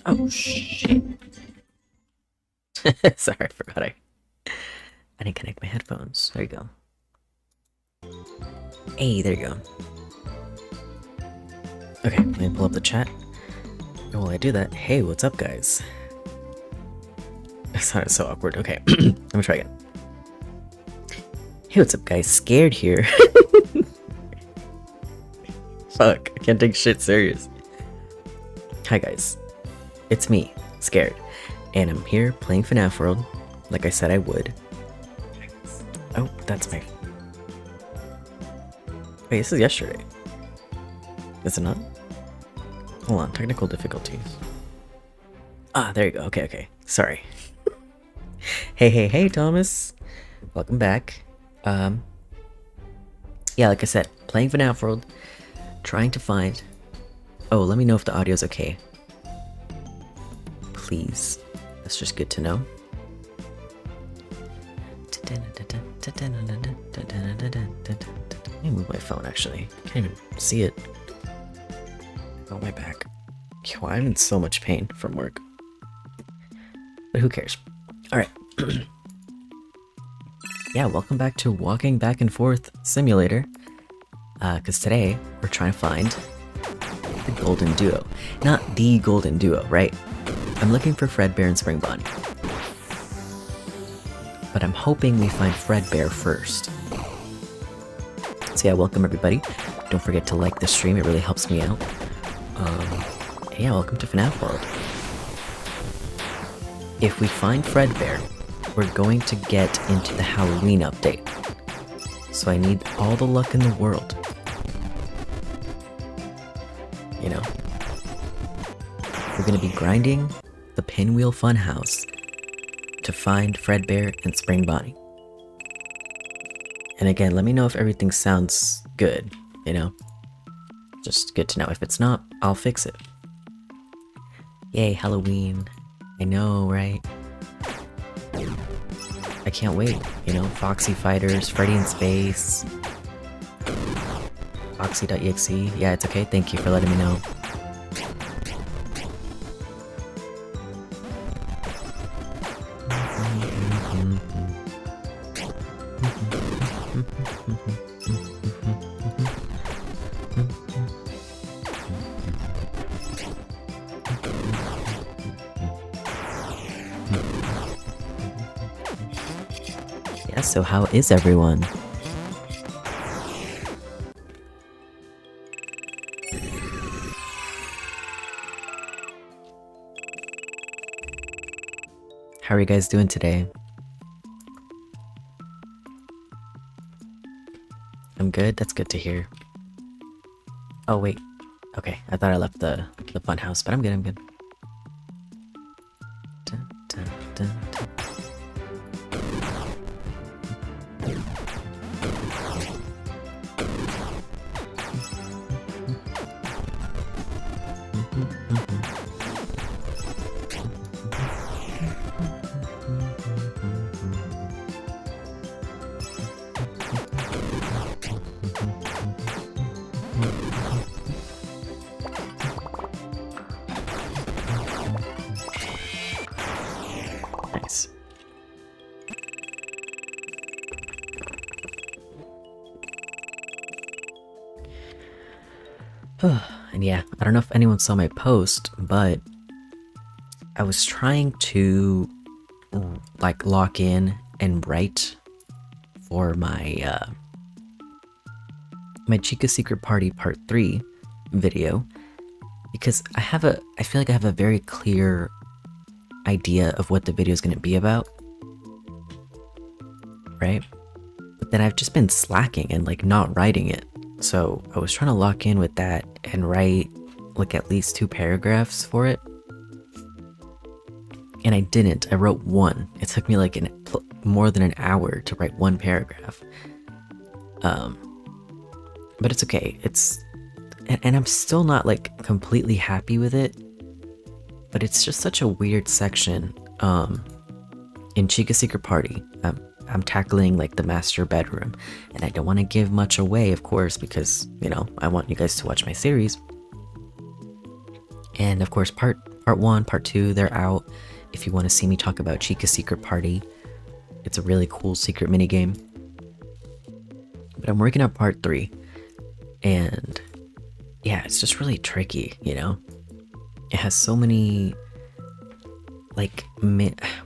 Oh shit. Sorry, I forgot I didn't connect my headphones. There you go. Hey, there you go. Okay, let me pull up the chat. And while I do that, hey, what's up, guys? That sounded so awkward. Okay, let me try again. Hey, what's up, guys? Scared here. Fuck, I can't take shit serious. Hi, guys. It's me, Scared. And I'm here playing FNAF World, like I said I would. Oh, that's my... Wait, this is yesterday. Is it not? Hold on, technical difficulties. Ah, there you go. Okay. Sorry. Hey, Thomas. Welcome back. Yeah, like I said, playing FNAF World, trying to find... Oh, let me know if the audio's okay. Please. That's just good to know. Let me move my phone, actually. Can't even see it. Oh, my back. Wow, I'm in so much pain from work. But who cares? Alright. Yeah, welcome back to Walking Back and Forth Simulator. Because today, we're trying to find the Golden Duo. Not the Golden Duo, right? I'm looking for Fredbear and Spring Bonnie. But I'm hoping we find Fredbear first. So yeah, welcome everybody. Don't forget to like the stream, it really helps me out. Yeah, welcome to FNAF World. If we find Fredbear, we're going to get into the Halloween update. So I need all the luck in the world. You know? We're gonna be grinding the Pinwheel Funhouse to find Fredbear and Spring Bonnie. And again, let me know if everything sounds good, you know? Just good to know. If it's not, I'll fix it. Yay, Halloween. I know, right? I can't wait, you know? Foxy Fighters, Freddy in Space. Foxy.exe. Yeah, it's okay. Thank you for letting me know. Yeah, so how is everyone? How are you guys doing today? I'm good, that's good to hear. Oh wait, okay, I thought I left the fun house, but I'm good. Dun, dun, dun, dun. Nice. And yeah, I don't know if anyone saw my post, but I was trying to like lock in and write for my my Chica Secret Party Part 3 video, because I feel like I have a very clear idea of what the video is going to be about, right? But then I've just been slacking and like not writing it. So I was trying to lock in with that and write like at least 2 paragraphs for it. And I didn't. I wrote 1. It took me like more than an hour to write 1 paragraph. But it's okay. And I'm still not like completely happy with it. But it's just such a weird section. In Chica Secret Party, I'm tackling like the master bedroom, and I don't want to give much away, of course, because, you know, I want you guys to watch my series. And of course, part 1, part 2, they're out. If you want to see me talk about Chica's Secret Party, it's a really cool secret minigame. But I'm working on part 3, and yeah, it's just really tricky, you know? It has so many, like,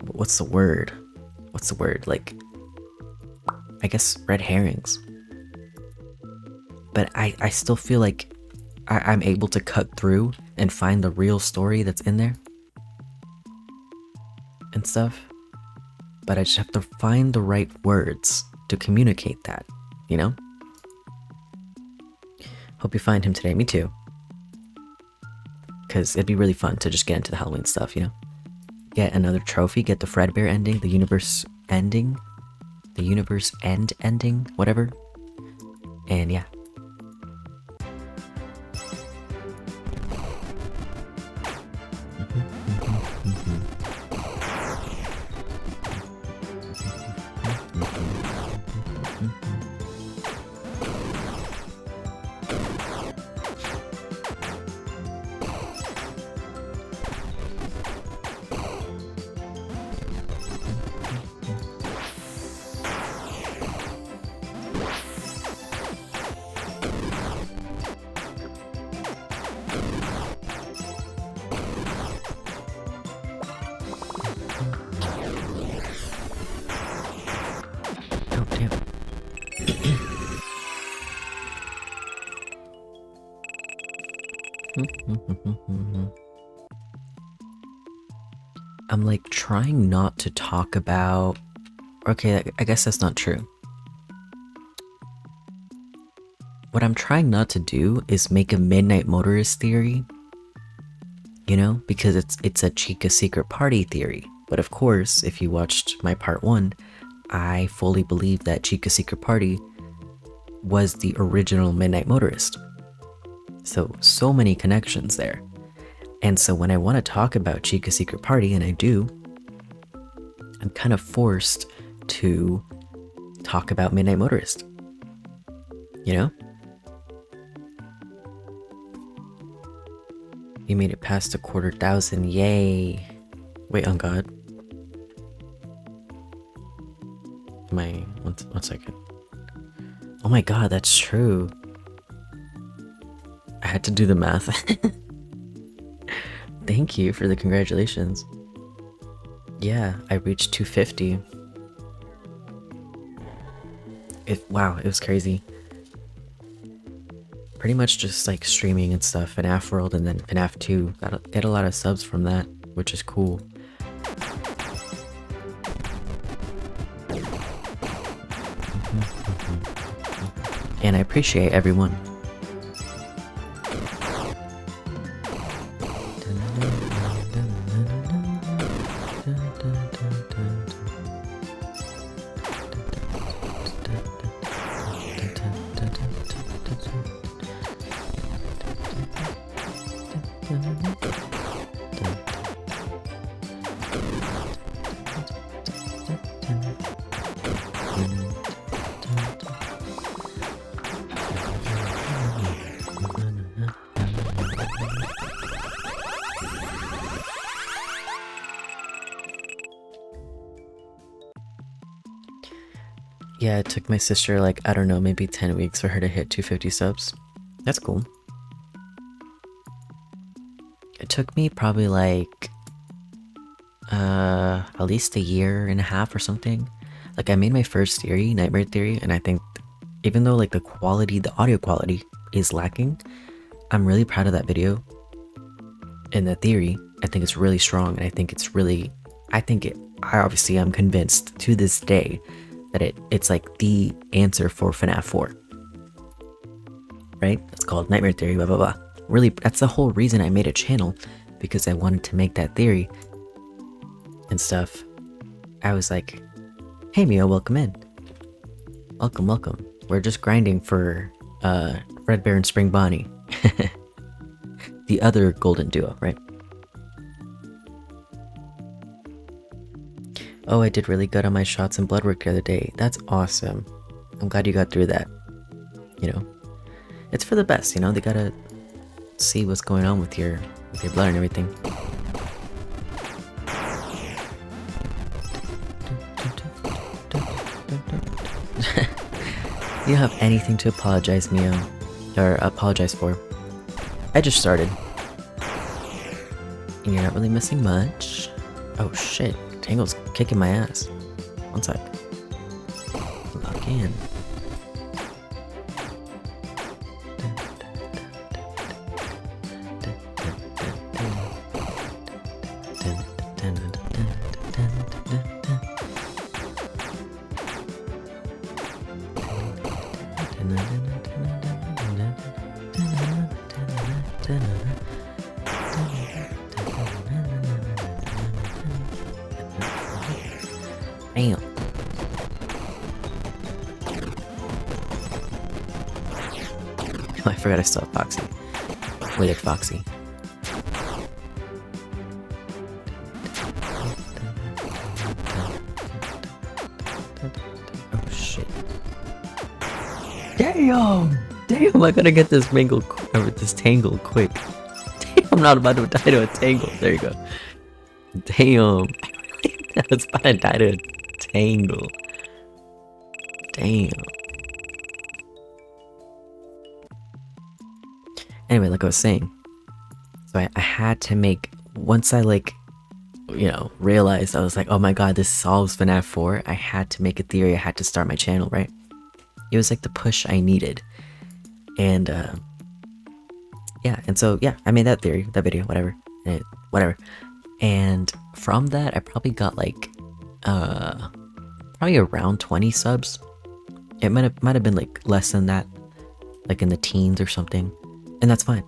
what's the word? Like, I guess red herrings. But I still feel like I'm able to cut through and find the real story that's in there and stuff. But I just have to find the right words to communicate that, you know? Hope you find him today. Me too. Because it'd be really fun to just get into the Halloween stuff, you know? Get another trophy, get the Fredbear ending, the universe ending, the universe end ending, whatever. And yeah. Oh, damn. I'm like trying not to talk about... Okay, I guess that's not true. What I'm trying not to do is make a Midnight Motorist theory, you know, because it's a Chica Secret Party theory. But of course, if you watched my part 1, I fully believe that Chica Secret Party was the original Midnight Motorist. So many connections there. And so when I want to talk about Chica Secret Party, and I do, I'm kind of forced to talk about Midnight Motorist. You know? You made it past 250,000, yay! Wait, on God. One second. Oh my God, that's true. I had to do the math. Thank you for the congratulations. Yeah, I reached 250. Wow, it was crazy. Pretty much just like streaming and stuff, FNAF World, and then FNAF 2. Get a lot of subs from that, which is cool. And I appreciate everyone. Yeah, it took my sister like, I don't know, maybe 10 weeks for her to hit 250 subs. That's cool. It took me probably like at least a year and a half or something. Like I made my first theory, Nightmare Theory, and I think even though like the audio quality is lacking, I'm really proud of that video. And the theory, I think it's really strong, and I obviously am convinced to this day that it's like the answer for FNAF 4. Right? It's called Nightmare Theory, blah blah blah. Really, that's the whole reason I made a channel, because I wanted to make that theory and stuff. I was like, hey Mio, welcome in. Welcome. We're just grinding for Fredbear and Spring Bonnie. The other golden duo, right? Oh, I did really good on my shots and blood work the other day. That's awesome. I'm glad you got through that. You know, it's for the best, you know, they gotta see what's going on with your blood and everything. You don't have anything to apologize me or apologize for. I just started. And you're not really missing much. Oh shit, Tangle's kicking my ass. One sec. Lock in. Damn. I forgot I still have Foxy. Wait, Foxy. Oh shit. Damn! Damn, I gotta get this tangle quick. Damn, I'm not about to die to a tangle. There you go. Damn. I was about to die to a tangle. Damn. Anyway, like I was saying, so I had to make, once I realized, I was like, oh my god, this solves FNAF 4, I had to make a theory, I had to start my channel, right? It was like the push I needed. And yeah, and so yeah, I made that theory, that video, whatever. And from that, I probably got like probably around 20 subs. It might have been like less than that, like in the teens or something, and that's fine.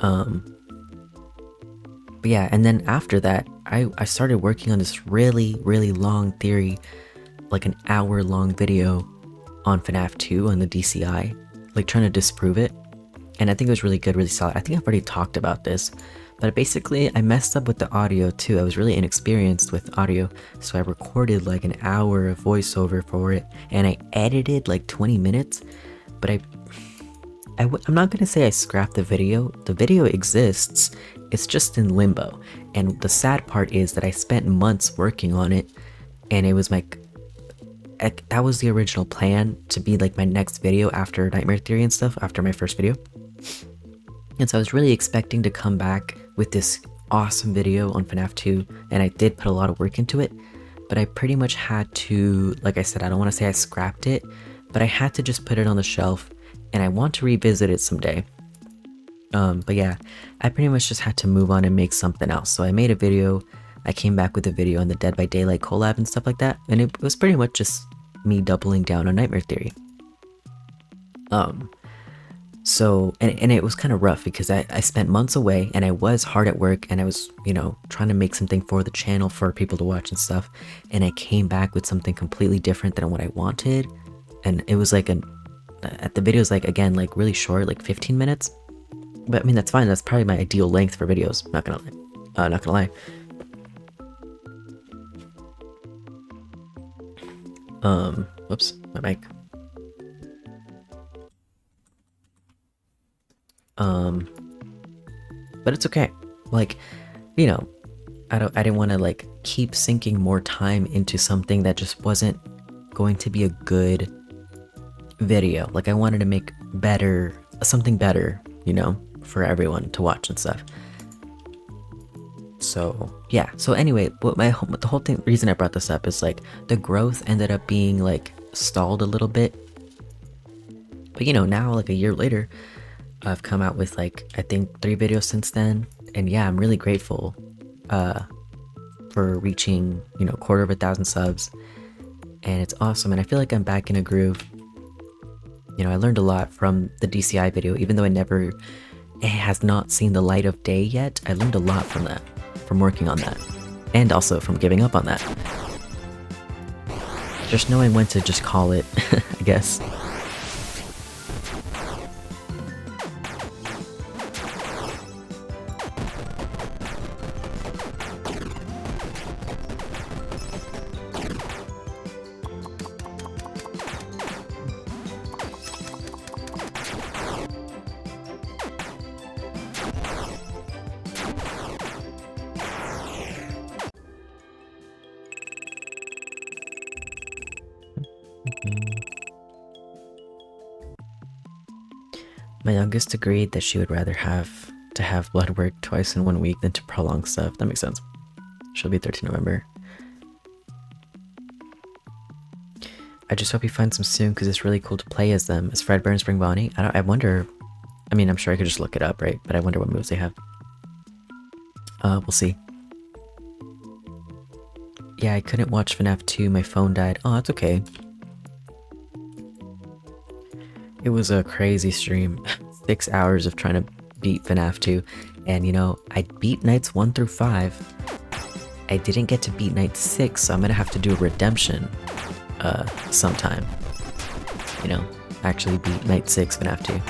But yeah, and then after that, I started working on this really long theory, like an hour-long video on FNAF 2 on the DCI, like trying to disprove it. And I think it was really good, really solid. I think I've already talked about this, but basically I messed up with the audio too. I was really inexperienced with audio, so I recorded like an hour of voiceover for it, and I edited like 20 minutes, but I'm not gonna say I scrapped the video. The video exists, it's just in limbo. And the sad part is that I spent months working on it, and it was like, that was the original plan to be like my next video after Nightmare Theory and stuff, after my first video. And so I was really expecting to come back with this awesome video on FNAF 2, and I did put a lot of work into it, but I pretty much had to, like I said, I don't want to say I scrapped it, but I had to just put it on the shelf, and I want to revisit it someday. But yeah, I pretty much just had to move on and make something else. So I made a video, I came back with a video on the Dead by Daylight collab and stuff like that, and it was pretty much just me doubling down on Nightmare Theory. So, and it was kind of rough because I spent months away, and I was hard at work, and I was, trying to make something for the channel for people to watch and stuff, and I came back with something completely different than what I wanted, and it was like the video's like, again, like really short, like 15 minutes, but I mean, that's fine, that's probably my ideal length for videos, not gonna lie. Whoops, my mic. But it's okay. Like, I didn't want to like keep sinking more time into something that just wasn't going to be a good video. Like, I wanted to make something better, for everyone to watch and stuff. So yeah, so anyway, the whole reason I brought this up is like the growth ended up being like stalled a little bit, but now like a year later, I've come out with like, I think 3 videos since then, and yeah, I'm really grateful for reaching 250,000 subs, and it's awesome, and I feel like I'm back in a groove. I learned a lot from the DCI video, even though it has not seen the light of day yet. I learned a lot from that, from working on that, and also from giving up on that. Just knowing when to just call it, I guess. My youngest agreed that she would rather have to have blood work twice in 1 week than to prolong stuff. That makes sense. She'll be 13 November. I just hope he finds them soon because it's really cool to play as them. Is Fredbear and Spring Bonnie? I wonder. I mean, I'm sure I could just look it up, right? But I wonder what moves they have. We'll see. Yeah, I couldn't watch FNAF 2. My phone died. Oh, that's okay. It was a crazy stream. 6 hours of trying to beat FNAF 2. And you know, I beat nights 1 through 5. I didn't get to beat night 6, so I'm gonna have to do a redemption sometime. You know, actually beat night 6 FNAF 2.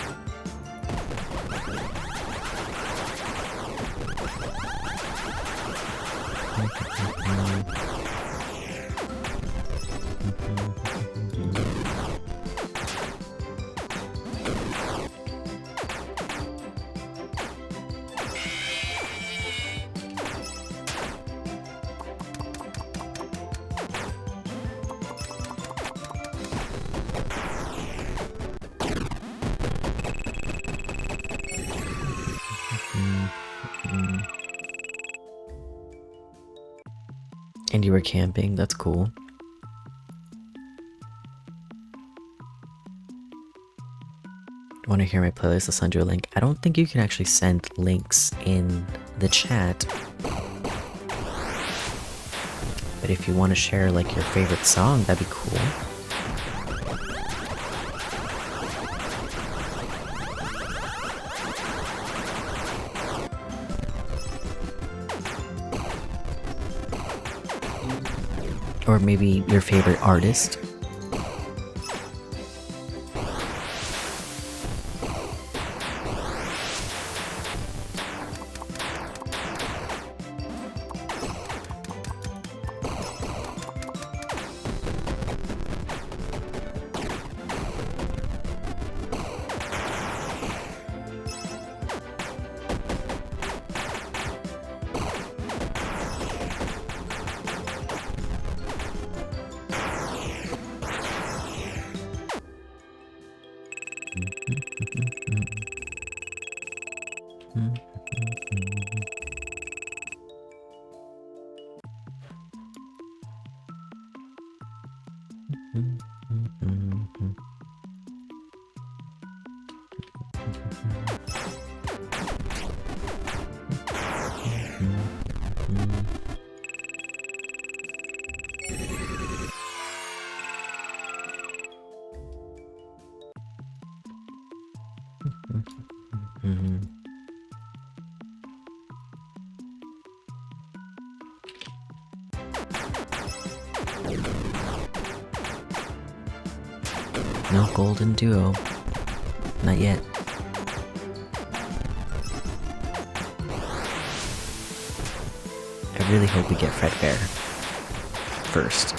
And you were camping, that's cool. Want to hear my playlist? I'll send you a link. I don't think you can actually send links in the chat. But if you want to share like your favorite song, that'd be cool. Or maybe your favorite artist. No golden duo. Not yet. I really hope we get Fredbear first.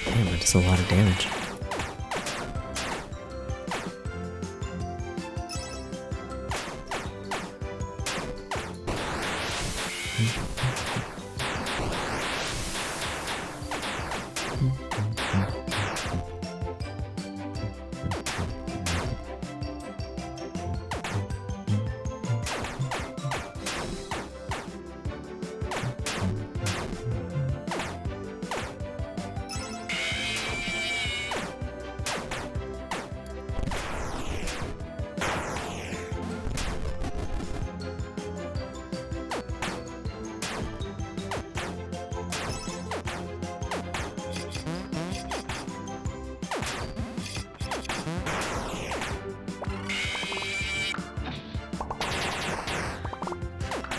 Damn, that's a lot of damage.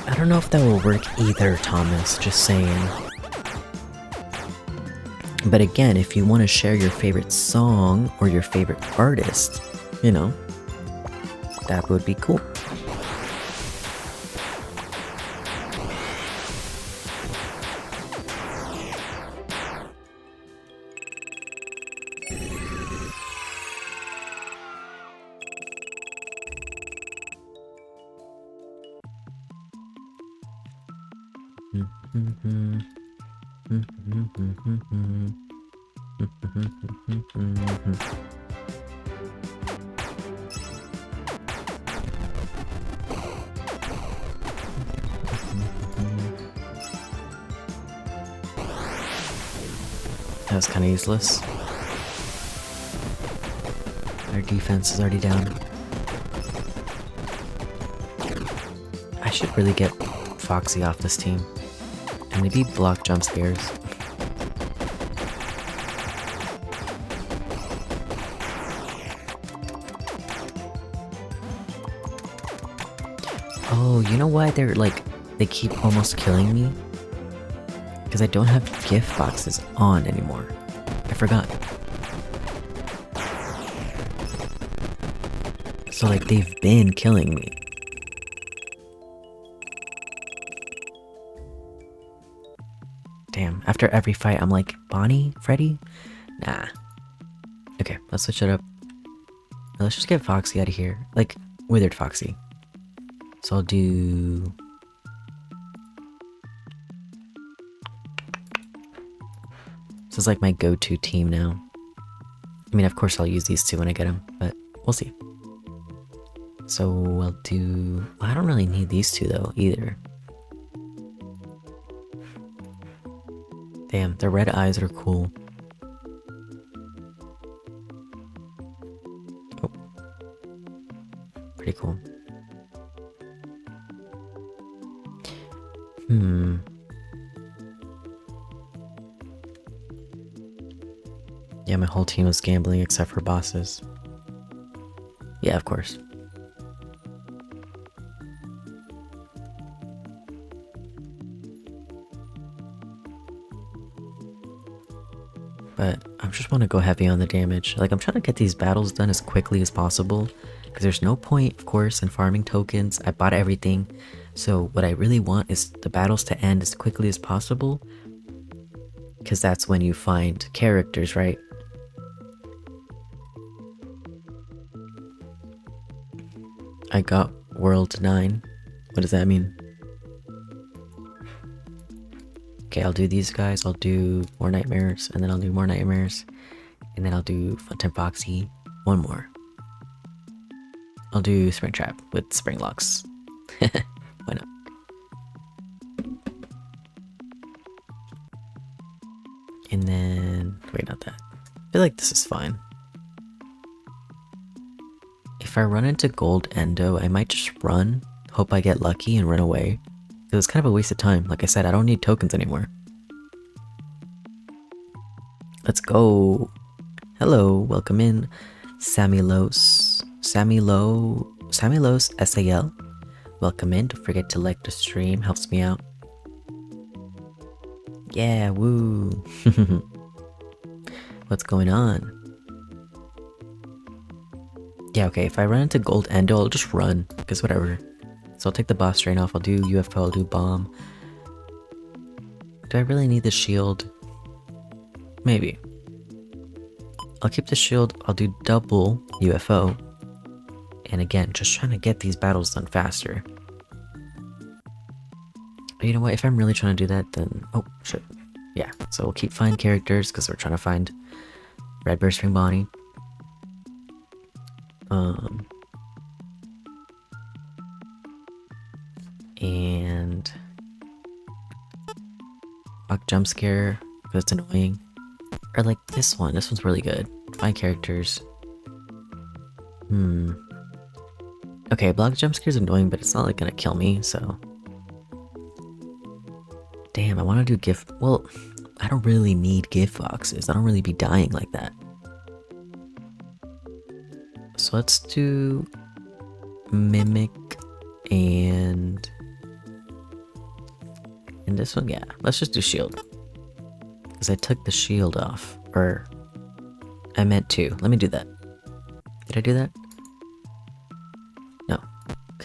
I don't know if that will work either, Thomas, just saying. But again, if you want to share your favorite song or your favorite artist, you know, That would be cool. That was kind of useless. Our defense is already down. I should really get Foxy off this team. And maybe block jump scares. Oh, you know why they keep almost killing me? Because I don't have gift boxes on anymore. I forgot. So they've been killing me. Damn, after every fight I'm like, Bonnie? Freddy? Nah. Okay, let's switch it up. Now let's just get Foxy out of here. Withered Foxy. So I'll do... This is my go-to team now. I mean, of course I'll use these two when I get them, but we'll see. So I'll do... I don't really need these two though, either. Damn, the red eyes are cool. Oh. Pretty cool. Yeah, my whole team was gambling except for bosses. Yeah, of course. But I just want to go heavy on the damage. I'm trying to get these battles done as quickly as possible. Because there's no point, of course, in farming tokens. I bought everything. So what I really want is the battles to end as quickly as possible. Because that's when you find characters, right? I got World 9. What does that mean? Okay, I'll do these guys. I'll do more nightmares, and then I'll do more nightmares, and then I'll do Funtime Foxy. One more. I'll do Springtrap with Spring Locks. Why not? And then... wait, not that. I feel like this is fine. If I run into Gold Endo, I might just run, hope I get lucky, and run away. It was kind of a waste of time. Like I said, I don't need tokens anymore. Let's go. Hello, welcome in. Samilos SAL. Welcome in. Don't forget to like the stream, helps me out. Yeah, woo. What's going on? Yeah, okay, if I run into Gold Endo, I'll just run, because whatever. So I'll take the boss strain off, I'll do UFO, I'll do bomb. Do I really need the shield? Maybe. I'll keep the shield, I'll do double UFO. And again, just trying to get these battles done faster. But you know what, if I'm really trying to do that, then... oh, shit. Yeah, so we'll keep finding characters, because we're trying to find Fredbear, String Bonnie. And fuck jump scare because it's annoying. Or this one's really good. Find characters. Okay, block jump scare is annoying, but it's not gonna kill me, so. Damn, I want to do gift. Well, I don't really need gift boxes. I don't really be dying like that. So let's do Mimic and this one, yeah. Let's just do shield. Because I took the shield off. Or I meant to. Let me do that. Did I do that?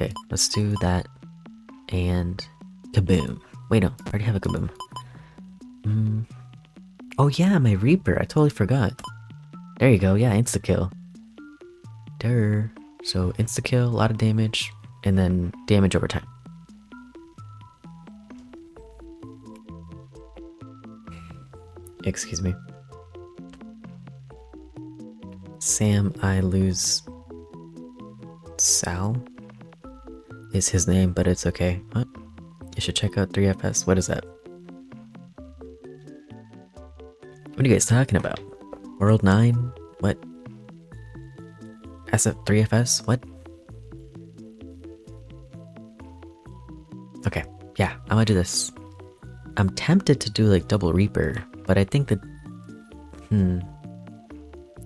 Okay, let's do that. And kaboom. Wait, no, I already have a kaboom. Oh yeah, my Reaper. I totally forgot. There you go. Yeah, insta-kill. Durr. So insta-kill, a lot of damage, and then damage over time. Excuse me. Sam, I lose. Sal is his name, but it's okay. What? You should check out 3FS. What is that? What are you guys talking about? World 9? What? SF3FS? What? Okay, yeah, I'm gonna do this. I'm tempted to do like double Reaper, but I think that...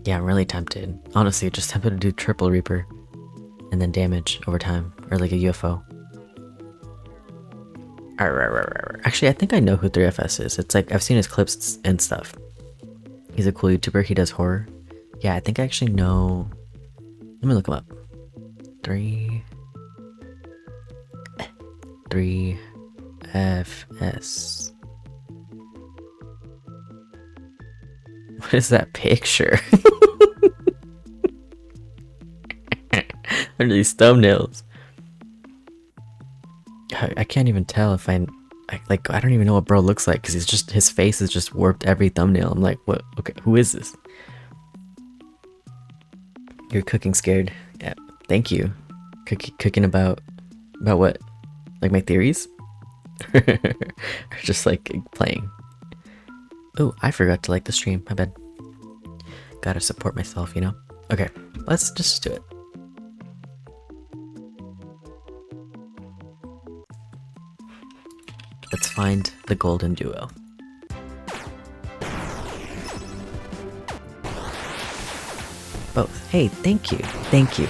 Yeah, I'm really tempted. Honestly, just tempted to do triple Reaper. And then damage over time, or like a UFO. Actually, I think I know who 3FS is. It's like, I've seen his clips and stuff. He's a cool YouTuber, he does horror. Yeah, I think I actually know... Let me look him up. 3FS. What is that picture? What are these thumbnails? I can't even tell if I don't even know what bro looks like because his face is just warped every thumbnail. I'm like, what? Okay, who is this? You're cooking scared. Yeah, thank you. Cooking about what? Like my theories? Or just like playing? Oh, I forgot to like the stream. My bad. Gotta support myself, you know? Okay, let's just do it. Let's find the golden duo. Both. Hey, thank you. Thank you.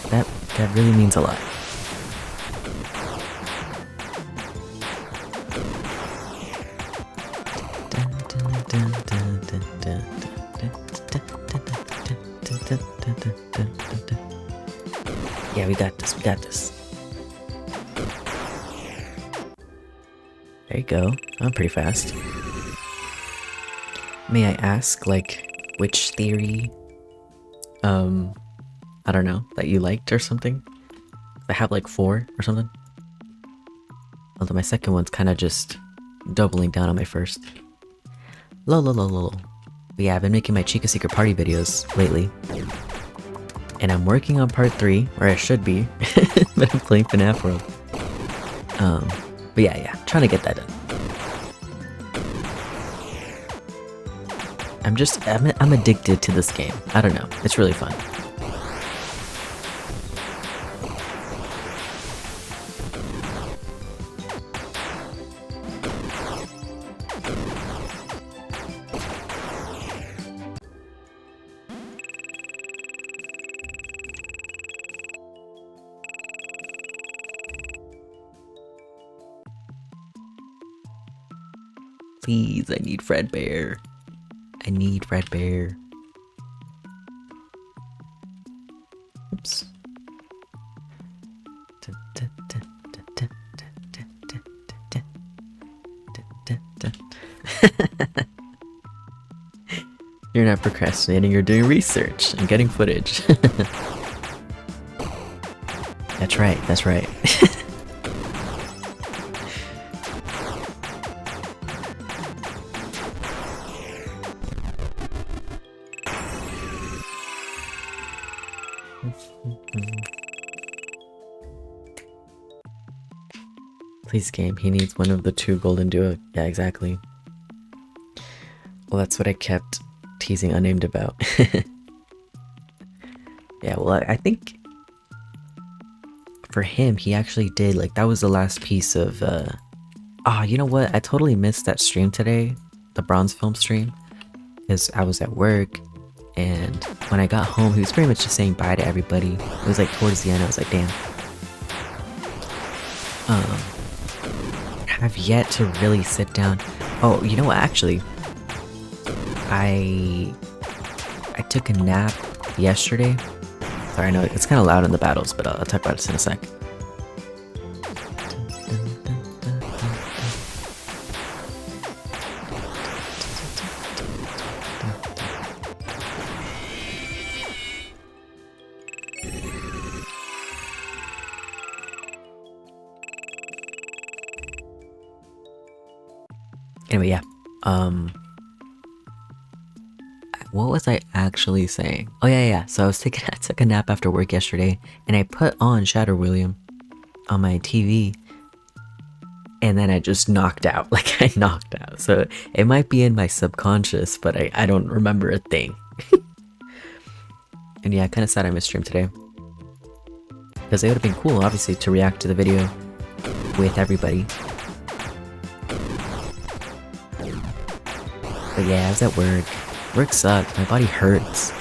That really means a lot. Yeah, we got this. We got this. There you go. I'm pretty fast. May I ask, like, which theory, I don't know, that you liked or something? I have like 4 or something. Although my second one's kind of just doubling down on my first. Lol. But yeah, I've been making my Chica Secret Party videos lately. And I'm working on part 3, or I should be, but I'm playing FNAF World. But yeah, trying to get that done. I'm addicted to this game. I don't know, it's really fun. Please, I need Fredbear. I need Fredbear. Oops. You're not procrastinating, you're doing research and getting footage. That's right, that's right. Please game, he needs one of the 2 golden duo. Yeah, exactly. Well, that's what I kept teasing Unnamed about. Yeah, well, I think for him, he actually did, like, that was the last piece of, you know what? I totally missed that stream today, the Bronze Film stream, because I was at work, and when I got home, he was pretty much just saying bye to everybody. It was, like, towards the end, I was like, damn. I've yet to really sit down. Oh, you know what, actually, I took a nap yesterday. Sorry, I know it's kind of loud in the battles, but I'll talk about it in a sec. Anyway, yeah. What was I actually saying? Oh yeah. So I took a nap after work yesterday, and I put on Shadow William on my TV, and then I just knocked out. Like I knocked out. So it might be in my subconscious, but I don't remember a thing. And yeah, I kind of sad I missed stream today, because it would have been cool, obviously, to react to the video with everybody. But yeah, I was at work. Work sucked. My body hurts.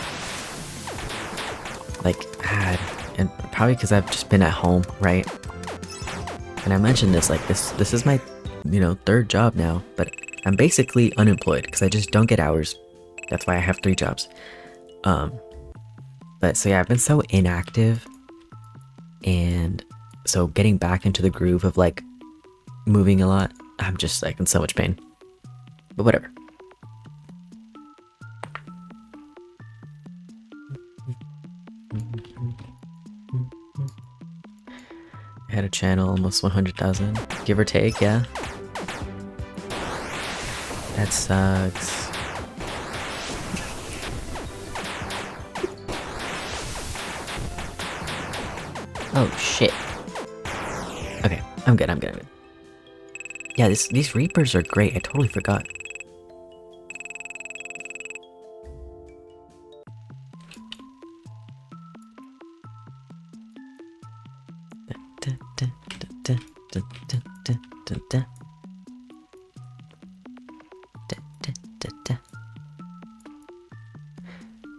Like, bad. And probably because I've just been at home, right? And I mentioned this, like, this is my, third job now. But I'm basically unemployed because I just don't get hours. That's why I have 3 jobs. But so yeah, I've been so inactive. And so getting back into the groove of, like, moving a lot, I'm just, like, in so much pain. But whatever. I had a channel almost 100,000, give or take, yeah. That sucks. Oh shit. Okay, I'm good. Yeah, these Reapers are great. I totally forgot.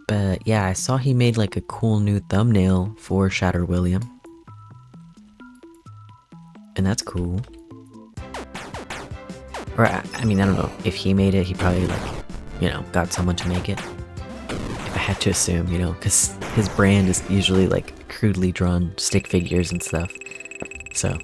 But yeah, I saw he made like a cool new thumbnail for Shatter William. And that's cool. Or, I mean, I don't know. If he made it, he probably, like, got someone to make it. If I had to assume, because his brand is usually, like, crudely drawn stick figures and stuff. So,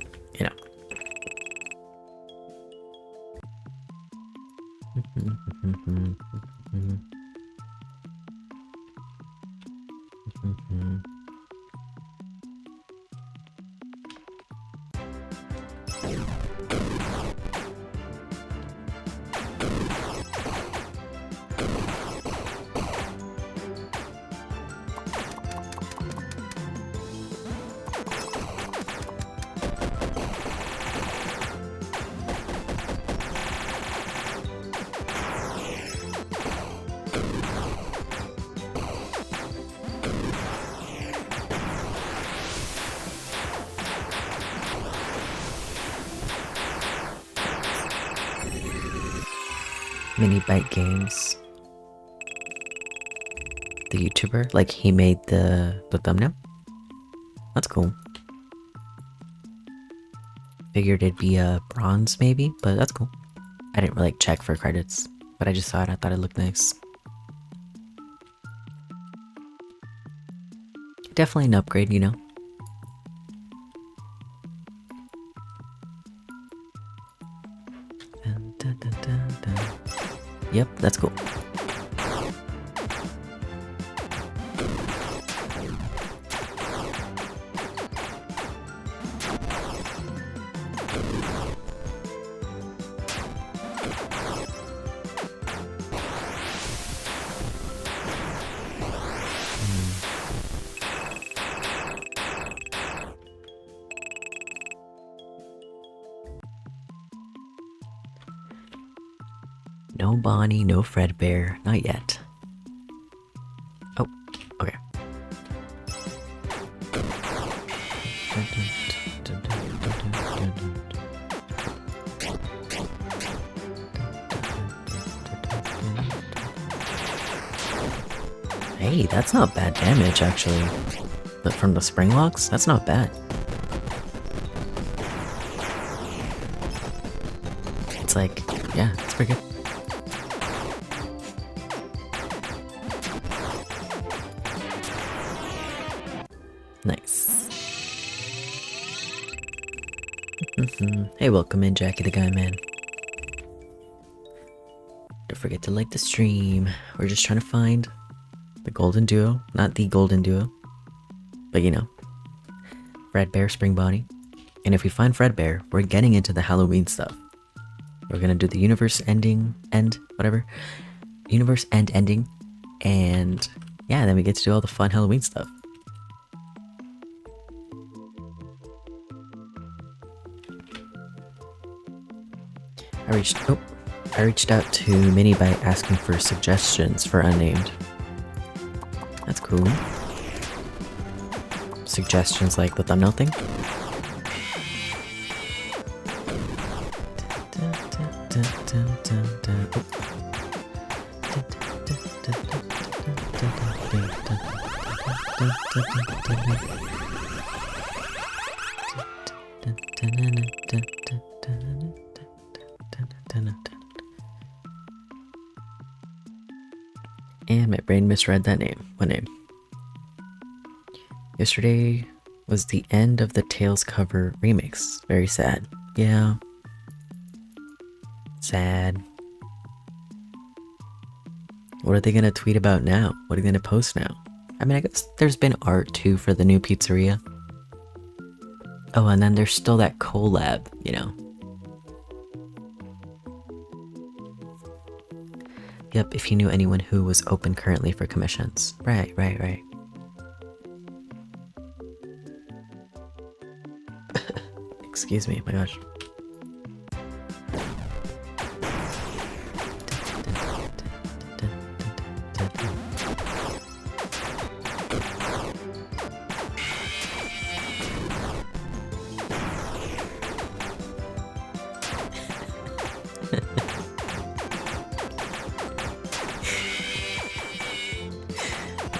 Mini Bite Games. The YouTuber, like, he made the thumbnail. That's cool. Figured it'd be a bronze maybe, but that's cool. I didn't really check for credits, but I just saw it. I thought it looked nice. Definitely an upgrade, Yep, that's cool. No Bonnie, no Fredbear, not yet. Oh, okay. Hey, that's not bad damage actually. But from the spring locks, that's not bad. It's like, yeah, it's pretty good. Nice. Hey, welcome in, Jackie the Guy Man. Don't forget to like the stream. We're just trying to find the golden duo. Not the golden duo, but Fredbear, Spring Bonnie. And if we find Fredbear, we're getting into the Halloween stuff. We're gonna do the universe ending, universe end ending, and yeah, then we get to do all the fun Halloween stuff. I reached out to Minnie by asking for suggestions for unnamed. That's cool. Suggestions like the thumbnail thing. And my brain misread that name. What name? Yesterday was the end of the Tales cover remix. Very sad. Yeah. Sad. What are they gonna tweet about now? What are they gonna post now? I mean, I guess there's been art too for the new pizzeria. Oh, and then there's still that collab, you know. Yep, if you knew anyone who was open currently for commissions. Right. Excuse me, my gosh.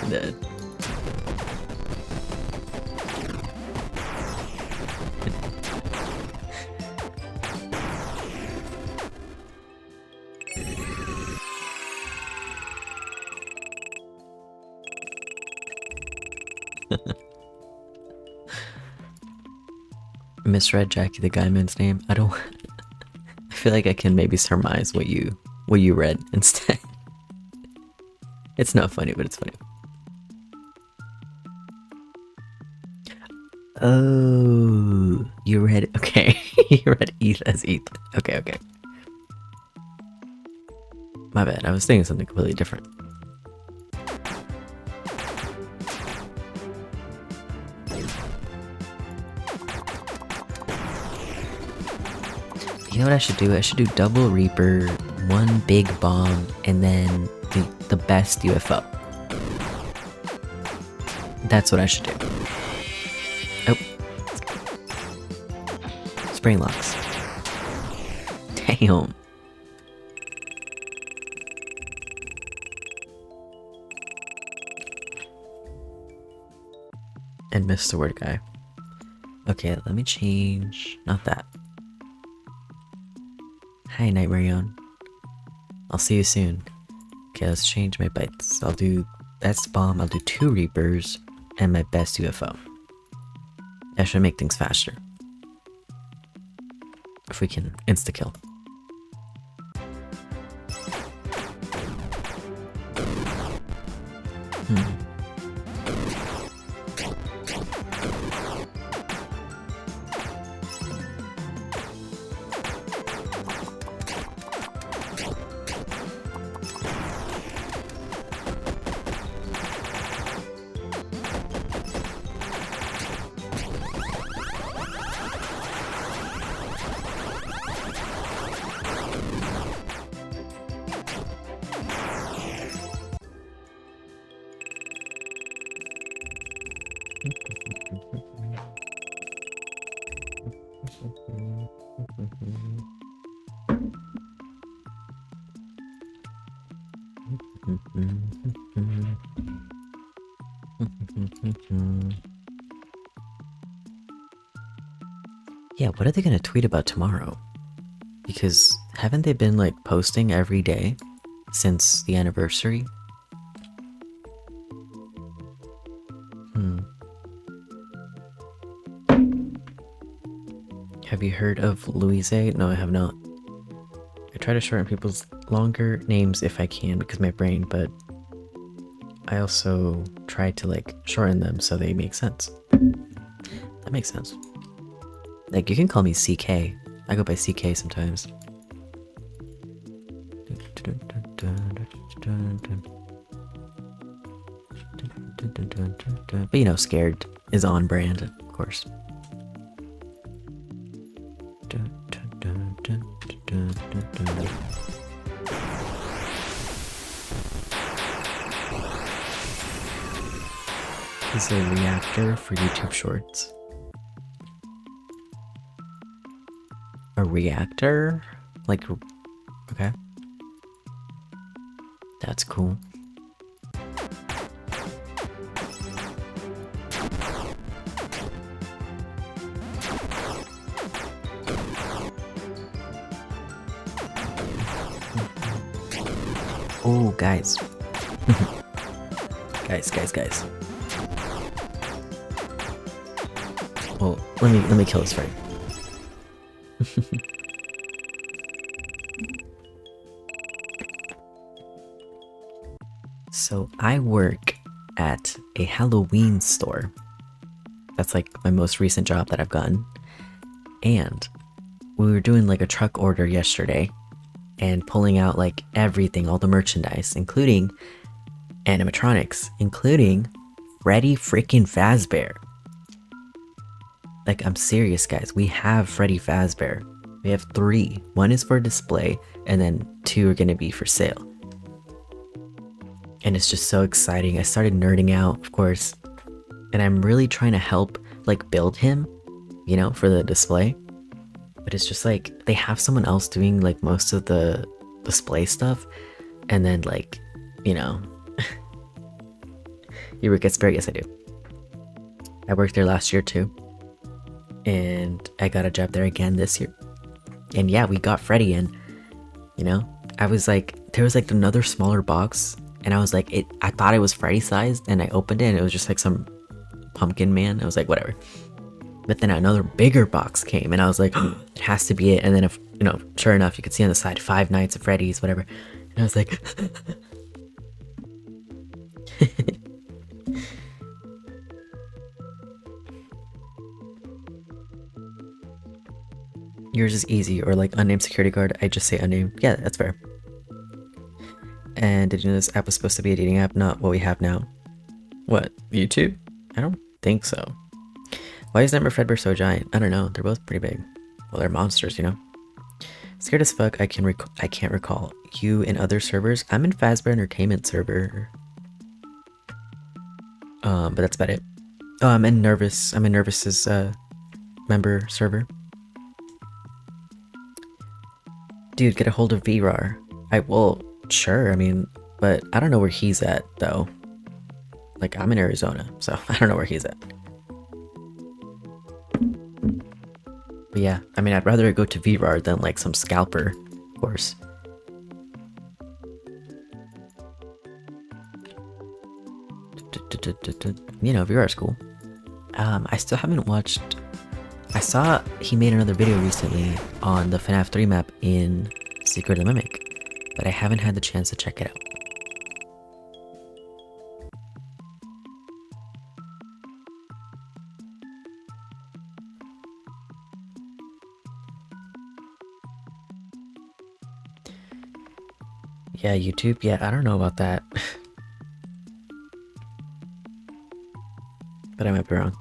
Dead. Misread Jackie the Guyman's name. I don't. I feel like I can maybe surmise what you read instead. It's not funny, but it's funny. Oh, you read. Okay, you read ETH as ETH. Okay. My bad. I was thinking something completely different. You know what I should do? I should do double Reaper, one big bomb, and then the best UFO. That's what I should do. Oh. Spring locks. Damn. And missed the word guy. Okay, let me change. Not that. Hi, Nightmarion. I'll see you soon. Okay, let's change my bytes. I'll do best bomb, I'll do 2 Reapers, and my best UFO. That should make things faster. If we can insta-kill. Yeah, what are they gonna tweet about tomorrow? Because haven't they been like posting every day since the anniversary? Have you heard of Louise? No, I have not. I try to shorten people's longer names if I can because my brain, but I also try to like shorten them so they make sense. That makes sense. Like you can call me CK. I go by CK sometimes. But you know, scared is on brand, of course. Is a reactor for YouTube Shorts. A reactor? Like, okay. That's cool. Oh, guys. guys. Well, let me kill this Freddy. So I work at a Halloween store. That's like my most recent job that I've gotten. And we were doing like a truck order yesterday and pulling out like everything, all the merchandise, including animatronics, including Freddy freaking Fazbear. Like, I'm serious, guys. We have Freddy Fazbear. We have 3. 1 is for display, and then 2 are gonna be for sale. And it's just so exciting. I started nerding out, of course. And I'm really trying to help, like, build him, you know, for the display. But it's just like, they have someone else doing, like, most of the display stuff. And then, like, you know. You work at Spirit? Yes, I do. I worked there last year, too. And I got a job there again this year. And yeah, we got Freddy in, you know? I was like, there was like another smaller box, and I was like, I thought it was Freddy sized, and I opened it and it was just like some pumpkin man. I was like, whatever. But then another bigger box came, and I was like, oh, it has to be it. And then, if you know, sure enough, you could see on the side 5 Nights at Freddy's, whatever. And I was like, yours is easy, or like unnamed security guard. I just say unnamed. Yeah, that's fair. And did you know this app was supposed to be a dating app, not what we have now? What, YouTube? I don't think so. Why is Nightmare Fredbear so giant? I don't know. They're both pretty big. Well, they're monsters, you know. Scared as fuck. I can't recall. You in other servers? I'm in Fazbear Entertainment server. But that's about it. Oh, I'm in Nervous. I'm in Nervous's member server. Dude, get a hold of VRAR. I will, sure, I mean, but I don't know where he's at, though. Like, I'm in Arizona, so I don't know where he's at. But yeah, I mean, I'd rather go to VRAR than, like, some scalper, of course. You know, VRAR's cool. I still haven't watched... I saw he made another video recently on the FNAF 3 map in Secret of the Mimic, but I haven't had the chance to check it out. Yeah, YouTube? Yeah, I don't know about that. But I might be wrong.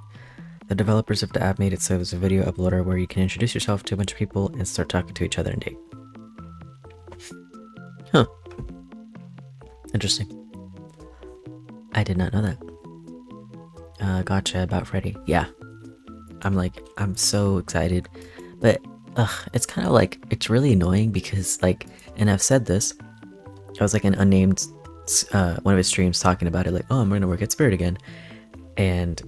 The developers of the app made it so there's a video uploader where you can introduce yourself to a bunch of people and start talking to each other and date. Huh. Interesting. I did not know that. Gotcha about Freddy. Yeah. I'm so excited. But, it's kind of like, it's really annoying because, like, and I've said this, I was like an unnamed, one of his streams talking about it, like, oh, I'm gonna work at Spirit again. And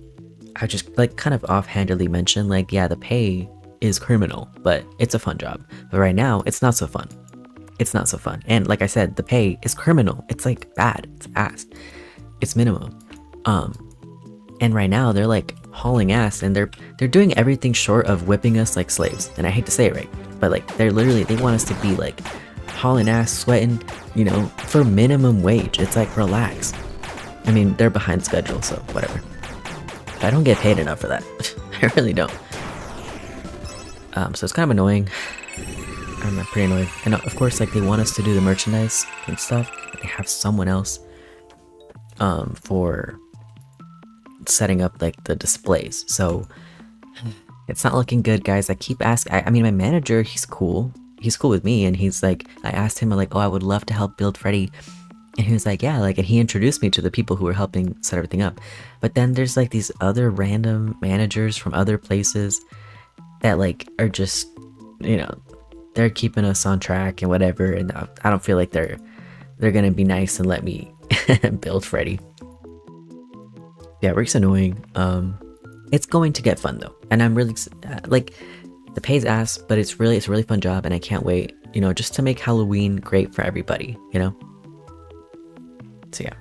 I just like kind of offhandedly mentioned like, yeah, the pay is criminal, but it's a fun job. But right now, it's not so fun. It's not so fun. And like I said, the pay is criminal. It's like bad. It's ass. It's minimum. And right now they're like hauling ass, and they're doing everything short of whipping us like slaves. And I hate to say it, right? But like they want us to be like hauling ass, sweating, you know, for minimum wage. It's like, relax. I mean, they're behind schedule, so whatever. I don't get paid enough for that. I really don't. So it's kind of annoying. I'm pretty annoyed. And of course, like, they want us to do the merchandise and stuff. They have someone else for setting up like the displays. So it's not looking good, guys. I keep asking. I mean, my manager, he's cool. He's cool with me, and he's like, I asked him like, oh, I would love to help build Freddy, and he was like, yeah, like, and he introduced me to the people who were helping set everything up. But then there's like these other random managers from other places that like are just, you know, they're keeping us on track and whatever, and I don't feel like they're gonna be nice and let me build Freddy. Yeah, work's annoying. It's going to get fun though, and I'm really like, the pay's ass, but it's a really fun job, and I can't wait, you know, just to make Halloween great for everybody, you know. So yeah,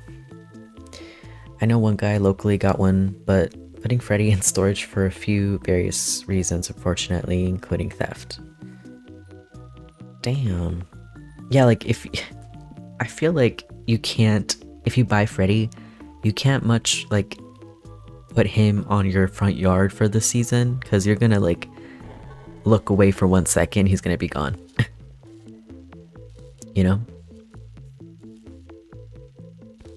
I know one guy locally got one, but putting Freddy in storage for a few various reasons, unfortunately, including theft. Damn. Yeah, like I feel like you can't, if you buy Freddy, you can't much like put him on your front yard for the season, because you're gonna like look away for 1 second, he's gonna be gone. You know?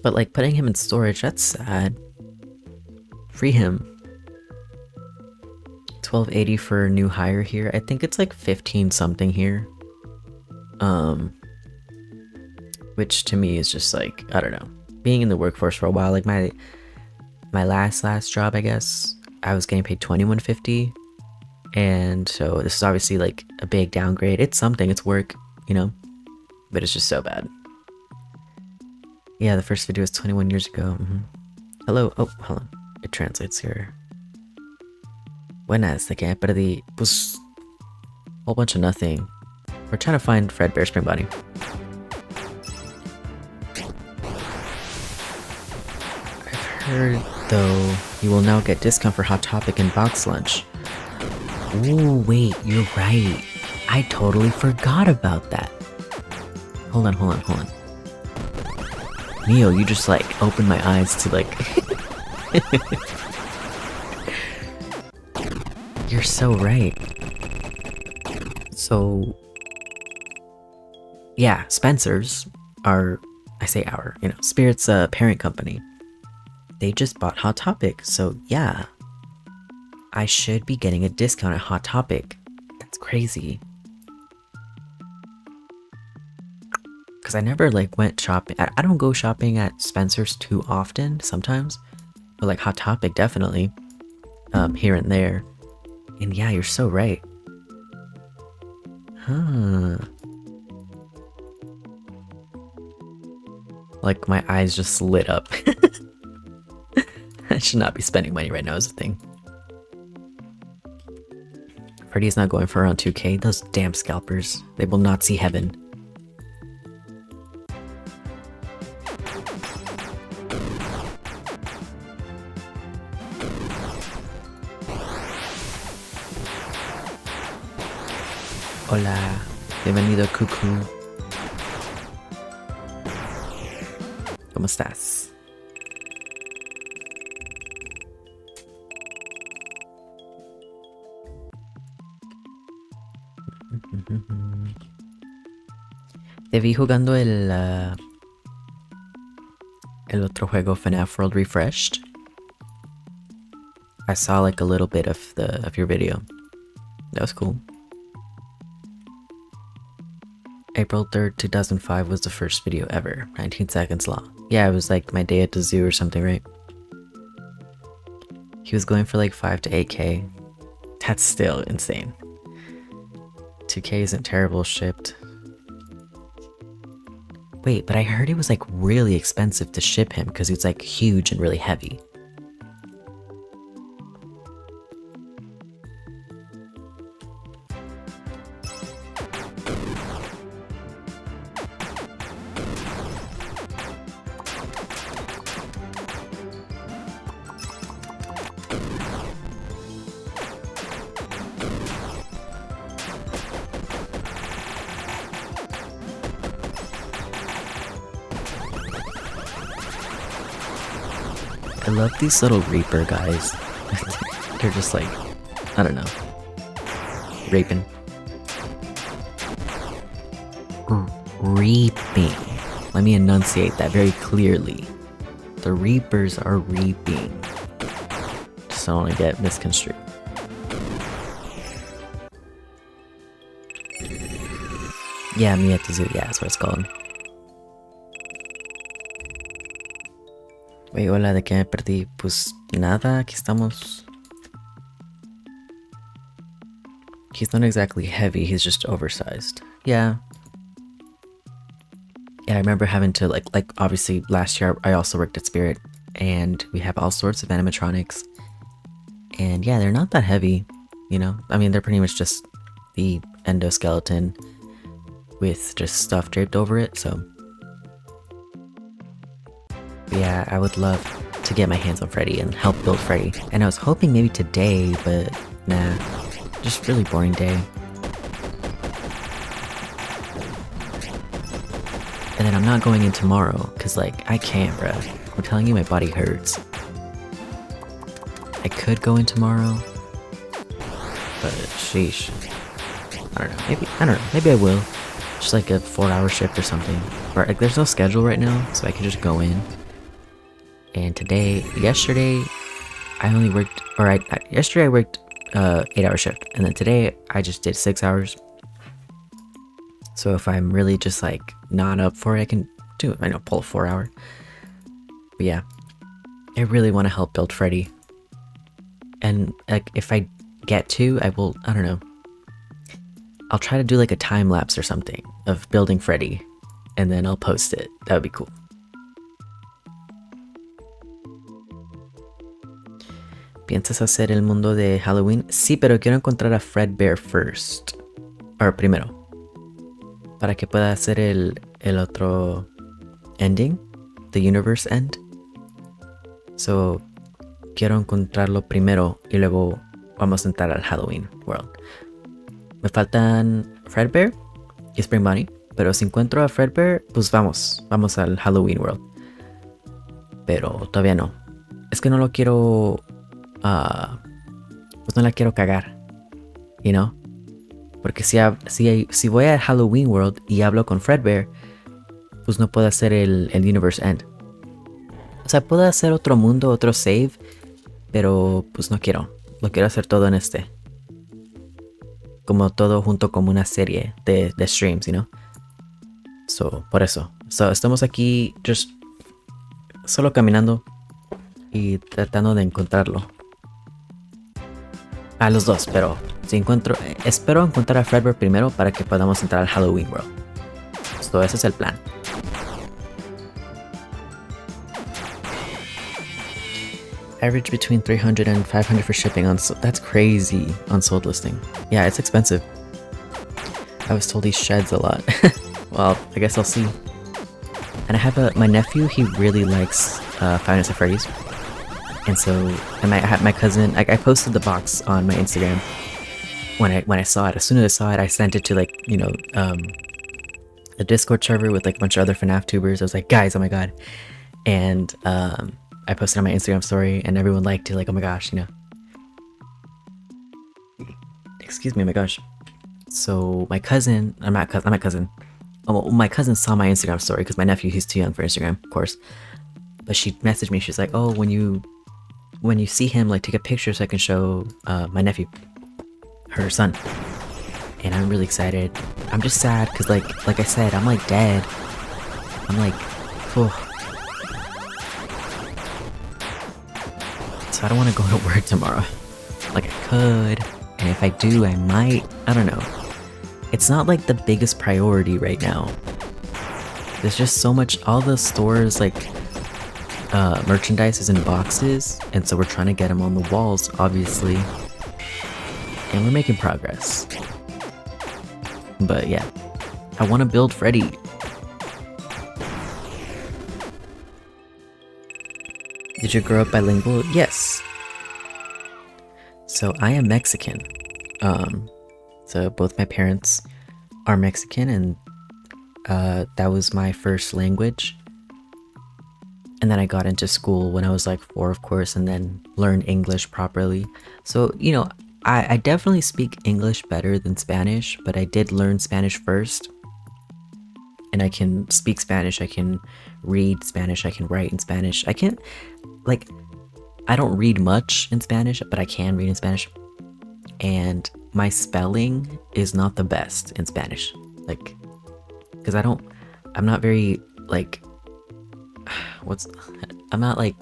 But like putting him in storage, that's sad. Free him. $12.80 for new hire here. I think it's like 15 something here. Which to me is just like, I don't know. Being in the workforce for a while, like my last job, I guess, I was getting paid $21.50. And so this is obviously like a big downgrade. It's something, it's work, you know? But it's just so bad. Yeah, the first video was 21 years ago. Hello. Oh, hold on. It translates here. Buenas, de que perdí. Pues, whole bunch of nothing. We're trying to find Fredbear Spring Body. I've heard, though, you will now get discount for Hot Topic and Box Lunch. Ooh, wait, you're right. I totally forgot about that. Hold on. Neo, you just like opened my eyes to like... You're so right. So... yeah, Spencer's are, I say our, you know, Spirit's parent company. They just bought Hot Topic, so yeah. I should be getting a discount at Hot Topic. That's crazy. Because I never like went shopping. I don't go shopping at Spencer's too often, sometimes. But like Hot Topic, definitely. Here and there. And yeah, you're so right. Huh. Like my eyes just lit up. I should not be spending money right now is a thing. Freddy's not going for around 2K. Those damn scalpers. They will not see heaven. Hola. Bienvenido, Cuckoo. ¿Cómo estás? Te vi jugando el otro juego, FNAF World Refreshed. I saw like a little bit of your video. That was cool. April 3rd, 2005 was the first video ever, 19 seconds long. Yeah, it was like my day at the zoo or something, right? He was going for like 5 to 8K. That's still insane. 2K isn't terrible shipped. Wait, but I heard it was like really expensive to ship him because he's like huge and really heavy. I love these little Reaper guys. They're just like, I don't know, raping. Reaping. Let me enunciate that very clearly. The Reapers are reaping. just don't want to get misconstrued. Yeah, Miyatizu, yeah, that's what it's called. Oye, hola, ¿de qué me perdí? Pues nada, aquí estamos. He's not exactly heavy, he's just oversized. Yeah. Yeah, I remember having to like obviously last year I also worked at Spirit and we have all sorts of animatronics. And yeah, they're not that heavy, you know? I mean, they're pretty much just the endoskeleton with just stuff draped over it, so. But yeah, I would love to get my hands on Freddy and help build Freddy. And I was hoping maybe today, but nah. Just really boring day. And then I'm not going in tomorrow, cause like, I can't, bruh. I'm telling you, my body hurts. I could go in tomorrow, but sheesh. I don't know, maybe I will. Just like a 4-hour shift or something. Or like, there's no schedule right now, so I can just go in. And yesterday, I only worked, yesterday I worked 8-hour shift, and then today I just did 6 hours. So if I'm really just like not up for it, I can pull a 4-hour. But yeah, I really want to help build Freddy. And like if I get to, I don't know. I'll try to do like a time lapse or something of building Freddy, and then I'll post it. That would be cool. ¿Piensas hacer el mundo de Halloween? Sí, pero quiero encontrar a Fredbear first. O primero. Para que pueda hacer el otro ending. The universe end. So, quiero encontrarlo primero y luego vamos a entrar al Halloween World. Me faltan Fredbear y Spring Bunny. Pero si encuentro a Fredbear, pues vamos al Halloween World. Pero todavía no. Es que no lo quiero... pues no la quiero cagar, you know? Porque si voy a Halloween World y hablo con Fredbear, pues no puedo hacer el Universe End. O sea, puedo hacer otro mundo, otro save, pero pues no quiero. Lo quiero hacer todo en este. Como todo junto como una serie de streams, you know? So, por eso. So, estamos aquí solo caminando y tratando de encontrarlo. A los dos, pero si espero encontrar a Fredbear primero para que podamos entrar al Halloween World. So, ese es el plan. Average between 300 and 500 for shipping that's crazy on sold listing. Yeah, it's expensive. I was told he sheds a lot. Well, I guess I'll see. And I have my nephew, he really likes Five Nights at Freddy's. And so, and I had my cousin, I posted the box on my Instagram when I saw it. As soon as I saw it, I sent it to like, you know, a Discord server with like a bunch of other FNAF tubers. I was like, guys, oh my god. And I posted on my Instagram story and everyone liked it, like, oh my gosh, you know. Excuse me, oh my gosh. So my cousin, my cousin saw my Instagram story because my nephew, he's too young for Instagram, of course. But she messaged me, she's like, oh, when you see him, like, take a picture so I can show my nephew, her son. And I'm really excited. I'm just sad because like I said, I'm like dead. I'm like, oh. So I don't want to go to work tomorrow. Like I could, and if I do, I might. I don't know. It's not like the biggest priority right now. There's just so much, all the stores like merchandise is in boxes, and so we're trying to get them on the walls, obviously. And we're making progress. But yeah, I want to build Freddy. Did you grow up bilingual? Yes. So I am Mexican. So both my parents are Mexican, and that was my first language. And then I got into school when I was like 4, of course, and then learned English properly. So, you know, I definitely speak English better than Spanish, but I did learn Spanish first. And I can speak Spanish, I can read Spanish, I can write in Spanish. I can, like, I don't read much in Spanish, but I can read in Spanish. And my spelling is not the best in Spanish. Like, because I'm not very, like, I'm not, like,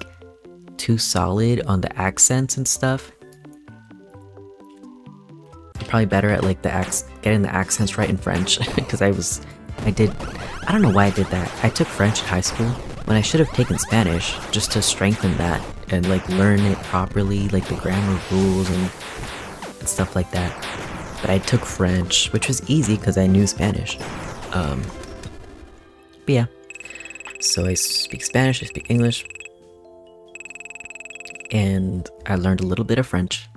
too solid on the accents and stuff. I'm probably better at, like, getting the accents right in French, because I don't know why I did that. I took French in high school, when I should have taken Spanish, just to strengthen that, and, like, learn it properly, like, the grammar rules and stuff like that. But I took French, which was easy because I knew Spanish. But yeah, so I speak Spanish, I speak English, and I learned a little bit of French.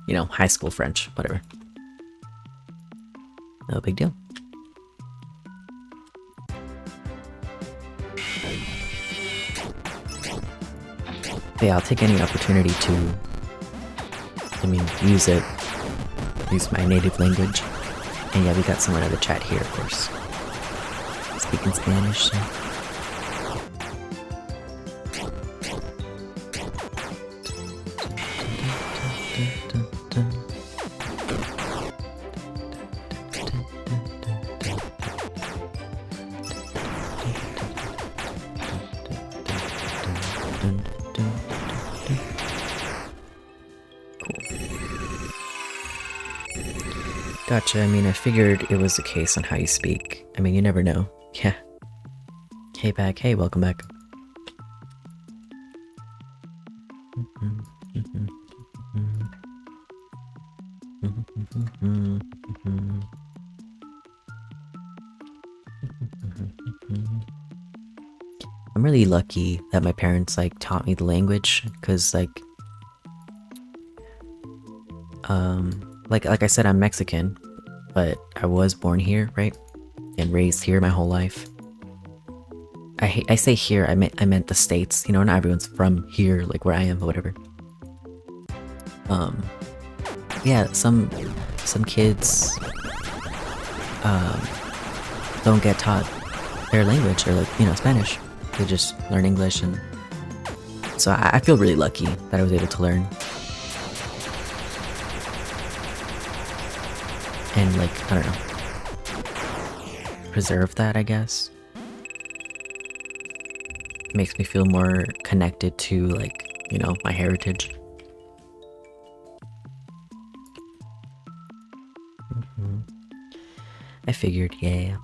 You know, high school French, whatever. No big deal. But yeah, I'll take any opportunity to, use my native language. And yeah, we got someone in the chat here, of course, speaking Spanish, so. Gotcha, I figured it was the case on how you speak. You never know. Yeah. Hey back, hey, welcome back. I'm really lucky that my parents, like, taught me the language, because, like I said, I'm Mexican, but I was born here, right? And raised here my whole life. I say here, I meant the States, you know, not everyone's from here, like where I am, or whatever. Yeah, some kids, don't get taught their language, or, like, you know, Spanish. They just learn English, and so I feel really lucky that I was able to learn. And, like, I don't know, preserve that, I guess. Makes me feel more connected to, like, you know, my heritage. I figured, yeah.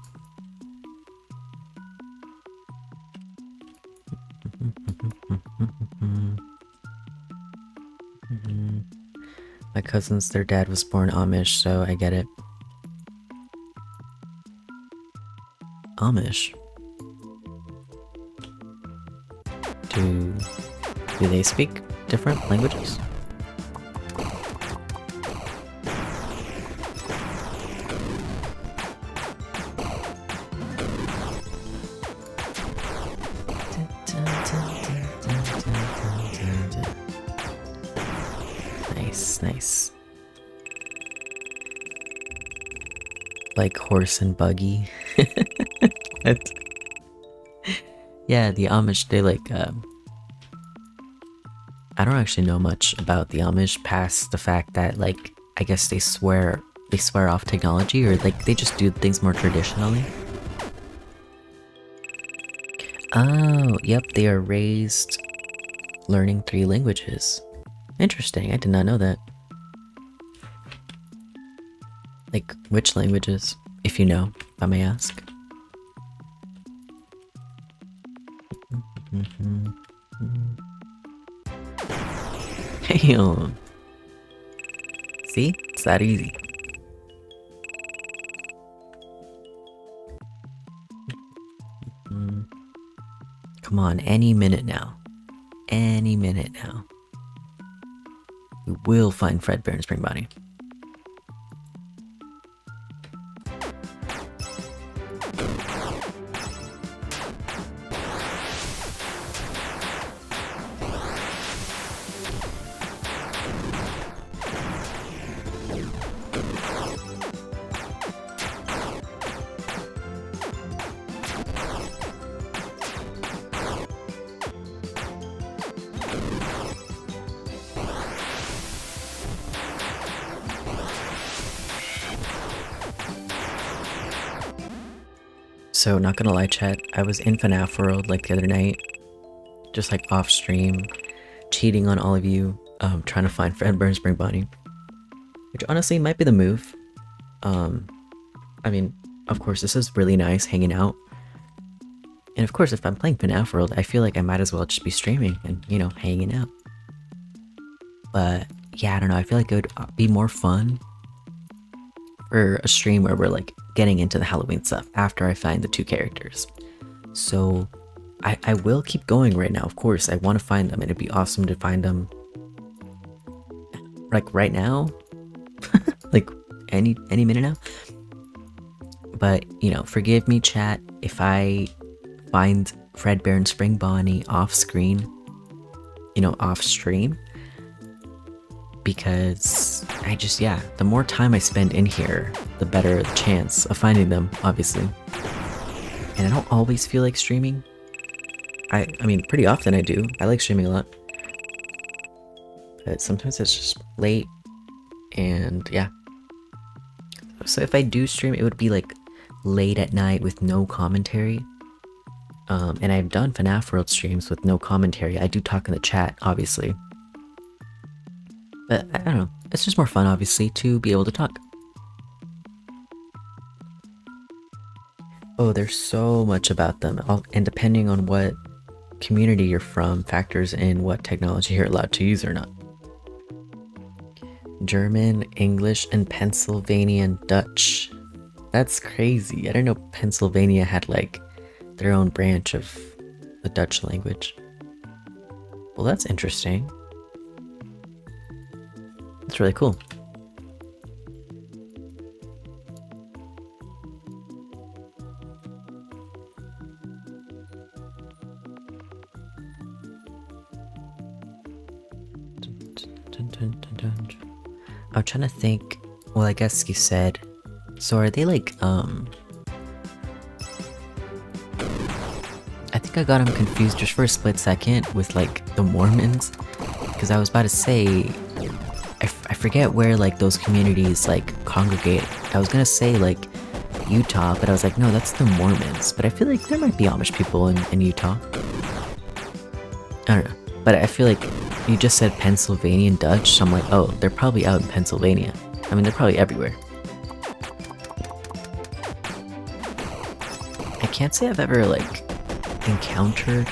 My cousins, their dad was born Amish, so I get it. Amish? Do they speak different languages? Nice. Like horse and buggy. What? Yeah, the Amish, they, like, I don't actually know much about the Amish past the fact that, like, I guess they swear off technology, or, like, they just do things more traditionally. Oh, yep, they are raised learning 3 languages. Interesting, I did not know that. Like, which languages, if you know, if I may ask? Damn. See? It's that easy. Come on, any minute now. Any minute now. We will find Fredbear and Spring Bonnie. So not gonna lie, chat, I was in FNAF World like the other night, just like off stream, cheating on all of you, trying to find Fredbear and Spring Bonnie, which honestly might be the move. I mean, of course, this is really nice hanging out. And of course, if I'm playing FNAF World, I feel like I might as well just be streaming and, you know, hanging out. But yeah, I don't know, I feel like it would be more fun for a stream where we're like getting into the Halloween stuff after I find the two characters. So I will keep going right now, of course. I want to find them, and it'd be awesome to find them like right now. Like any minute now. But, you know, forgive me, chat, if I find Fredbear and Spring Bonnie off screen, you know, off stream. Because I just, yeah, the more time I spend in here, the better the chance of finding them, obviously. And I don't always feel like streaming. I mean, pretty often I do. I like streaming a lot. But sometimes it's just late, and yeah. So if I do stream, it would be like late at night with no commentary. And I've done FNAF World streams with no commentary. I do talk in the chat, obviously. But I don't know, it's just more fun, obviously, to be able to talk. Oh, there's so much about them, and depending on what community you're from factors in what technology you're allowed to use or not. German, English, and Pennsylvania Dutch. That's crazy. I didn't know Pennsylvania had like their own branch of the Dutch language. Well, that's interesting. That's really cool. I'm trying to think. Well, I guess you said. So are they like, I think I got them confused just for a split second with like the Mormons. Because I was about to say, I forget where like those communities like congregate. I was gonna say like Utah, but I was like, no, that's the Mormons. But I feel like there might be Amish people in Utah. I don't know. But I feel like you just said Pennsylvania Dutch, so I'm like, oh, they're probably out in Pennsylvania. I mean, they're probably everywhere. I can't say I've ever, like, encountered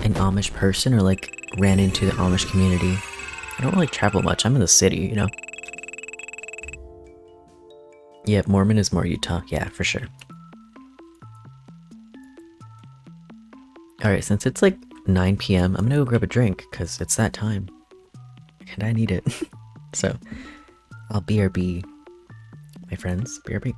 an Amish person or, like, ran into the Amish community. I don't really travel much. I'm in the city, you know? Yeah, Mormon is more Utah. Yeah, for sure. Alright, since it's, like, 9 p.m., I'm gonna go grab a drink, because it's that time. And I need it. So, I'll BRB, my friends. BRB.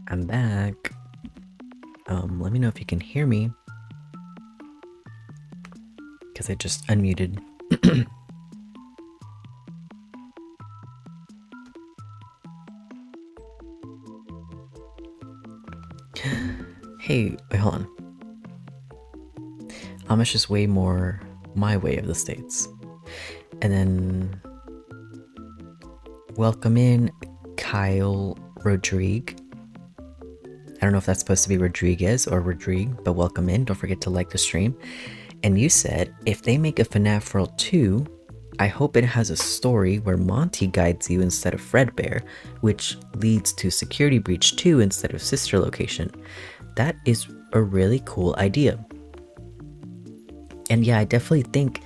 I'm back. Let me know if you can hear me. Because I just unmuted. Hey, wait, hold on. Amish is way more my way of the States. And then welcome in Kyle Rodrigue. I don't know if that's supposed to be Rodriguez or Rodrigue, but welcome in. Don't forget to like the stream. And you said, if they make a FNAF World 2, I hope it has a story where Monty guides you instead of Fredbear, which leads to Security Breach 2 instead of Sister Location. That is a really cool idea. And yeah, I definitely think,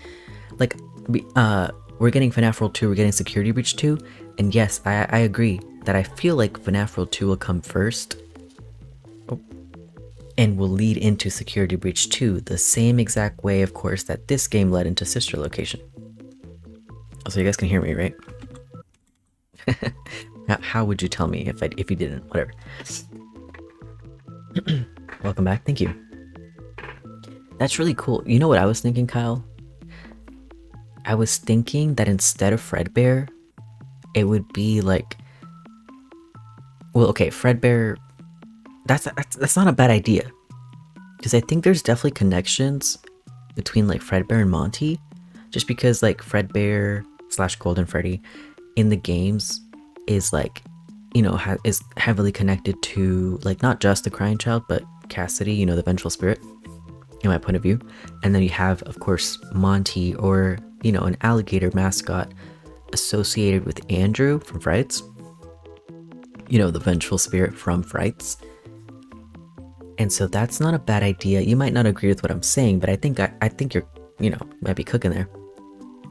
like, we're getting FNAF World 2, we're getting Security Breach 2, and yes, I agree that I feel like FNAF World 2 will come first, and will lead into Security Breach 2, the same exact way, of course, that this game led into Sister Location. So you guys can hear me, right? How would you tell me if you didn't? Whatever. Welcome back. Thank you. That's really cool. You know what I was thinking, Kyle? I was thinking that instead of Fredbear, it would be like... Well, okay, Fredbear... That's not a bad idea. Because I think there's definitely connections between like Fredbear and Monty. Just because like Fredbear / Golden Freddy in the games is like, you know, is heavily connected to like not just the Crying Child, but Cassidy, you know, the vengeful spirit, in my point of view. And then you have, of course, Monty, or, you know, an alligator mascot associated with Andrew from Frights. You know, the vengeful spirit from Frights. And so that's not a bad idea. You might not agree with what I'm saying, but I think you're, you know, might be cooking there.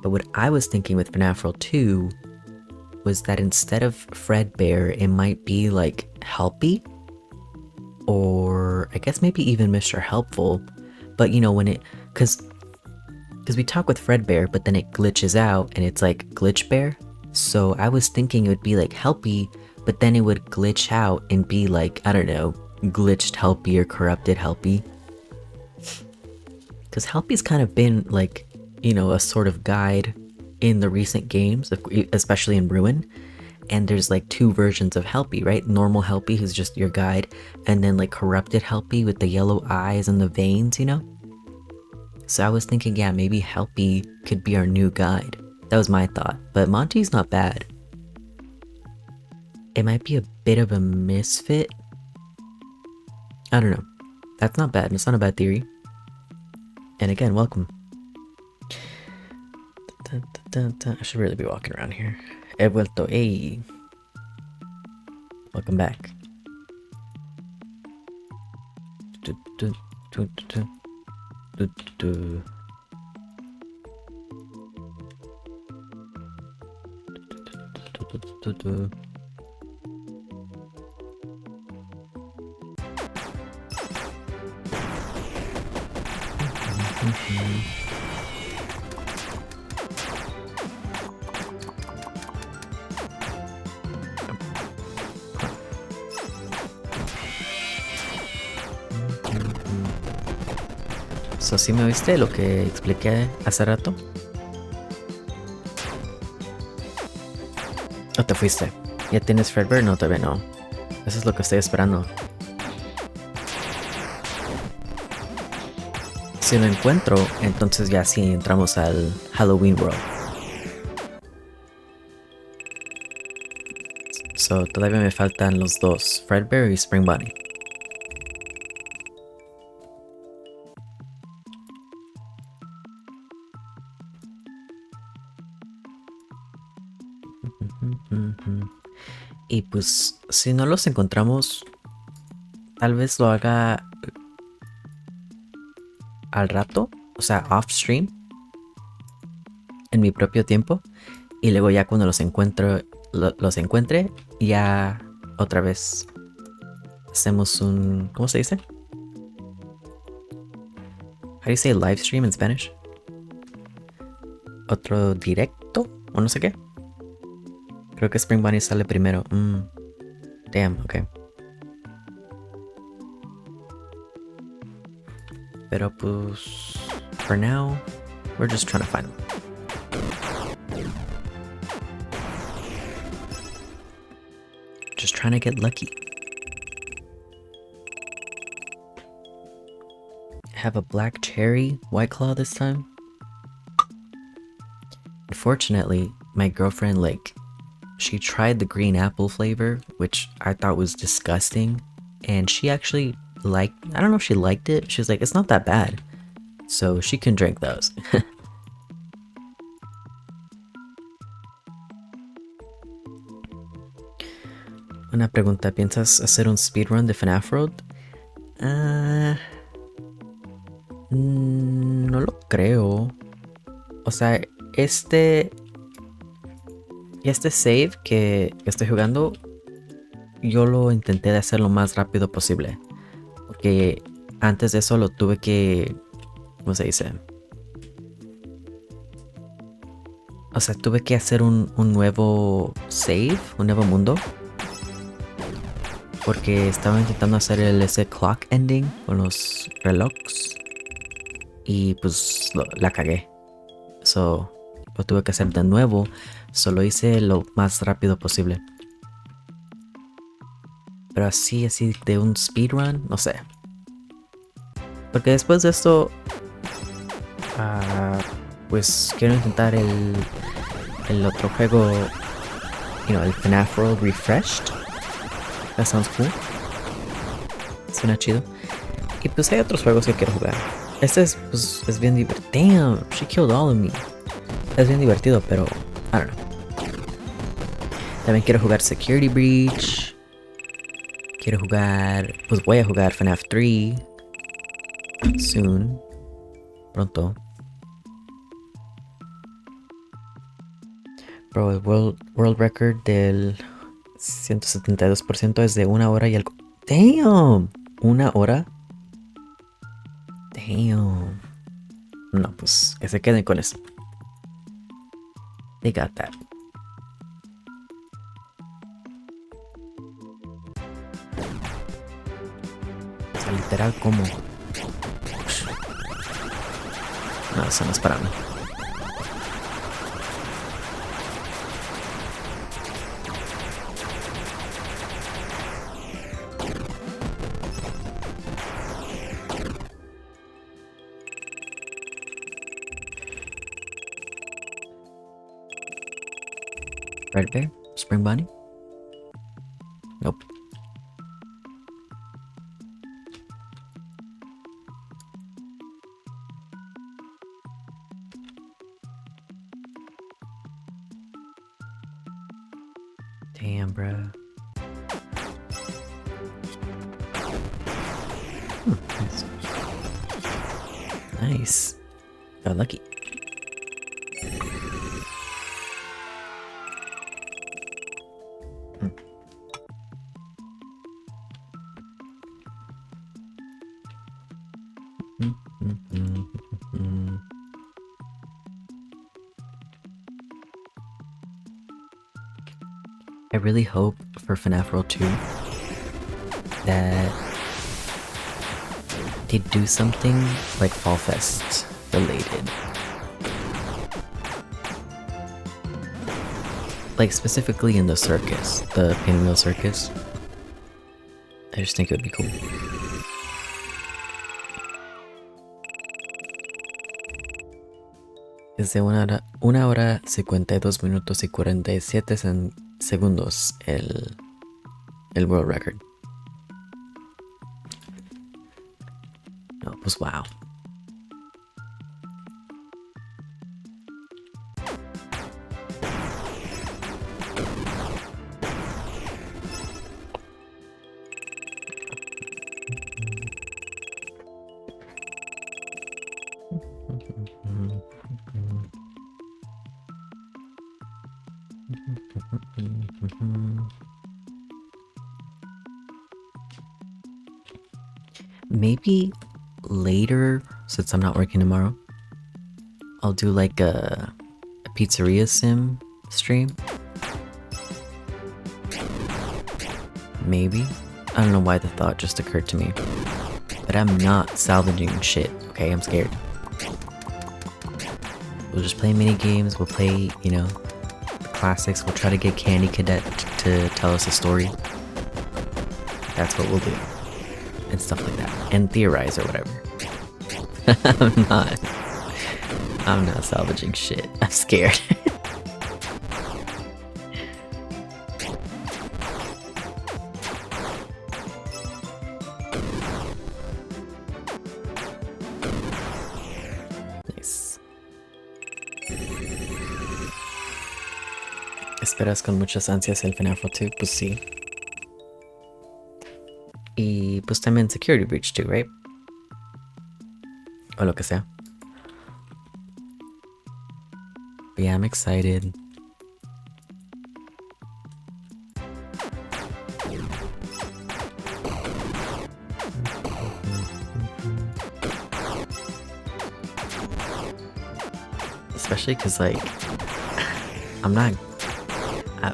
But what I was thinking with FNAF World 2 was that instead of Fredbear, it might be like Helpy, or I guess maybe even Mr. Helpful. But you know, when it, because we talk with Fredbear, but then it glitches out and it's like Glitch Bear. So I was thinking it would be like Helpy, but then it would glitch out and be like, I don't know, glitched Helpy or corrupted Helpy. Because Helpy's kind of been like, you know, a sort of guide in the recent games, especially in Ruin. And there's like two versions of Helpy, right? Normal Helpy, who's just your guide, and then like corrupted Helpy with the yellow eyes and the veins, you know? So I was thinking, yeah, maybe Helpy could be our new guide. That was my thought. But Monty's not bad. It might be a bit of a misfit. I don't know. That's not bad. It's not a bad theory. And again, welcome. I should really be walking around here. He vuelto. Hey. Welcome back. So, ¿sí me oíste lo que expliqué hace rato? ¿O te fuiste? ¿Ya tienes Fredbear? No, todavía no. Eso es lo que estoy esperando. Si lo encuentro, entonces ya sí entramos al Halloween World. So, todavía me faltan los dos, Fredbear y Spring Bunny. Y pues, si no los encontramos, tal vez lo haga al rato, o sea, off stream, en mi propio tiempo, y luego ya cuando los encuentre, ya otra vez hacemos un, ¿cómo se dice? How do you say live stream in Spanish? Otro directo, o no sé qué. Creo que Spring Bunny sale primero. Damn, okay. Pero pues, for now, we're just trying to find them. Just trying to get lucky. have a black cherry White Claw this time. Unfortunately, my girlfriend, like, she tried the green apple flavor, which I thought was disgusting, and she actually liked, I don't know if she liked it, she was like, it's not that bad, so she can drink those. Una pregunta, ¿piensas hacer un speedrun de FNAF Road? No lo creo. O sea, este save que estoy jugando, yo lo intenté de hacer lo más rápido posible. Porque antes de eso lo tuve que... ¿Cómo se dice? O sea, tuve que hacer un nuevo save, un nuevo mundo. Porque estaba intentando hacer ese clock ending con los relojes. Y pues la cagué. So, lo tuve que hacer de nuevo. Solo hice lo más rápido posible. Pero así de un speedrun, no sé. Porque después de esto, pues quiero intentar el otro juego, el FNAF World Refreshed. That sounds cool. Suena chido. Y pues hay otros juegos que quiero jugar. Este es bien divertido. Damn, she killed all of me. Es bien divertido, pero I don't know. También quiero jugar Security Breach. Quiero jugar... Pues voy a jugar FNAF 3. Soon. Pronto. Bro, el world record del 172% es de 1 hora y algo. Damn. 1 hora. Damn. No, pues que se queden con eso. They got that. O sea, literal como. No, eso no es para mí. Fredbear? Spring Bunny? Nope. Damn, bruh. Nice. Got lucky. I really hope for FNAF World 2 that they do something like Fall Fest related. Like specifically in the circus, the Pinwheel Circus. I just think it would be cool. Es de 1 hora 52 minutos y 47 segundos el world record. No, pues wow. Maybe later, since I'm not working tomorrow, I'll do like a pizzeria sim stream. Maybe. I don't know why the thought just occurred to me. But I'm not salvaging shit, okay? I'm scared. We'll just play mini games, we'll play, the classics, we'll try to get Candy Cadet to tell us a story. That's what we'll do. And stuff like that. And theorize or whatever. I'm not. I'm not salvaging shit. I'm scared. Nice. ¿Esperas con muchas ansias el FNAF 2? Pues sí. Y pues también Security Breach 2, right? O lo que sea. But yeah, I'm excited. Especially because, like, I'm not...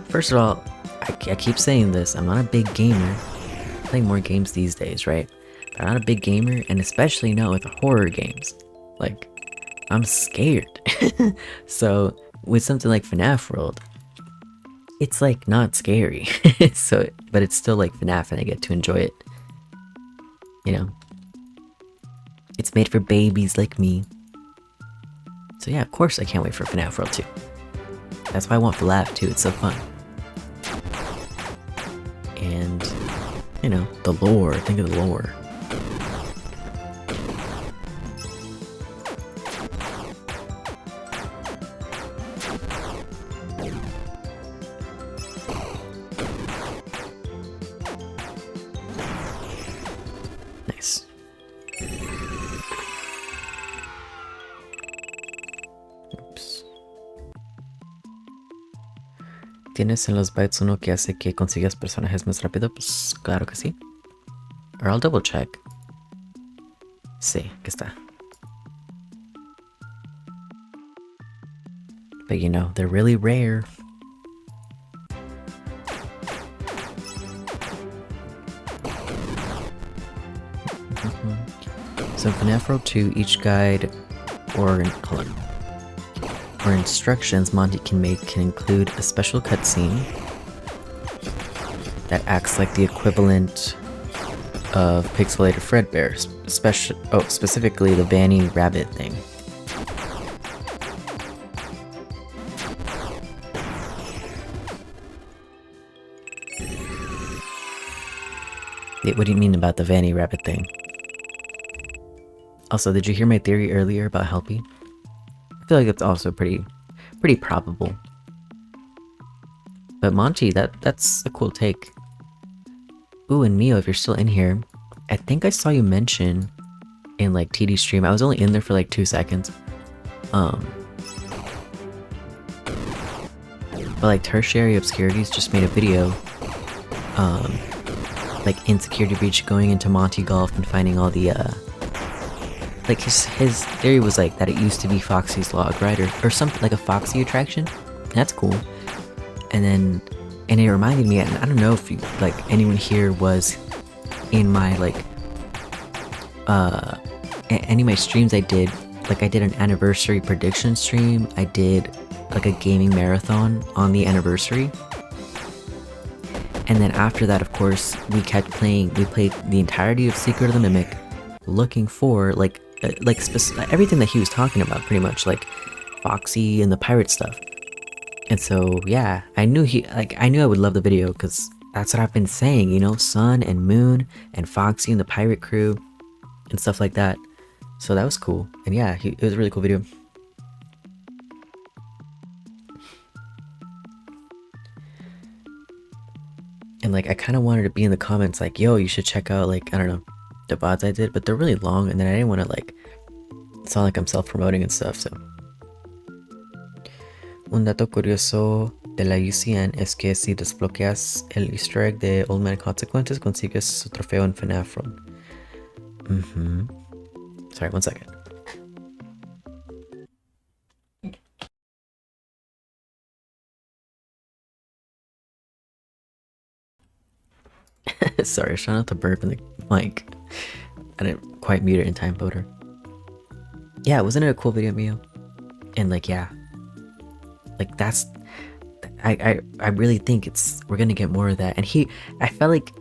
first of all, I keep saying this, I'm not a big gamer. I play more games these days, right? But I'm not a big gamer, and especially not with horror games. Like, I'm scared. So, with something like FNAF World, it's like not scary. So, but it's still like FNAF and I get to enjoy it. You know? It's made for babies like me. So yeah, of course I can't wait for FNAF World 2. That's why I want to laugh too, it's so fun. And, you know, the lore, think of the lore. Nice. Oops. ¿Tienes en los bytes uno que hace que consigas personajes más rápido? Pues claro que sí. Or I'll double check. Sí, que está. But you know, they're really rare. So in FNAF World 2, each guide or instructions Monty can make can include a special cutscene that acts like the equivalent of pixelated Fredbear, specifically the Vanny Rabbit thing. What do you mean about the Vanny Rabbit thing? Also, did you hear my theory earlier about Helpy? I feel like it's also pretty probable. But Monty, that's a cool take. Ooh, and Mio, if you're still in here, I think I saw you mention in like TD stream. I was only in there for like 2 seconds. But like Tertiary Obscurities just made a video, like in Security Breach, going into Monty Golf and finding all the like his theory was like that it used to be Foxy's log, right? Or something like a Foxy attraction. That's cool. And it reminded me, and I don't know if you, like, anyone here was in my like any of my streams I did. Like I did an anniversary prediction stream. I did like a gaming marathon on the anniversary. And then after that, of course, we kept playing. We played the entirety of Secret of the Mimic, looking for like everything that he was talking about, pretty much, like Foxy and the pirate stuff. And so yeah, I knew I would love the video because that's what I've been saying, you know, Sun and Moon and Foxy and the pirate crew and stuff like that. So that was cool. And yeah, it was a really cool video. And like I kind of wanted to be in the comments like, yo, you should check out, like, I don't know, the VODs I did, but they're really long, and then I didn't want to like sound like I'm self-promoting and stuff. So un dato curioso de la UCN es que si desbloqueas el easter egg de Old Man Consequences, consigues su trofeo en FNAF World. Sorry, 1 second. Sorry, I was trying not to burp in the mic. I didn't quite mute it in time, Boater. Yeah, wasn't it a cool video, Mio? And like, yeah, like that's, I really think we're gonna get more of that. And I felt like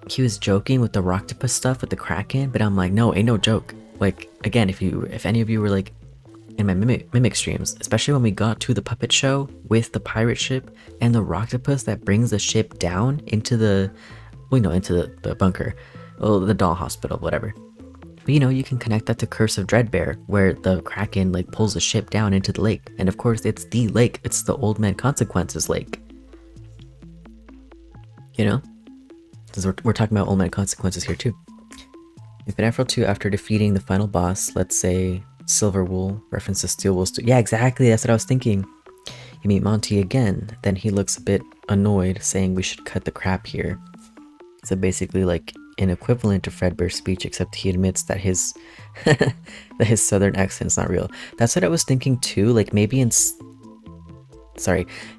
he was joking with the Roctopus stuff with the Kraken, but I'm like, no, ain't no joke. Like, again, if any of you were like in my mimic streams, especially when we got to the puppet show with the pirate ship and the octopus that brings the ship down into the, well, no, into the bunker, well, the doll hospital, whatever. But you know, you can connect that to Curse of Fredbear, where the Kraken like pulls the ship down into the lake, and of course it's the lake. It's the Old Man Consequences lake. You know, because we're talking about Old Man Consequences here too. In FNAF 2, after defeating the final boss, let's say Silverwool, references Steel Wool. Yeah, exactly. That's what I was thinking. You meet Monty again, then he looks a bit annoyed, saying we should cut the crap here. So basically, like an equivalent to Fredbear's speech, except he admits that his that his southern accent's not real. That's what I was thinking too. Like maybe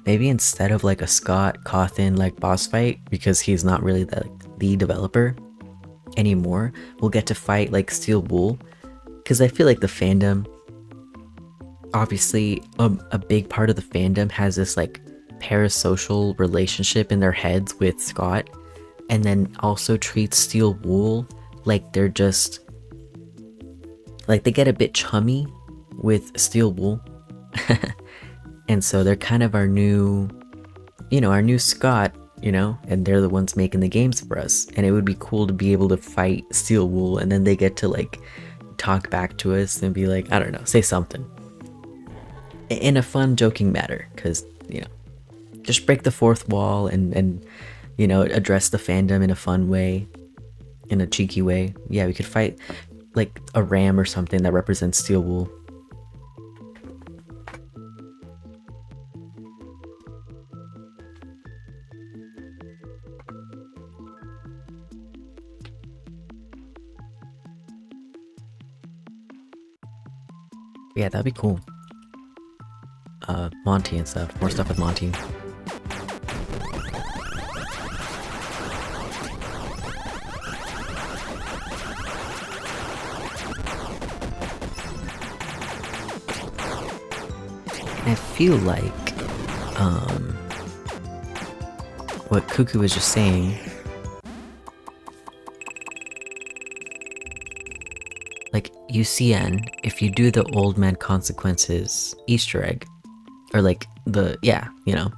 maybe instead of like a Scott Cawthon like boss fight, because he's not really the developer anymore, we'll get to fight like Steel Wool, because I feel like the fandom, obviously a big part of the fandom has this like parasocial relationship in their heads with Scott, and then also treats Steel Wool like they're just like they get a bit chummy with Steel Wool. And so they're kind of our new, you know, our new Scott, you know, and they're the ones making the games for us. And it would be cool to be able to fight Steel Wool, and then they get to like talk back to us and be like, I don't know, say something in a fun, joking manner, because, you know, just break the fourth wall and you know, address the fandom in a fun way, in a cheeky way. Yeah, we could fight like a ram or something that represents Steel Wool. Yeah, that'd be cool. Monty and stuff. More stuff with Monty. I feel like, what Cuckoo was just saying, like UCN, if you do the Old Man Consequences Easter egg, or like yeah, you know,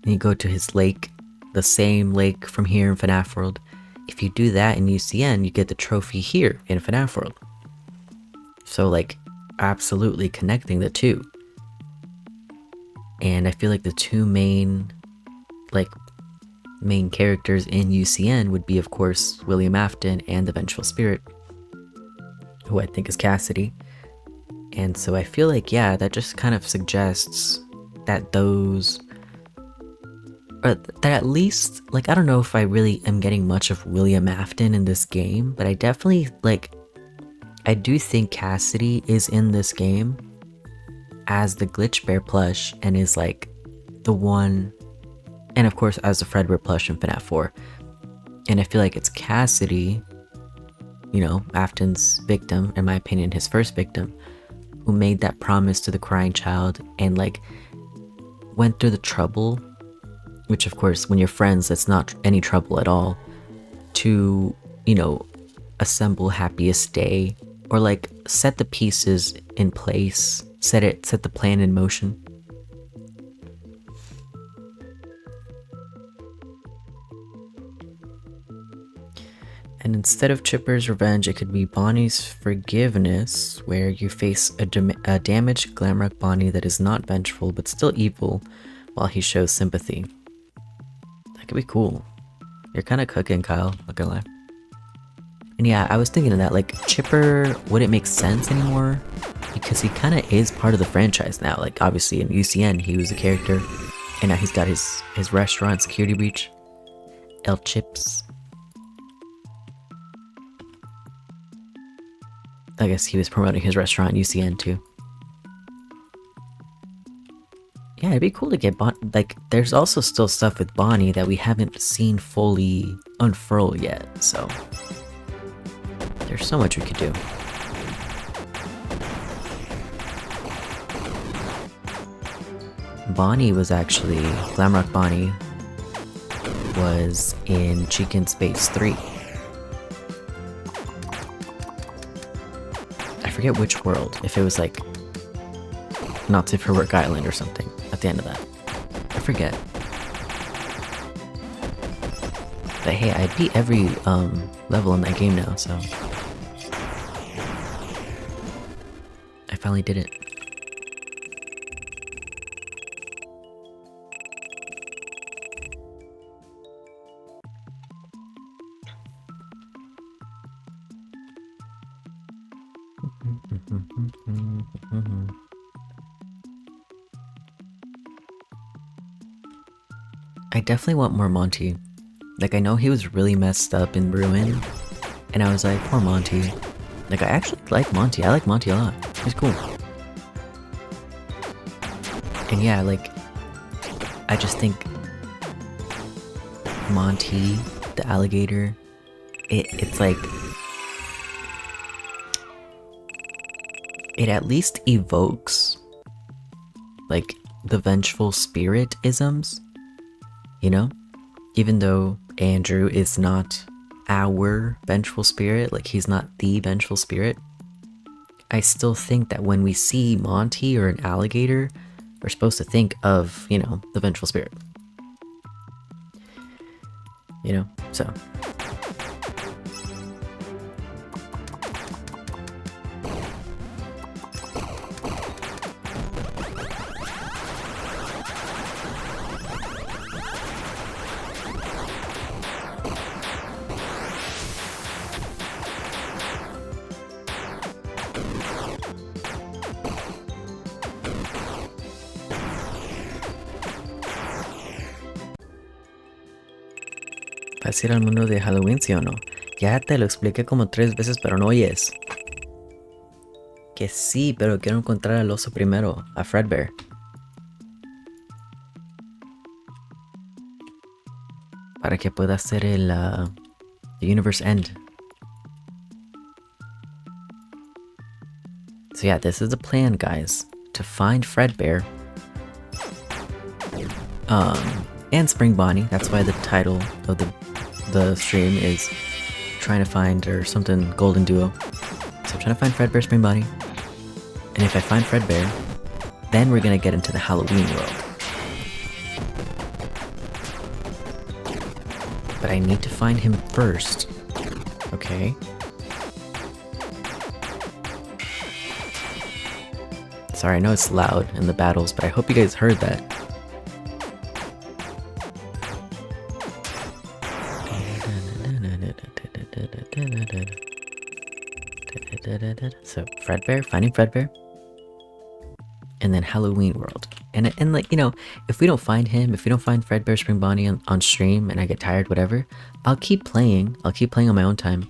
and you go to his lake, the same lake from here in FNAF World, if you do that in UCN, you get the trophy here in FNAF World. So like, absolutely connecting the two. And I feel like the two main characters in UCN would be, of course, William Afton and the Vengeful Spirit, who I think is Cassidy. And so I feel like, yeah, that just kind of suggests that those, or that at least, like, I don't know if I really am getting much of William Afton in this game, but I definitely, like, I do think Cassidy is in this game as the Glitch Bear plush, and is like the one, and of course as the Fredbear plush in FNAF 4. And I feel like it's Cassidy, you know, Afton's victim, in my opinion, his first victim, who made that promise to the crying child and like went through the trouble, which of course when you're friends that's not any trouble at all, to, you know, assemble Happiest Day, or like set the pieces in place, set the plan in motion. And instead of Chipper's revenge, it could be Bonnie's forgiveness, where you face a damaged Glamrock Bonnie that is not vengeful but still evil, while he shows sympathy. That could be cool. You're kind of cooking, Kyle, not gonna lie. And yeah, I was thinking of that, like, Chipper wouldn't make sense anymore, because he kind of is part of the franchise now. Like, obviously in UCN he was a character, and now he's got his restaurant, Security Breach, El Chips. I guess he was promoting his restaurant in UCN too. Yeah, it'd be cool to get like, there's also still stuff with Bonnie that we haven't seen fully unfurl yet, so there's so much we could do. Bonnie was actually, Glamrock Bonnie was in Chicken Space 3. forget which world. If it was like not safe for work island or something at the end of that. I forget. But hey, I beat every level in that game now, so I finally did it. I definitely want more Monty. Like, I know he was really messed up in Ruin, and I was like, poor Monty. Like, I actually like Monty. I like Monty a lot. He's cool. And yeah, like, I just think Monty, the alligator, it's like, it at least evokes, like, the vengeful spirit isms, you know? Even though Andrew is not our vengeful spirit, like he's not the vengeful spirit, I still think that when we see Monty or an alligator, we're supposed to think of, you know, the vengeful spirit. You know? So. ¿Vas a ir al mundo de Halloween, sí o no? Ya te lo expliqué como 3 veces, pero no oyes. Que sí, pero quiero encontrar al oso primero, a Fredbear. Para que pueda hacer el the Universe End. So yeah, this is the plan, guys. To find Fredbear. And Spring Bonnie. That's why the title of the stream is trying to find, or something, Golden Duo. So I'm trying to find Fredbear, Spring Bonnie. And if I find Fredbear, then we're gonna get into the Halloween world. But I need to find him first. Okay. Sorry, I know it's loud in the battles, but I hope you guys heard that. So Fredbear, finding Fredbear, and then Halloween world. And like, you know, if we don't find him, if we don't find Fredbear, Spring Bonnie on stream, and I get tired, whatever, I'll keep playing. I'll keep playing on my own time.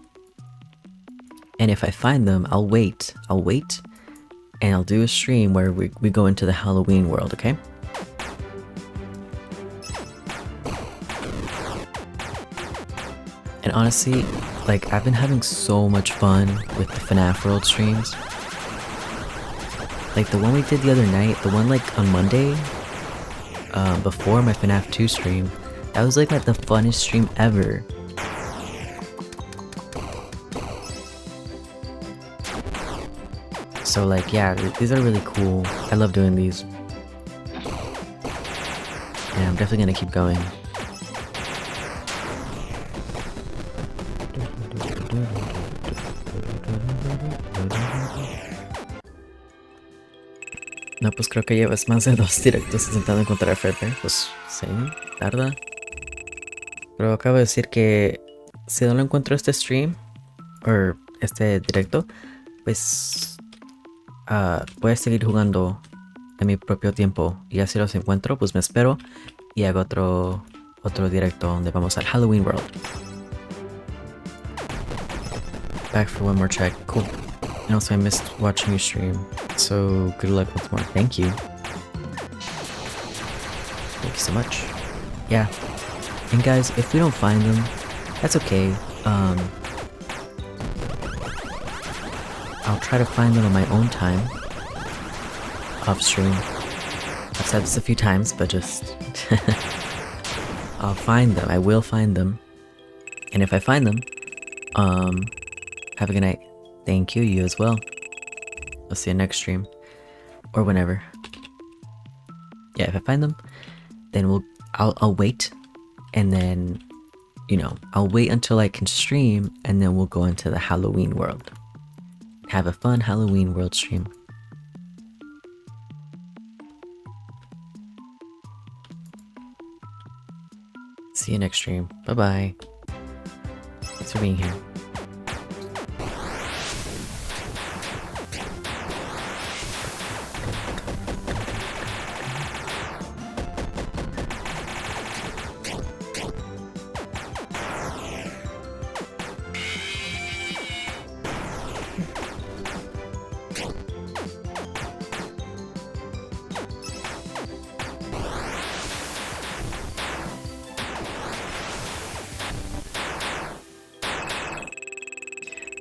And if I find them, I'll wait, and I'll do a stream where we go into the Halloween world, okay? And honestly, like, I've been having so much fun with the FNAF world streams. Like the one we did the other night, the one like on Monday, before my FNAF 2 stream, that was like the funnest stream ever. So like, yeah, these are really cool. I love doing these. And I'm definitely gonna keep going. No, pues creo que llevas más de 2 directos intentando encontrar a Fredbear. Pues sí, tarda. Pero acabo de decir que si no lo encuentro este stream, o este directo, pues voy a seguir jugando en mi propio tiempo. Y así los encuentro, pues me espero y hago otro directo donde vamos al Halloween World. Back for one more check. Cool. And also I missed watching you stream. So good luck once more. Thank you. Thank you so much. Yeah. And guys, if we don't find them, that's okay. I'll try to find them on my own time. Off stream. I've said this a few times, but just I'll find them. I will find them. And if I find them, have a good night. Thank you, you as well. I'll see you next stream. Or whenever. Yeah, if I find them, then I'll wait, and then, you know, I'll wait until I can stream, and then we'll go into the Halloween world. Have a fun Halloween world stream. See you next stream. Bye-bye. Thanks for being here.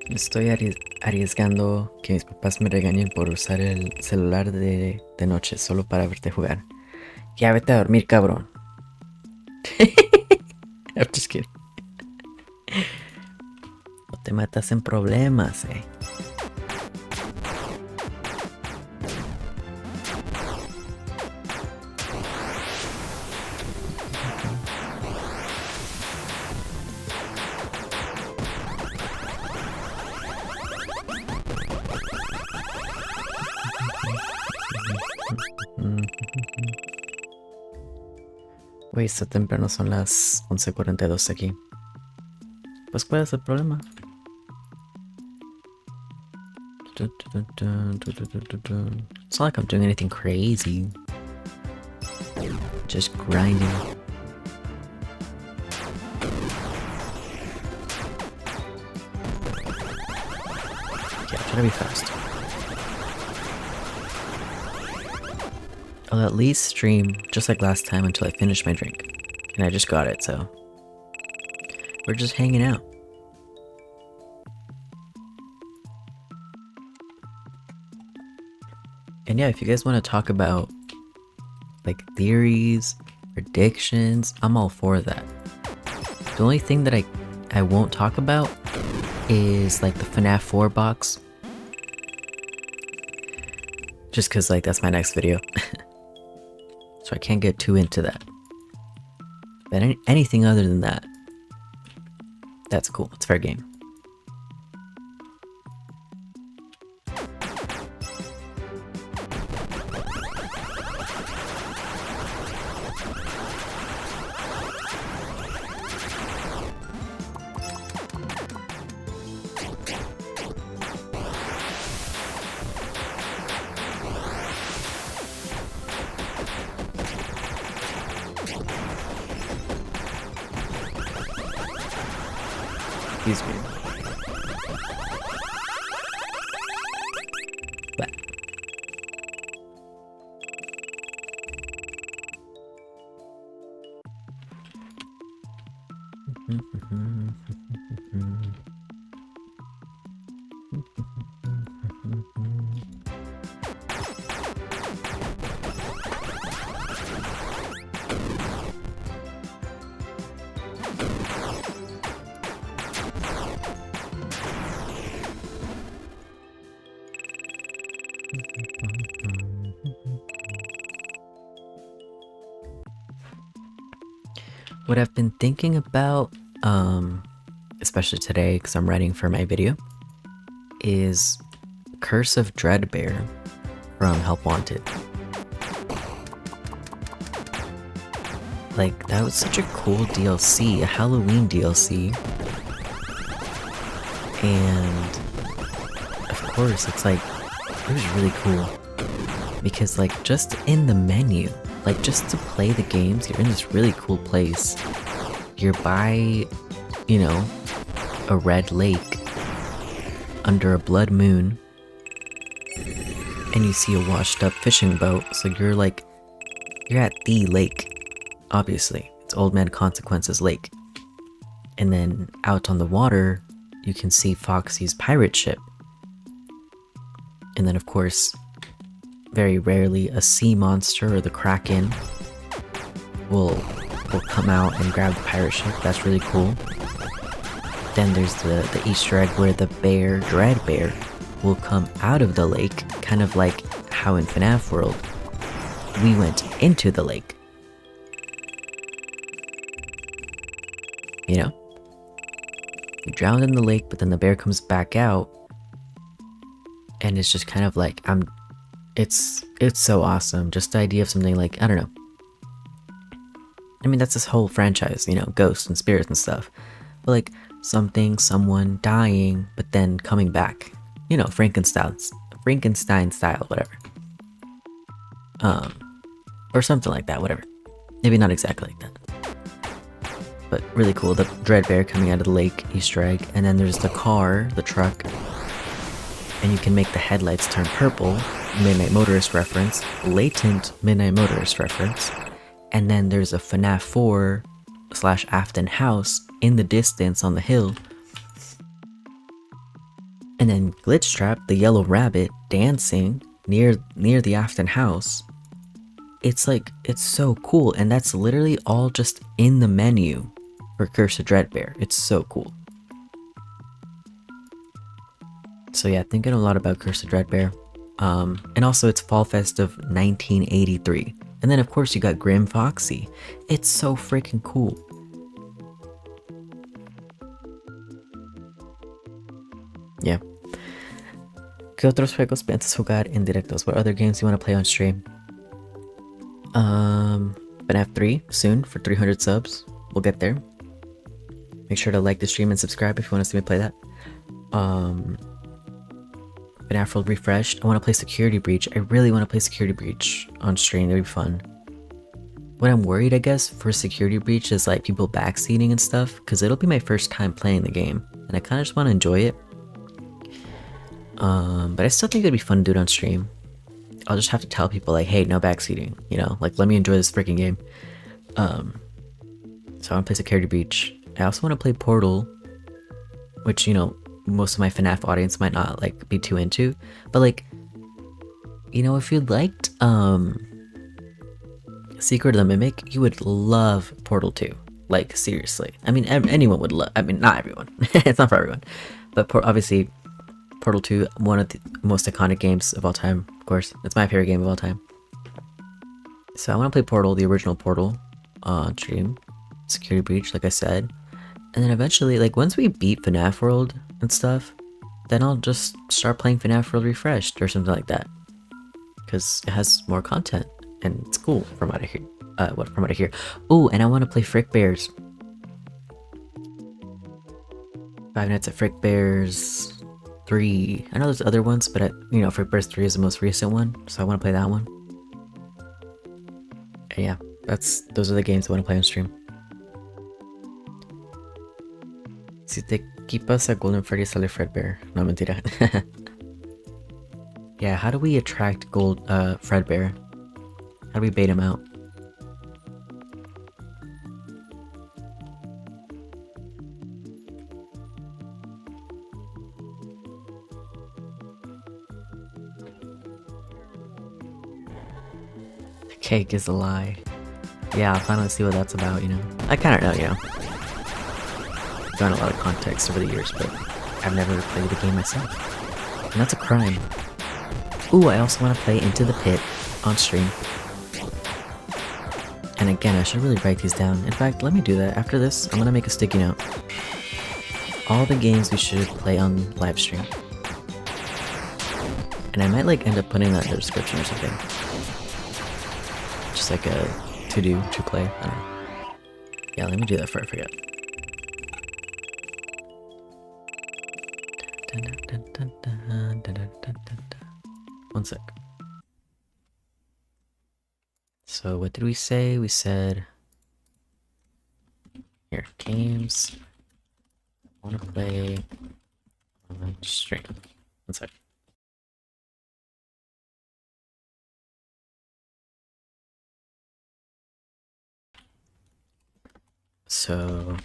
Me estoy arriesgando que mis papás me regañen por usar el celular de noche solo para verte jugar. Ya vete a dormir, cabrón. I'm just kidding. No te matas en problemas, eh. Güey, está temprano, son las 11:42 aquí. Pues, ¿cuál es el problema? It's not like I'm doing anything crazy. Just grinding. Okay, I'll try to be fast. I'll at least stream just like last time until I finish my drink. And I just got it, so we're just hanging out. And yeah, if you guys want to talk about like theories, predictions, I'm all for that. The only thing that I won't talk about is like the FNAF 4 box. Just cause like that's my next video. So I can't get too into that. But anything other than that, that's cool. It's fair game. Excuse me. But what I've been thinking about, especially today because I'm writing for my video, is Curse of Fredbear from Help Wanted. Like, that was such a cool DLC, a Halloween DLC. And of course, it's like, it was really cool. Because like, just in the menu, like just to play the games, you're in this really cool place. You're by, you know, a red lake under a blood moon. And you see a washed up fishing boat. So you're like, you're at the lake. Obviously, it's Old Man Consequence's lake. And then out on the water, you can see Foxy's pirate ship. And then of course, very rarely a sea monster or the Kraken will come out and grab the pirate ship. That's really cool. Then there's the Easter egg where the bear, Fredbear, will come out of the lake, kind of like how in FNAF World, we went into the lake. You know? You drowned in the lake, but then the bear comes back out. And it's just kind of like, it's so awesome. Just the idea of something like, I don't know. I mean, that's this whole franchise, you know, ghosts and spirits and stuff. But like, someone dying, but then coming back. You know, Frankenstein style, whatever. Or something like that, whatever. Maybe not exactly like that. But really cool, the Fredbear coming out of the lake, Easter egg. And then there's the car, the truck. And you can make the headlights turn purple, Midnight Motorist reference, latent Midnight Motorist reference. And then there's a FNAF 4 / Afton house in the distance on the hill. And then Glitchtrap, the yellow rabbit, dancing near the Afton house. It's like, it's so cool, and that's literally all just in the menu for Curse of Dreadbear. It's so cool. So yeah, thinking a lot about Curse of Dreadbear. And also it's Fall Fest of 1983. And then of course you got Grim Foxy. It's so freaking cool. Yeah. ¿Qué otros juegos piensas jugar en directos? What other games do you want to play on stream? FNAF 3 soon for 300 subs. We'll get there. Make sure to like the stream and subscribe if you want to see me play that. FNAF World Refreshed. I want to play Security Breach. I really want to play Security Breach on stream. It'd be fun. What I'm worried, I guess, for Security Breach is like people backseating and stuff, because it'll be my first time playing the game, and I kind of just want to enjoy it. But I still think it'd be fun to do it on stream. I'll just have to tell people like, hey, no backseating, you know, like let me enjoy this freaking game. So I want to play Security Breach. I also want to play Portal, which, you know, most of my FNAF audience might not like be too into, but like, you know, if you liked Secret of the Mimic, you would love Portal 2. Like, seriously. I mean, anyone would love, I mean, not everyone. It's not for everyone. But obviously, Portal 2, one of the most iconic games of all time, of course. It's my favorite game of all time. So I want to play Portal, the original Portal, on stream. Security Breach, like I said. And then eventually, like, once we beat FNAF World and stuff, then I'll just start playing FNAF World Refreshed or something like that. Because it has more content, and it's cool from what I hear. From what I hear. Oh, and I want to play Fredbears. 5 Nights at Fredbears 3. I know there's other ones, but you know, Fredbears 3 is the most recent one, so I want to play that one. And yeah, those are the games I want to play on stream. Si te equipas a Golden Freddy sale Fredbear. No, mentira. Yeah, how do we attract Fredbear? How do we bait him out? The cake is a lie. Yeah, I'll finally see what that's about, you know. I kinda know, you know. I've gotten a lot of context over the years, but I've never played the game myself. And that's a crime. Ooh, I also want to play Into the Pit on stream. And again, I should really write these down. In fact, let me do that. After this, I'm gonna make a sticky note. All the games we should play on live stream. And I might like end up putting that in the description or something. Just like a to play. I don't know. Yeah, let me do that before I forget. One sec. So what did we say? We said here, games I wanna play on stream. One sec. So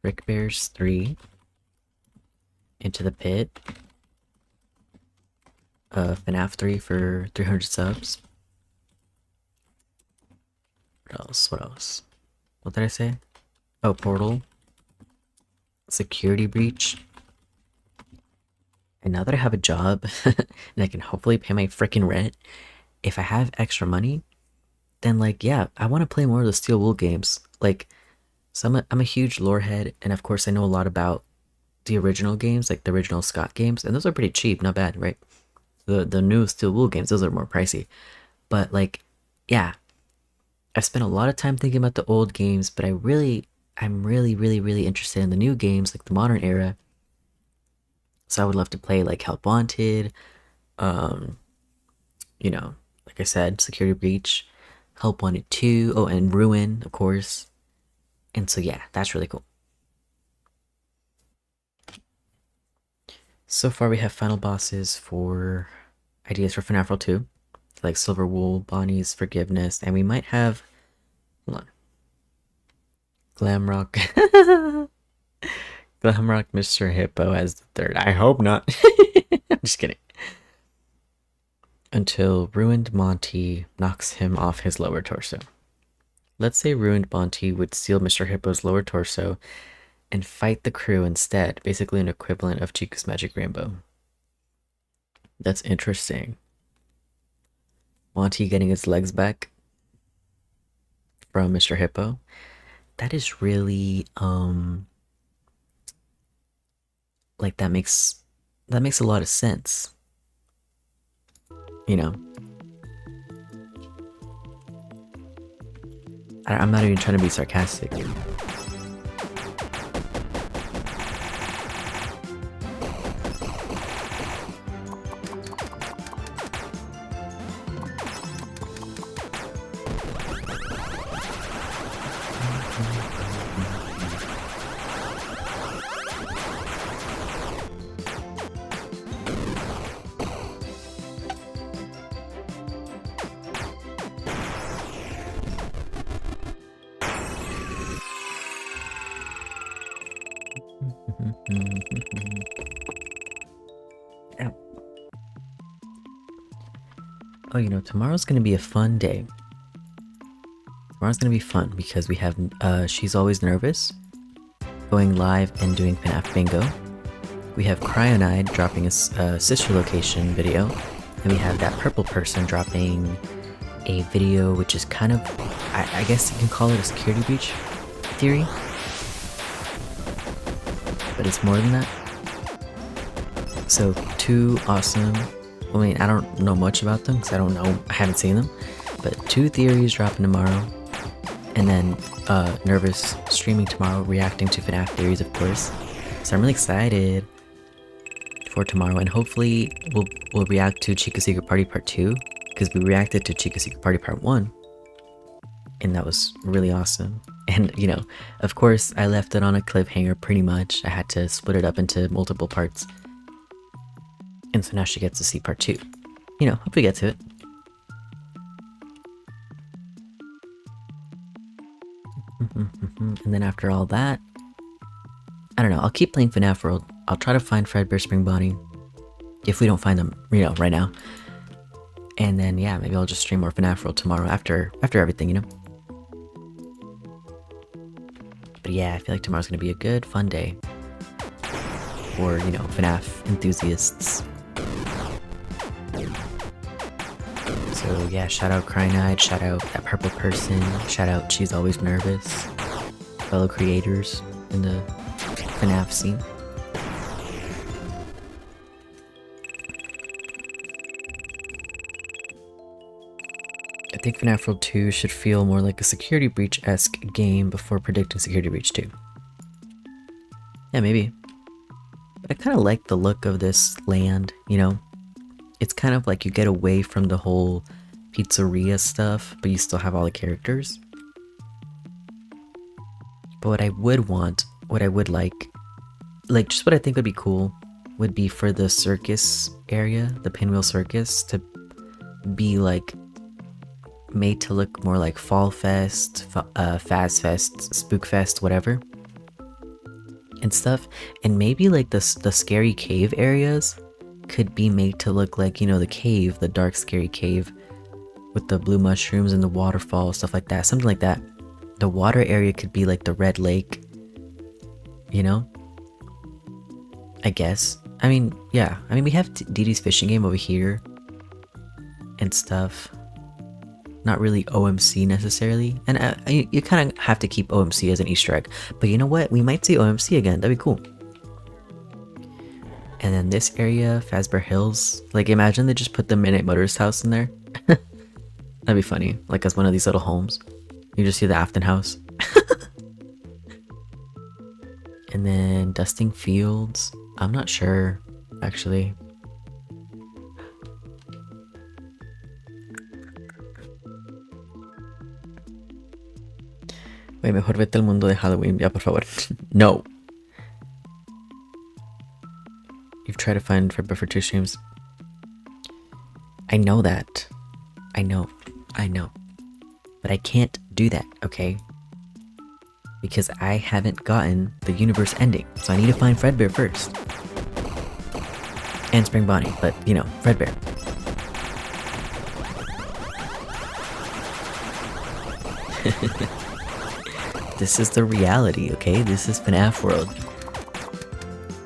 Fredbears 3, Into the Pit, FNAF 3 for 300 subs. What else? What else? What did I say? Oh, Portal. Security Breach. And now that I have a job and I can hopefully pay my freaking rent, if I have extra money, then like yeah, I want to play more of the Steel Wool games. Like, so I'm a huge lore head, and of course I know a lot about the original games, like the original Scott games, and those are pretty cheap, not bad, right? The new Steel Wool games, those are more pricey. But like, yeah, I've spent a lot of time thinking about the old games, but I'm really interested in the new games, like the modern era. So I would love to play like Help Wanted, um, you know, like I said, Security Breach, Help Wanted 2, oh, and Ruin, of course. And so yeah, that's really cool. So far we have final bosses for ideas for FNAF 2, like Silver Wool, Bonnie's Forgiveness, and we might have, hold on, Glamrock, Glamrock Mr. Hippo as the third. I hope not. I'm just kidding. Until Ruined Monty knocks him off his lower torso. Let's say Ruined Monty would steal Mr. Hippo's lower torso and fight the crew instead, basically an equivalent of Chica's Magic Rainbow. That's interesting. Monty getting his legs back from Mr. Hippo. That is really like that makes a lot of sense. You know. I'm not even trying to be sarcastic. Oh, you know, tomorrow's gonna be a fun day. Tomorrow's gonna be fun because we have She's Always Nervous going live and doing FNAF Bingo. We have Cryonide dropping a sister location video, and we have that purple person dropping a video which is kind of, I guess you can call it a security breach theory, but it's more than that. So two awesome, I mean, I don't know much about them because I haven't seen them, but two theories dropping tomorrow, and then Nervous streaming tomorrow, reacting to FNAF theories, of course. So I'm really excited for tomorrow, and hopefully we'll react to Chica's Secret Party Part 2, because we reacted to Chica's Secret Party Part 1, and that was really awesome. And you know, of course I left it on a cliffhanger pretty much. I had to split it up into multiple parts. And so now she gets to see part 2. You know, hope we get to it. And then after all that, I don't know, I'll keep playing FNAF World. I'll try to find Fredbear Spring Bonnie, if we don't find them, you know, right now. And then yeah, maybe I'll just stream more FNAF World tomorrow after everything, you know. But yeah, I feel like tomorrow's gonna be a good, fun day for, you know, FNAF enthusiasts. So yeah, shout out Cryonide, shout out that purple person, shout out She's Always Nervous, fellow creators in the FNAF scene. I think FNAF World 2 should feel more like a Security Breach-esque game before predicting Security Breach 2. Yeah, maybe. But I kind of like the look of this land, you know? It's kind of like you get away from the whole pizzeria stuff, but you still have all the characters. But what I would want, what I would like just what I think would be cool, would be for the circus area, the Pinwheel Circus, to be like made to look more like Fall Fest, Faz Fest, Spook Fest, whatever, and stuff. And maybe like the scary cave areas could be made to look like, you know, the cave, the dark scary cave with the blue mushrooms and the waterfall, stuff like that, something like that. The water area could be like the red lake, you know, I guess. I mean, yeah. I mean, we have Dee Dee's fishing game over here and stuff. Not really OMC necessarily. And you kind of have to keep OMC as an Easter egg. But you know what? We might see OMC again. That'd be cool. And then this area, Fazbear Hills. Like, imagine they just put the Midnight Motorist house in there. That'd be funny. Like, as one of these little homes. You just see the Afton house. And then Dusting Fields. I'm not sure, actually. Güey, mejor vete al mundo de Halloween, ya, por favor. No. You've tried to find Fredbear for 2 streams. I know that. I know. But I can't do that, okay? Because I haven't gotten the universe ending. So I need to find Fredbear first. And Spring Bonnie, but, you know, Fredbear. This is the reality, okay? This is FNAF world.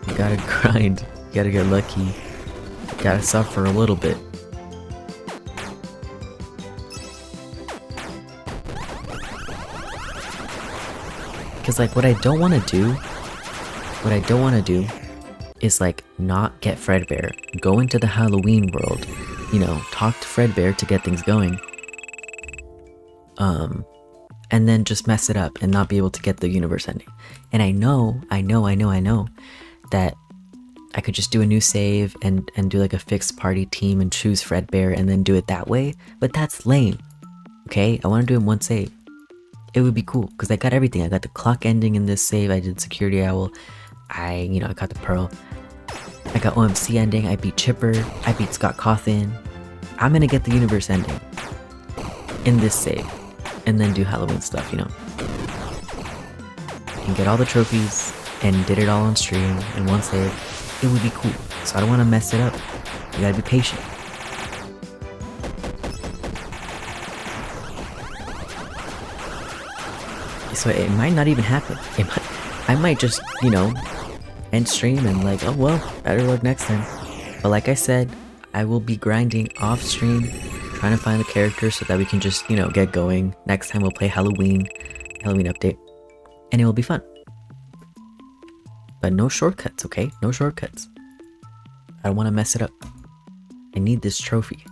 You gotta grind. You gotta get lucky. You gotta suffer a little bit. Because, like, what I don't want to do is, like, not get Fredbear, go into the Halloween world, you know, talk to Fredbear to get things going, and then just mess it up and not be able to get the universe ending. And I know that I could just do a new save and do like a fixed party team and choose Fredbear and then do it that way, but that's lame, okay? I want to do it in one save. It would be cool, because I got everything. I got the clock ending in this save, I did Security Owl, I got the Pearl, I got OMC ending, I beat Chipper, I beat Scott Cawthon. I'm gonna get the universe ending in this save, and then do Halloween stuff, you know. And get all the trophies, and did it all on stream, in one save. It would be cool, so I don't want to mess it up. You gotta be patient. So it might not even happen. I might just, you know, end stream and like, oh well, better luck next time. But like I said, I will be grinding off stream, trying to find the characters so that we can just, you know, get going. Next time we'll play Halloween update, and it will be fun. But no shortcuts, okay? No shortcuts. I don't want to mess it up. I need this trophy.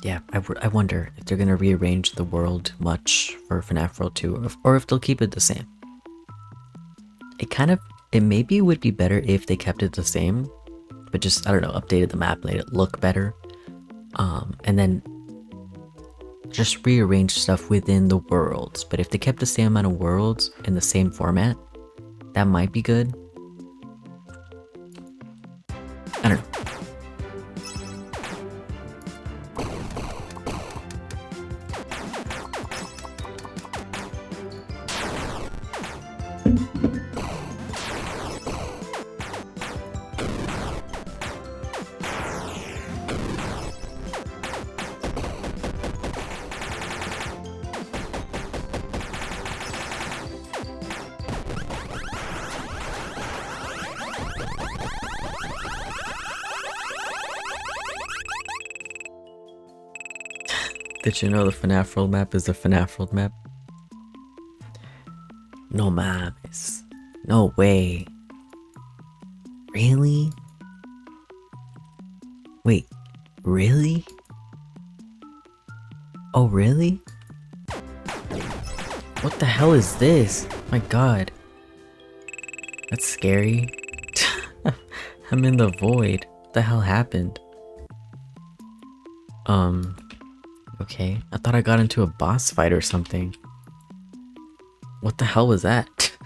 Yeah, I wonder if they're gonna rearrange the world much for FNAF World 2, or if they'll keep it the same. It maybe would be better if they kept it the same, but just, I don't know, updated the map, made it look better, and then just rearrange stuff within the worlds. But if they kept the same amount of worlds in the same format, that might be good. I don't know. Did you know the FNAF World map is the FNAF World map? No mames. No way. Really? Wait, really? Oh, really? What the hell is this? My god. That's scary. I'm in the void. What the hell happened? Okay. I thought I got into a boss fight or something. What the hell was that?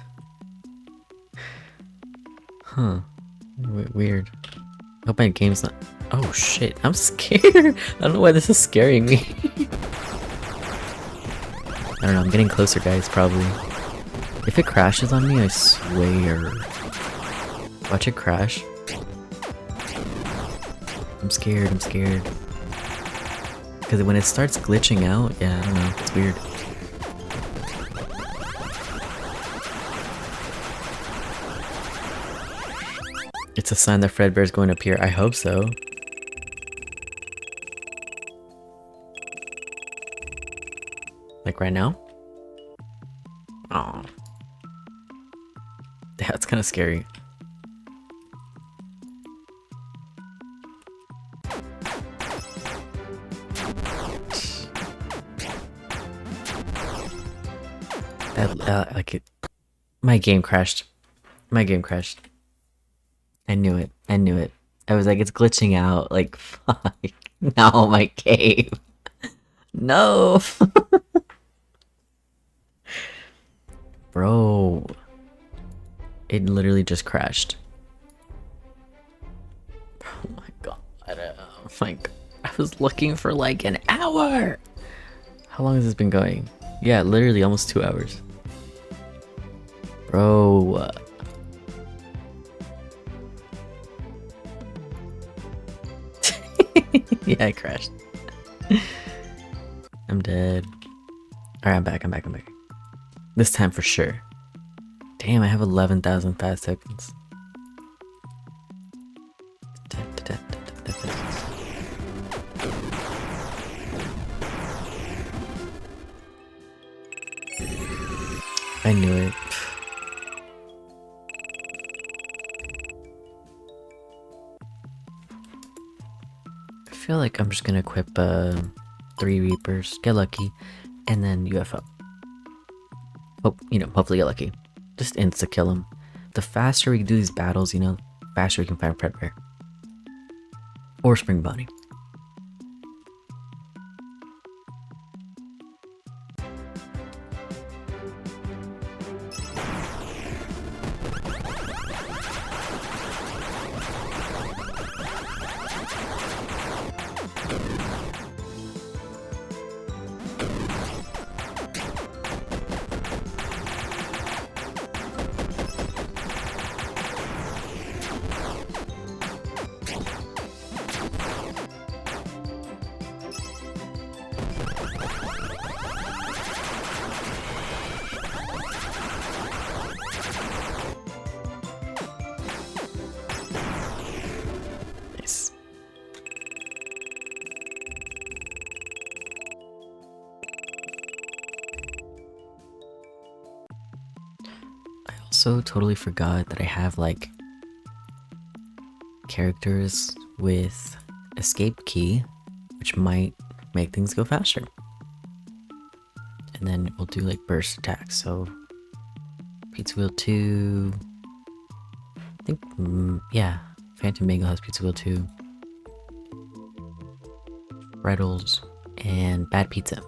Huh. Weird. Hope my game's not. Oh shit, I'm scared. I don't know why this is scaring me. I don't know, I'm getting closer, guys, probably. If it crashes on me, I swear. Watch it crash. I'm scared, I'm scared. Because when it starts glitching out, yeah, I don't know, it's weird. It's a sign that Fredbear is going to appear. I hope so. Like right now? Oh. That's kind of scary. That, like it. My game crashed. My game crashed. I knew it. I knew it. I was like, it's glitching out. Like, fuck. No, my game. No. Bro. It literally just crashed. Oh my god. Oh my god. I was looking for like an hour. How long has this been going? Yeah, literally almost 2 hours. Bro. Yeah, I crashed. I'm dead. Alright, I'm back, I'm back, I'm back. This time for sure. Damn, I have 11,000 fast seconds. I knew it. I feel like I'm just gonna equip 3 Reapers, get lucky, and then UFO. Hope, hopefully get lucky. Just insta-kill him. The faster we can do these battles, faster we can find Fredbear. Or Spring Bonnie. Nice. I also totally forgot that I have like characters with escape key, which might make things go faster. And then we'll do like burst attacks. So Pizza Wheel 2. I think, yeah, Phantom Mango has Pizza Wheel 2. Riddles and Bad Pizza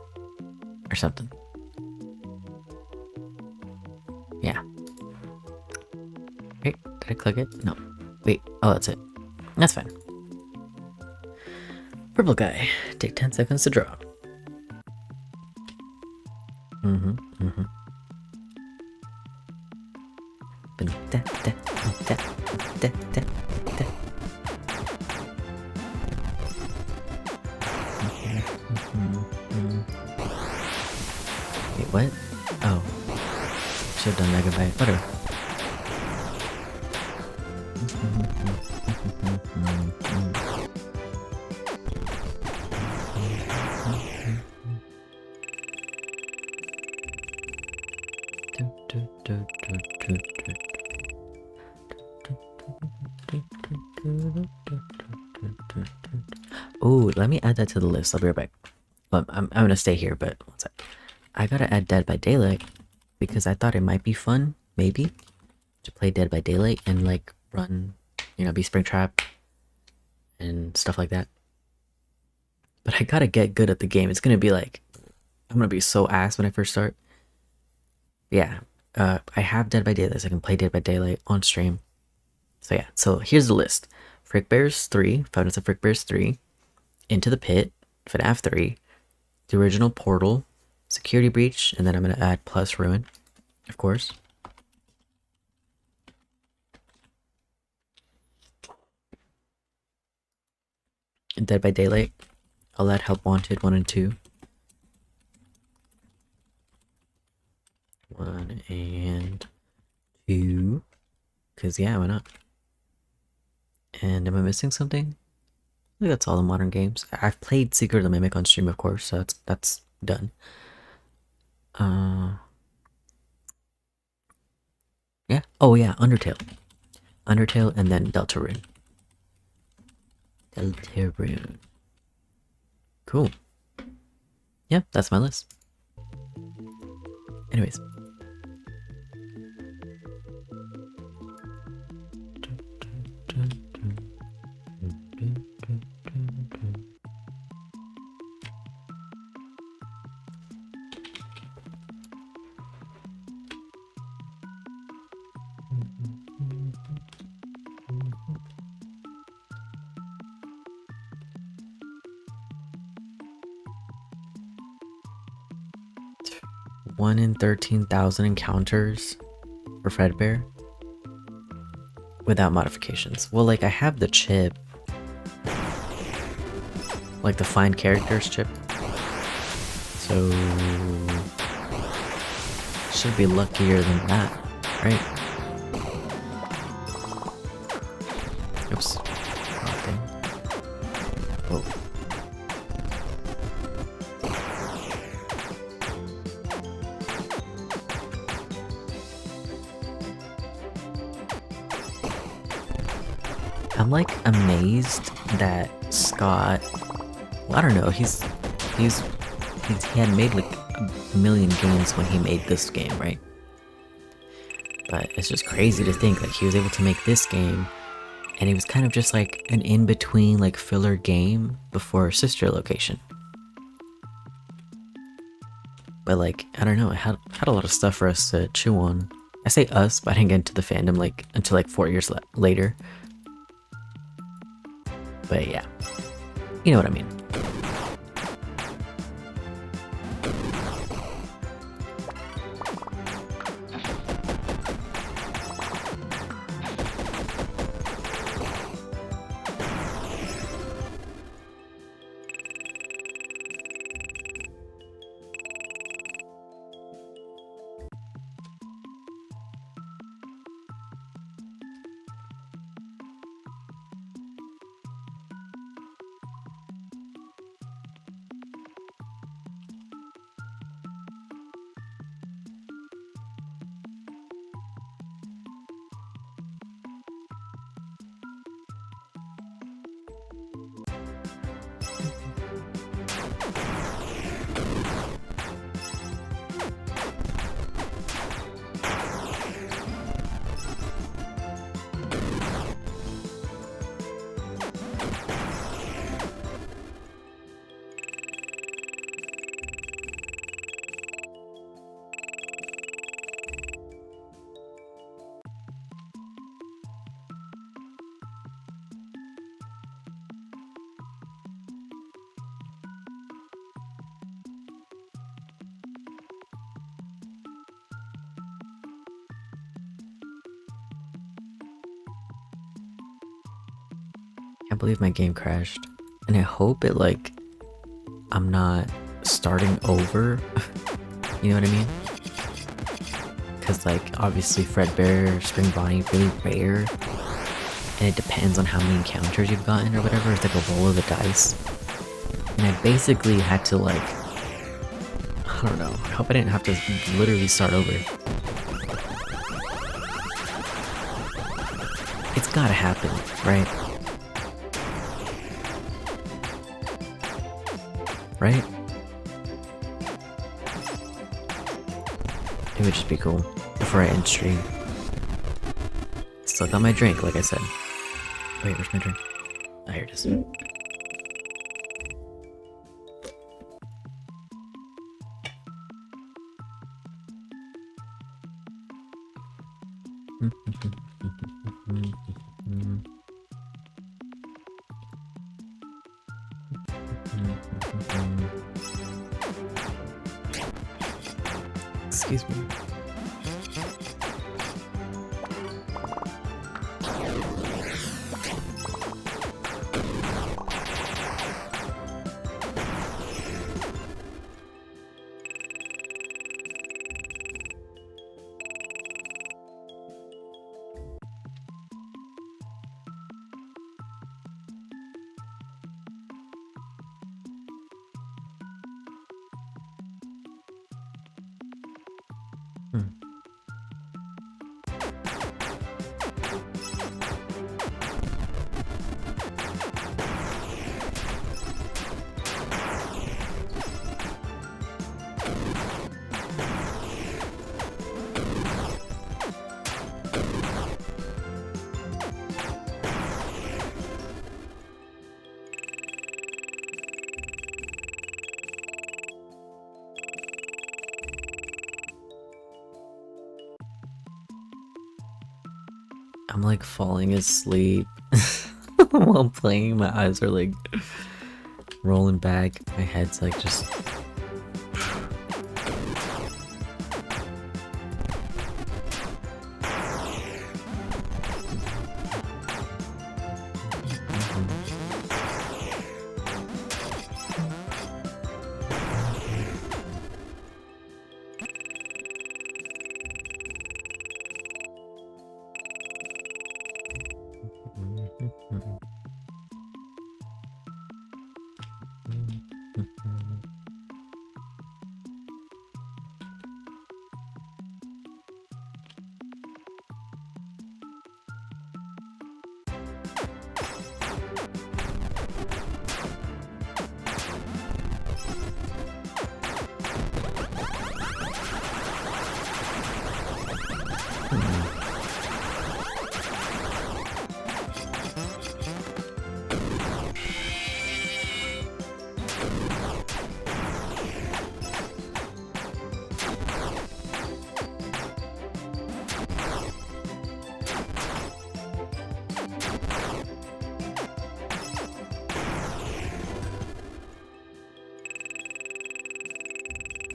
or something. Yeah. Wait, did I click it? No. Wait, oh, that's it. That's fine. Purple guy. Take 10 seconds to draw. Wait, what? Oh. Should have done Megabyte. Whatever. Oh, let me add that to the list. I'll be right back. But I'm gonna stay here, but one sec. I gotta add Dead by Daylight because I thought it might be fun, maybe. to play Dead by Daylight and like run, be Springtrap and stuff like that. But I gotta get good at the game. It's gonna be like, I'm gonna be so ass when I first start. Yeah, I have Dead by Daylight, so I can play Dead by Daylight on stream. So yeah, so here's the list. Fredbear's 3, Five Nights at Fredbear's 3, Into the Pit, FNAF 3, the original Portal, Security Breach, and then I'm gonna add plus Ruin, of course. And Dead by Daylight, I'll add Help Wanted 1 and 2. 1 and 2. Because, yeah, why not? And am I missing something? I think that's all the modern games. I've played Secret of the Mimic on stream, of course, so that's done. Yeah. Oh, yeah, Undertale. Undertale and then Deltarune. Deltarune. Cool. Yeah, that's my list. Anyways. One in 13,000 encounters for Fredbear without modifications. Well, like I have the chip, like the find characters chip, so should be luckier than that, right? Oops. Whoa. I'm like amazed that Scott, well, I don't know, he had made like a million games when he made this game, right? But it's just crazy to think that he was able to make this game and it was kind of just like an in-between like filler game before Sister Location. But like, I don't know, it had a lot of stuff for us to chew on. I say us, but I didn't get into the fandom like until like 4 years later. But yeah, you know what I mean. Can't believe my game crashed. And I hope it like, I'm not starting over. You know what I mean? Because like, obviously Fredbear, Spring Bonnie, really rare. And it depends on how many encounters you've gotten or whatever. It's like a roll of the dice. And I basically had to like, I don't know. I hope I didn't have to literally start over. It's gotta happen, right? Right? It would just be cool before I end stream. Still got my drink, like I said. Wait, where's my drink? Oh, here it is. Excuse me. I'm like falling asleep while playing. My eyes are like rolling back. My head's like just.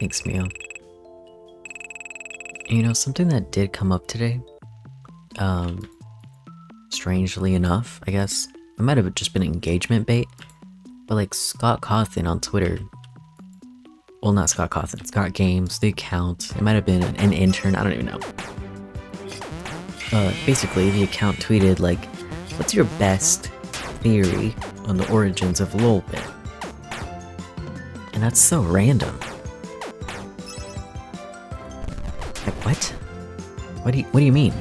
Thanks, Mio. You know, something that did come up today, strangely enough, I guess, it might have just been engagement bait, but like Scott Cawthon on Twitter, well, not Scott Cawthon, Scott Games, the account, it might have been an intern, I don't even know. Basically, the account tweeted, like, what's your best theory on the origins of Lolbit? And that's so random. Like, what? What do you mean?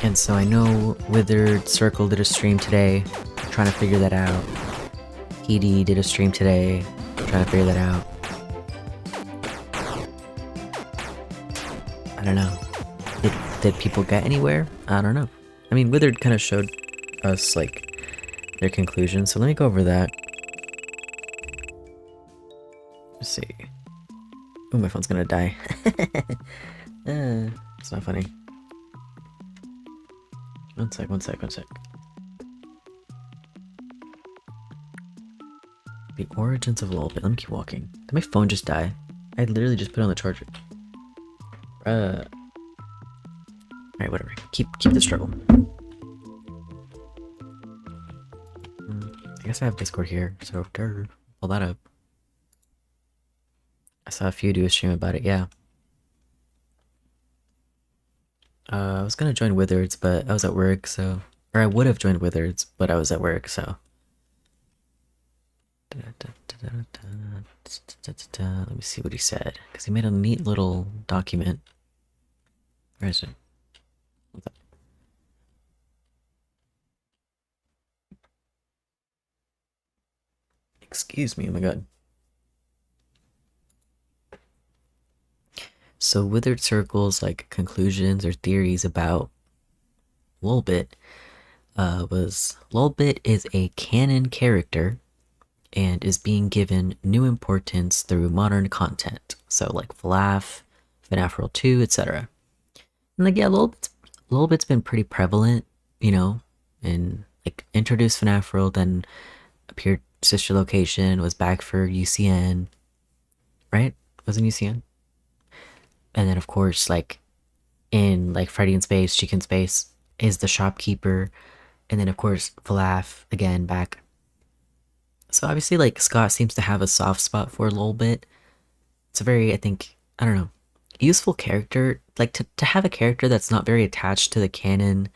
And so I know Withered Circle did a stream today, trying to figure that out. PD did a stream today, trying to figure that out. I don't know. Did people get anywhere? I don't know. I mean, Withered kind of showed us, like, their conclusion, so let me go over that. Let's see. Oh, my phone's gonna die. It's not funny. One sec. The origins of Lolbit. Let me keep walking. Did my phone just die? I literally just put it on the charger. Alright, whatever. Keep the struggle. I guess I have Discord here, so pull that up. I saw a few do a stream about it, yeah. I was gonna join Wizards, but I was at work, so... Or I would have joined Wizards, but I was at work, so... Let me see what he said, because he made a neat little document. Where is it? Excuse me, oh my god. So Withered Circle's like conclusions or theories about Lolbit was Lolbit is a canon character and is being given new importance through modern content. So like FNAF World 2, etc. And like yeah, Lolbit's been pretty prevalent, you know, and like introduced FNAF World, then appeared sister location, was back for UCN, right? Was in UCN. And then of course like in like Freddy in Space, Chicken Space is the shopkeeper, and then of course Falaf again back. So obviously like Scott seems to have a soft spot for Lolbit. It's a very, I think, I don't know, useful character. Like to have a character that's not very attached to the canon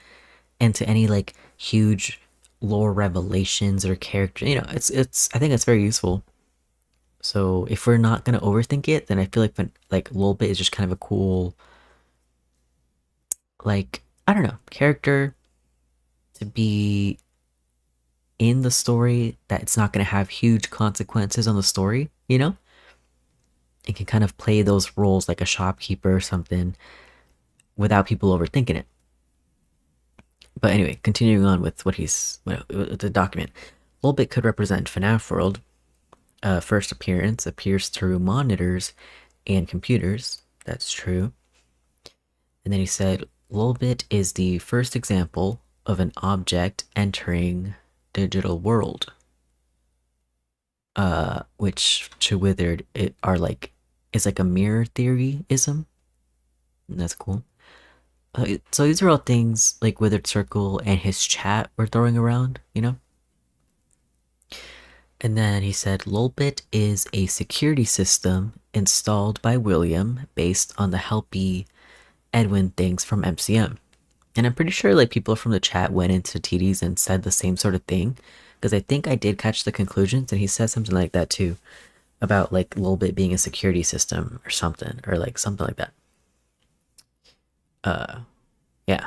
and to any like huge lore revelations or character, you know, it's I think it's very useful. So if we're not gonna overthink it, then I feel like Lolbit is just kind of a cool, like, I don't know, character to be in the story, that it's not going to have huge consequences on the story, you know? It can kind of play those roles like a shopkeeper or something without people overthinking it. But anyway, continuing on with with the document. Lolbit could represent FNAF World. First appearance appears through monitors and computers. That's true. And then he said, Lolbit is the first example of an object entering digital world. Which to Withered it are like is like a mirror theory-ism. That's cool. So these are all things like Withered Circle and his chat were throwing around, you know? And then he said Lolbit is a security system installed by William based on the Helpy Edwin things from MCM. And I'm pretty sure like people from the chat went into TDs and said the same sort of thing, because I think I did catch the conclusions and he said something like that too, about like Lolbit being a security system or something like that. Yeah.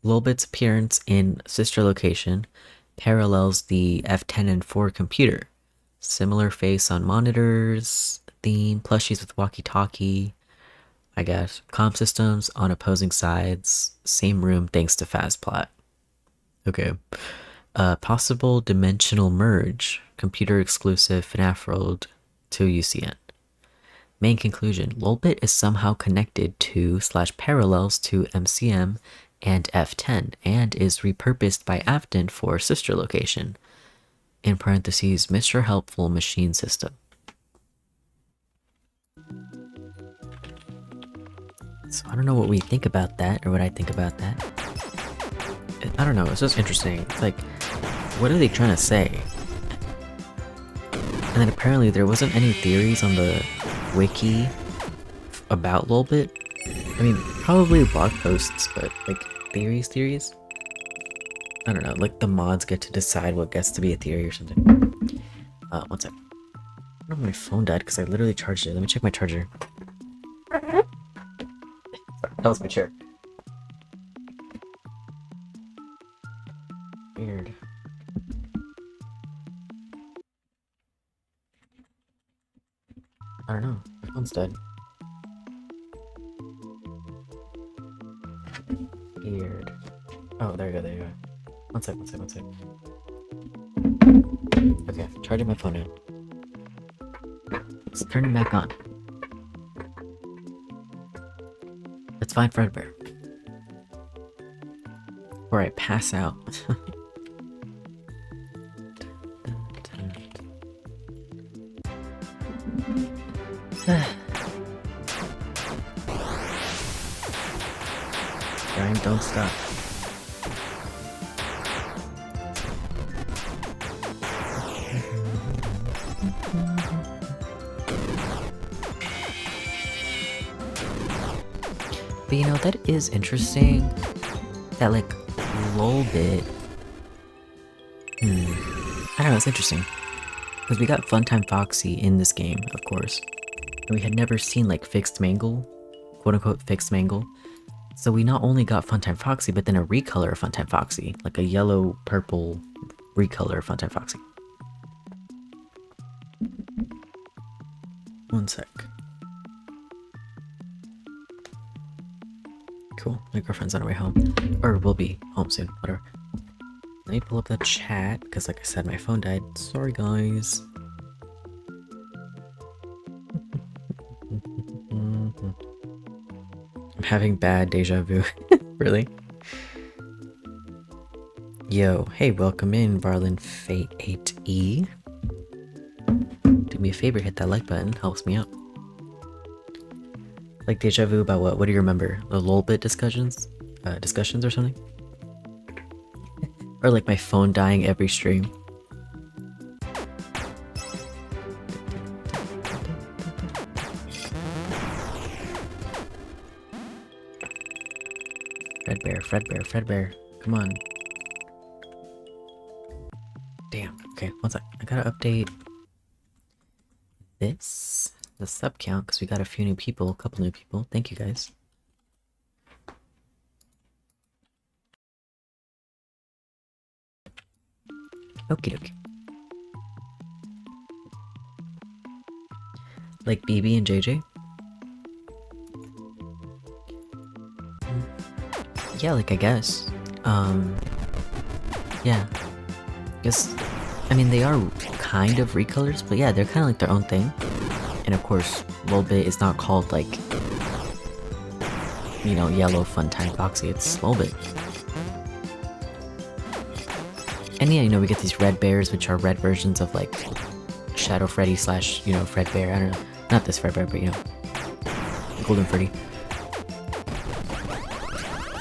Lolbit's appearance in sister location parallels the F10 and 4 computer. Similar face on monitors, theme, plushies with walkie-talkie, I guess. Comm systems on opposing sides, same room thanks to fast plot. Okay. Possible dimensional merge, computer exclusive FNAF World to UCN. Main conclusion, Lolbit is somehow connected to / parallels to MCM and F10 and is repurposed by Afton for sister location. In parentheses, Mr. Helpful machine system. So I don't know what we think about that, or what I think about that. I don't know, it's just interesting. It's like, what are they trying to say? And then apparently there wasn't any theories on the wiki about Lolbit. I mean, probably blog posts, but like theories? I don't know, like the mods get to decide what gets to be a theory or something. One sec. I don't know if my phone died because I literally charged it. Let me check my charger. Sorry, that was my chair. Weird. I don't know. My phone's dead. Weird. Oh, there you go, there you go. One sec. Okay, charging my phone now. Let's turn it back on. Let's find Fredbear. Or I pass out. Grind, don't stop. But you know, that is interesting. That like Lolbit. I don't know, it's interesting. Because we got Funtime Foxy in this game, of course. And we had never seen like Fixed Mangle, quote unquote Fixed Mangle. So we not only got Funtime Foxy, but then a recolor of Funtime Foxy. Like a yellow purple recolor of Funtime Foxy. One sec. cool. My girlfriend's on her way home. Or will be home soon, whatever. Let me pull up the chat, because like I said, my phone died. Sorry, guys. I'm having bad deja vu. Really? Yo, hey, welcome in, Varlin Fate 8E. Do me a favor, hit that like button, helps me out. Like deja vu about what? What do you remember? The lolbit discussions? Discussions or something? Or like my phone dying every stream. Fredbear, Fredbear, Fredbear. Come on. Damn. Okay, one sec. I gotta update this, the sub count, because we got a few new people, a couple new people. Thank you guys. Okie dokie. Like BB and JJ? Yeah, like I guess. Yeah. I mean, they are kind of recolors, but yeah, they're kind of like their own thing. And of course, Lolbit is not called like, you know, yellow fun time Foxy, it's Lolbit. And yeah, you know, we get these red bears, which are red versions of like Shadow Freddy slash, you know, Fredbear. I don't know. Not this Fredbear, but you know, Golden Freddy.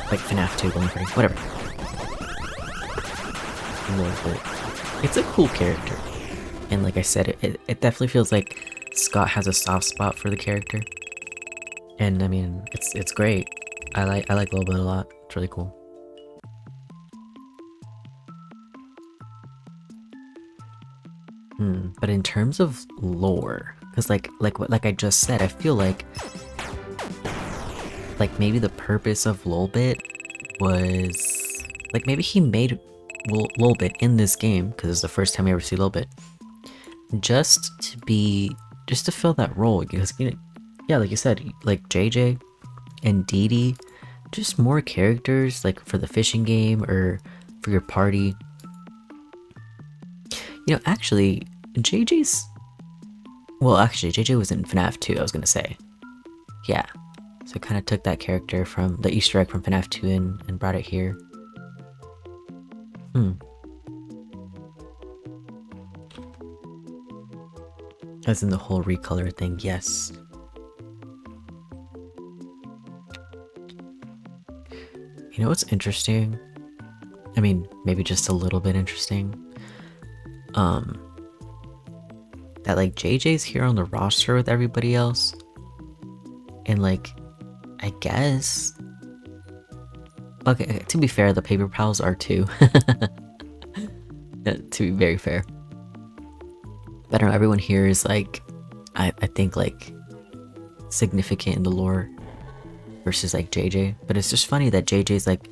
Like FNAF 2, Golden Freddy, whatever. Lolbit. It's a cool character. And like I said, it definitely feels like Scott has a soft spot for the character. And I mean, it's great. I like Lolbit a lot. It's really cool. But in terms of lore, because like I just said, I feel like maybe the purpose of Lolbit was like maybe he made Lolbit in this game because it's the first time we ever see Lolbit, just to fill that role, because you know, yeah, like you said, like JJ and Dee Dee, just more characters like for the fishing game or for your party. You know, actually, well, actually, JJ was in FNAF 2, I was gonna say. Yeah. So I kind of took that character from the Easter egg from FNAF 2 and brought it here. As in the whole recolor thing, yes. You know what's interesting? I mean, maybe just a little bit interesting. That like JJ's here on the roster with everybody else. And like, I guess... Okay, to be fair, the Paper Pals are too. To be very fair. But I don't know, everyone here is like, I think like, significant in the lore versus like JJ. But it's just funny that JJ's like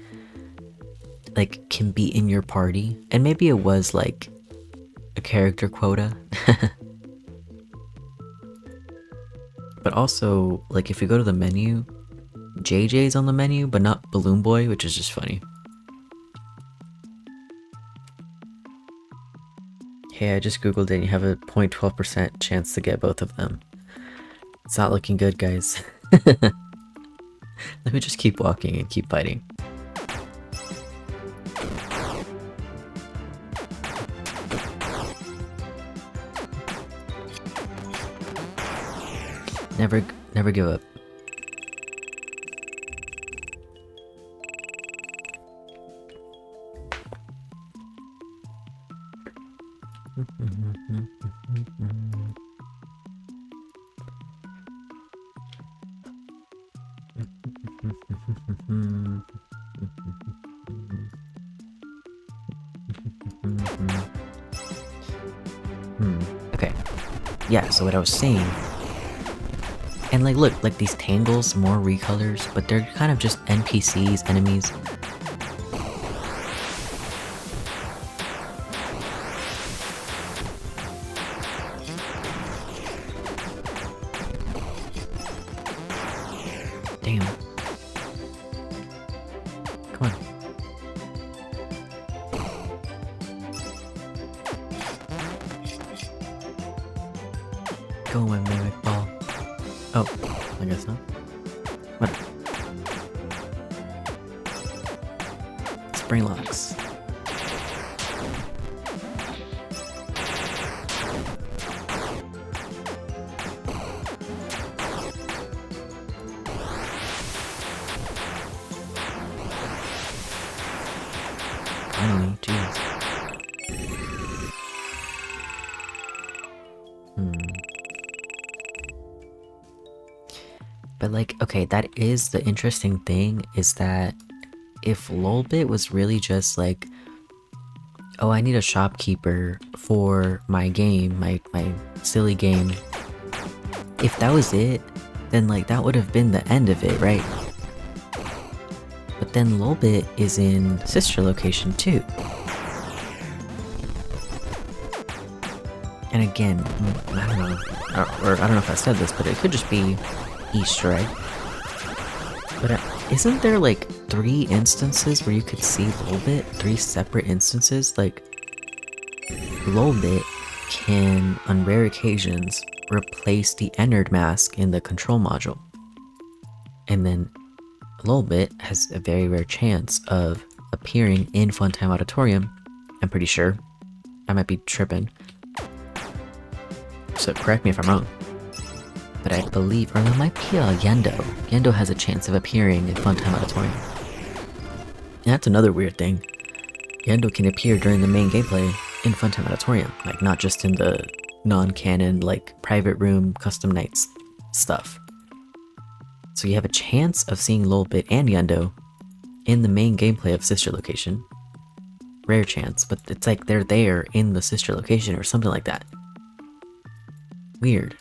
can be in your party. And maybe it was like a character quota. But also, like if you go to the menu, JJ's on the menu, but not Balloon Boy, which is just funny. Hey, I just googled it and you have a 0.12% chance to get both of them. It's not looking good, guys. Let me just keep walking and keep fighting. Never give up. Okay. Yeah, so what I was saying. And like look, like these tangles, more recolors, but they're kind of just NPCs, enemies. Damn. Oh, I guess not. What? Spring locks. Finally, jeez. But like, okay, that is the interesting thing, is that if Lolbit was really just like, oh, I need a shopkeeper for my game, my silly game. If that was it, then like that would have been the end of it, right? But then Lolbit is in sister location too. And again, I don't know, or I don't know if I said this, but it could just be Easter egg. But isn't there like 3 instances where you could see Lolbit? 3 separate instances? Like, Lolbit can, on rare occasions, replace the Ennard mask in the control module. And then Lolbit has a very rare chance of appearing in Funtime Auditorium. I'm pretty sure. I might be tripping. So correct me if I'm wrong. But I believe, or that might be Yendo. Yendo has a chance of appearing in Funtime Auditorium. And that's another weird thing. Yendo can appear during the main gameplay in Funtime Auditorium, like not just in the non-canon, like private room, custom nights stuff. So you have a chance of seeing Lolbit and Yendo in the main gameplay of Sister Location. Rare chance, but it's like they're there in the Sister Location or something like that. Weird.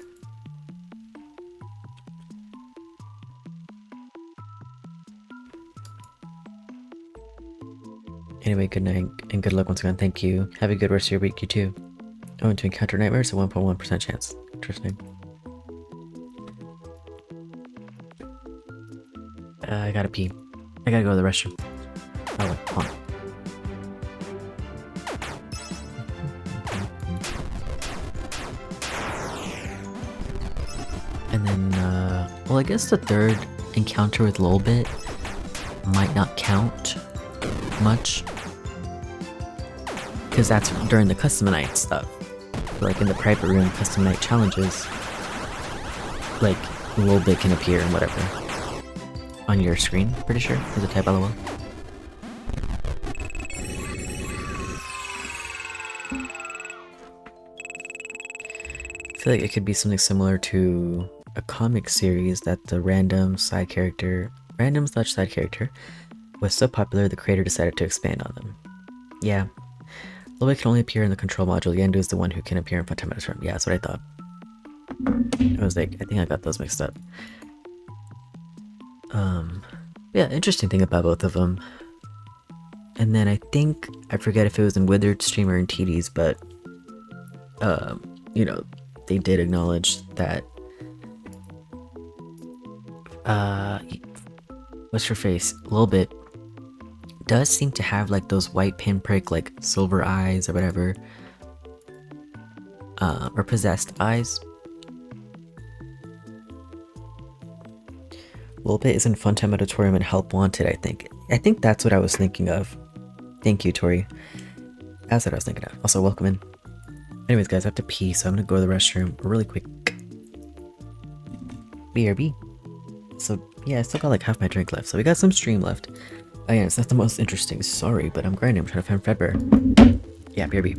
Anyway, good night and good luck once again. Thank you. Have a good rest of your week, you too. Oh, to encounter nightmares, a 1.1% chance. Interesting. I gotta pee. I gotta go to the restroom. Oh wait, hold on. And then, well, I guess the third encounter with Lolbit might not count much, because that's during the custom night stuff. Like in the private room custom night challenges, like Lolbit can appear and whatever on your screen. Pretty sure there's a type LOL. I feel like it could be something similar to a comic series that the random side character was so popular the creator decided to expand on them. Yeah. Lolbit can only appear in the control module. Yendo is the one who can appear in Funtime Auditorium. Yeah, that's what I thought. I was like, I think I got those mixed up. Yeah, interesting thing about both of them. And then I think, I forget if it was in Withered Streamer and TD's, but, you know, they did acknowledge that, what's her face? Lolbit does seem to have like those white pinprick, like silver eyes or whatever, or possessed eyes. Lolbit is in Funtime Auditorium and Help Wanted, I think. I think that's what I was thinking of. Thank you, Tori. That's what I was thinking of. Also, welcome in. Anyways, guys, I have to pee, so I'm gonna go to the restroom really quick. BRB. So, yeah, I still got like half my drink left, so we got some stream left. Oh yeah, it's not the most interesting, sorry, but I'm grinding, I'm trying to find Fredbear. Yeah, BRB.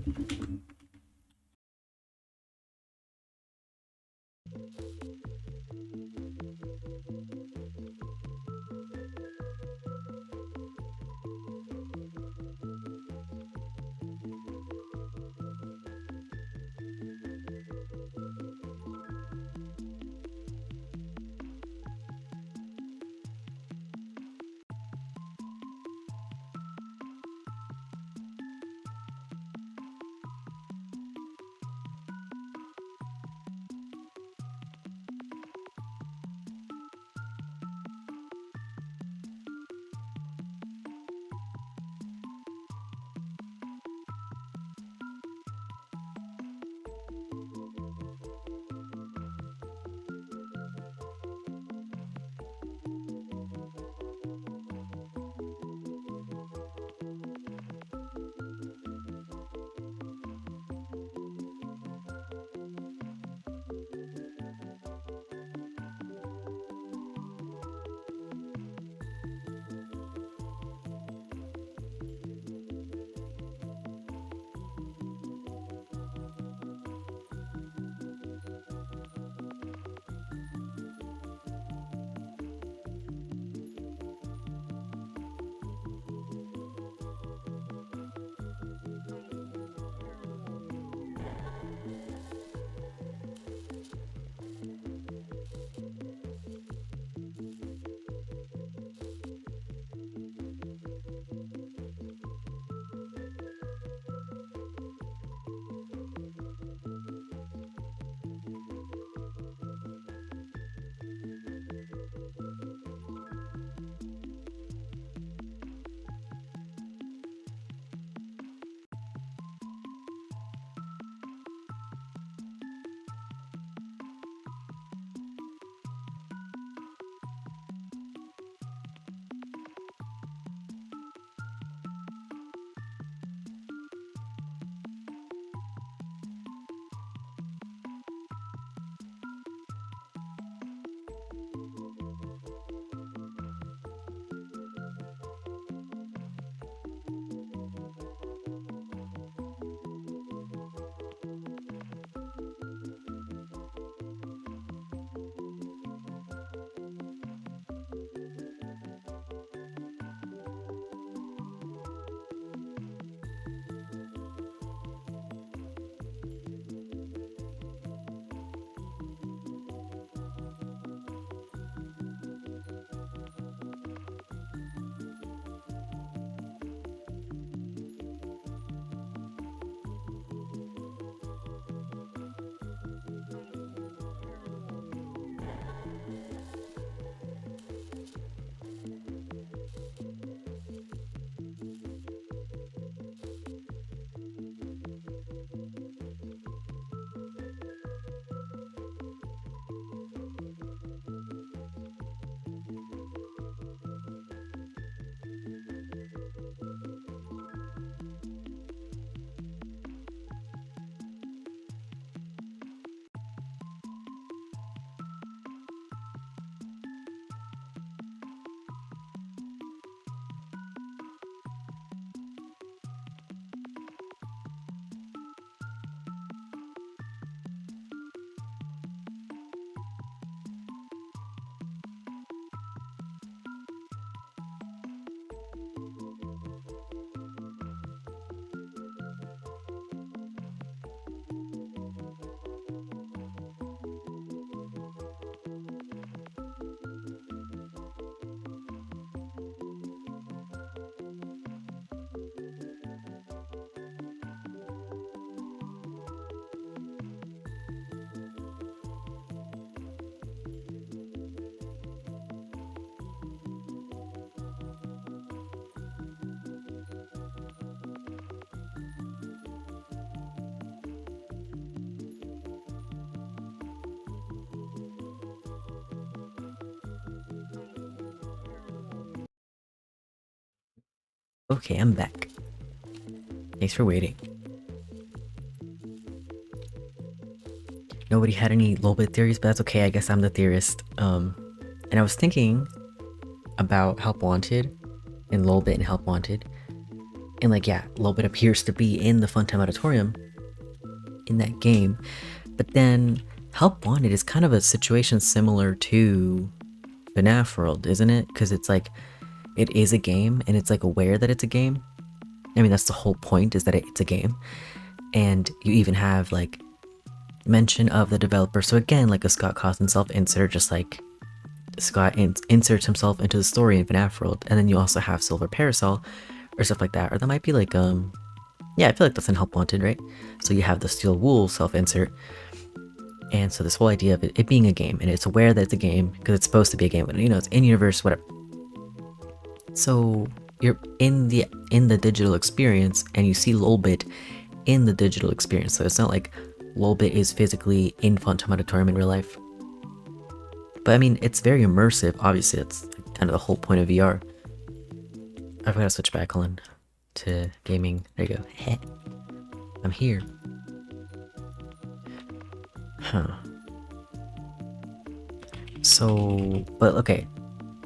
Okay, I'm back. Thanks for waiting. Nobody had any Lolbit theories, but that's okay. I guess I'm the theorist. And I was thinking about Help Wanted and Lolbit and Help Wanted. And like, yeah, Lolbit appears to be in the Funtime Auditorium in that game. But then Help Wanted is kind of a situation similar to FNAF World, isn't it? Because it's like, it is a game and it's like aware that it's a game. I mean, that's the whole point, is that it's a game. And you even have like mention of the developer. So again, like a Scott Cawthon self-insert, just like Scott inserts himself into the story in FNAF World. And then you also have Silver Parasol or stuff like that. Or that might be like, yeah, I feel like that's in Help Wanted, right? So you have the Steel Wool self-insert. And so this whole idea of it being a game, and it's aware that it's a game because it's supposed to be a game, but you know, it's in-universe, whatever. So you're in the digital experience and you see Lolbit in the digital experience. So it's not like Lolbit is physically in Funtime Auditorium in real life. But I mean, it's very immersive. Obviously, it's kind of the whole point of VR. I've got to switch back on to gaming. There you go. I'm here. Huh. So, but okay.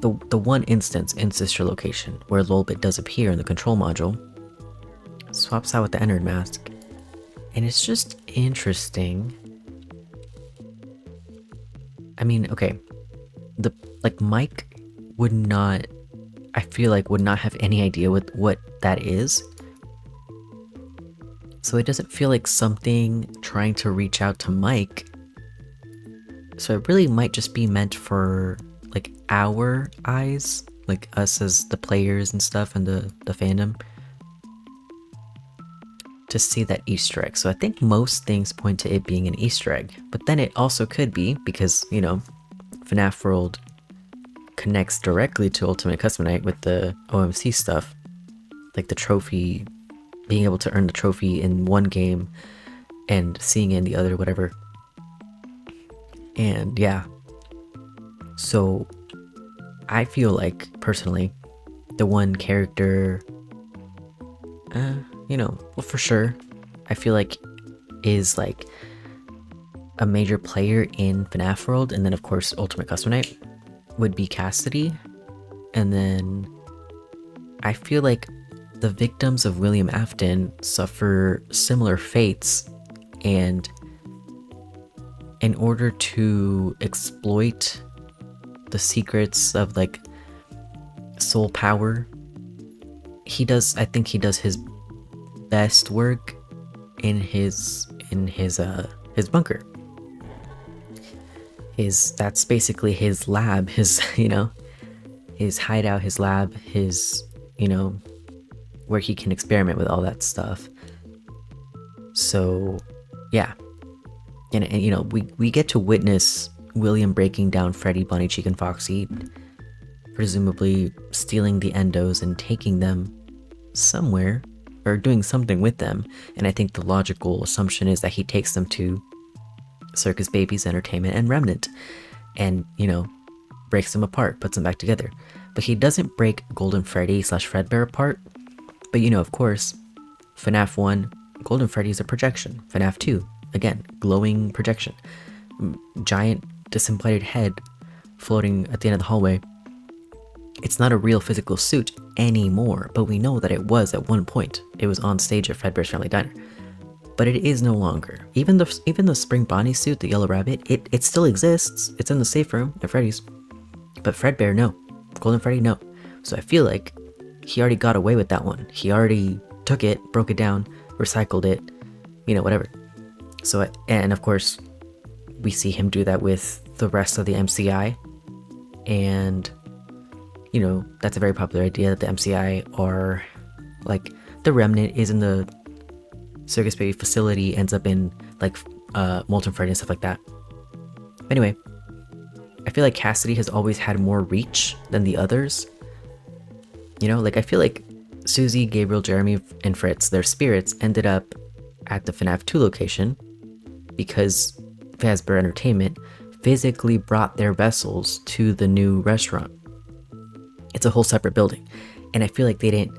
The one instance in Sister Location where Lolbit does appear in the control module swaps out with the Ennard mask. And it's just interesting. I mean, okay. Mike would not, I feel like, would not have any idea what that is. So it doesn't feel like something trying to reach out to Mike. So it really might just be meant for like our eyes, like us as the players and stuff, and the fandom, to see that Easter egg. So I think most things point to it being an Easter egg, but then it also could be because, you know, FNAF World connects directly to Ultimate Custom Night with the OMC stuff, like the trophy, being able to earn the trophy in one game and seeing it in the other, whatever. And yeah, so I feel like, personally, the one character, you know, well, for sure, I feel like is like a major player in FNAF World, and then of course Ultimate Custom Night would be Cassidy. And then I feel like the victims of William Afton suffer similar fates, and in order to exploit the secrets of like soul power, I think he does his best work in his bunker. That's basically his lab, his, you know, his hideout, his lab, his, you know, where he can experiment with all that stuff. So yeah, and you know, we get to witness William breaking down Freddy, Bunny, Cheek, and Foxy, presumably stealing the endos and taking them somewhere, or doing something with them. And I think the logical assumption is that he takes them to Circus Babies Entertainment and Remnant, and, you know, breaks them apart, puts them back together. But he doesn't break Golden Freddy / Fredbear apart. But you know, of course, FNAF 1, Golden Freddy is a projection. FNAF 2, again, glowing projection. Giant disembodied head floating at the end of the hallway. It's not a real physical suit anymore, but we know that it was at one point. It was on stage at Fredbear's Family Diner. But it is no longer. Even the Spring Bonnie suit, the Yellow Rabbit, it still exists. It's in the safe room at Freddy's. But Fredbear, no. Golden Freddy, no. So I feel like he already got away with that one. He already took it, broke it down, recycled it, you know, whatever. So, and of course, we see him do that with the rest of the MCI. And, you know, that's a very popular idea, that the MCI are, like, the Remnant is in the Circus Baby facility, ends up in, like, Molten Freddy and stuff like that. Anyway, I feel like Cassidy has always had more reach than the others. You know, like, I feel like Susie, Gabriel, Jeremy, and Fritz, their spirits, ended up at the FNAF 2 location because Fazbear Entertainment physically brought their vessels to the new restaurant. It's a whole separate building. And I feel like they didn't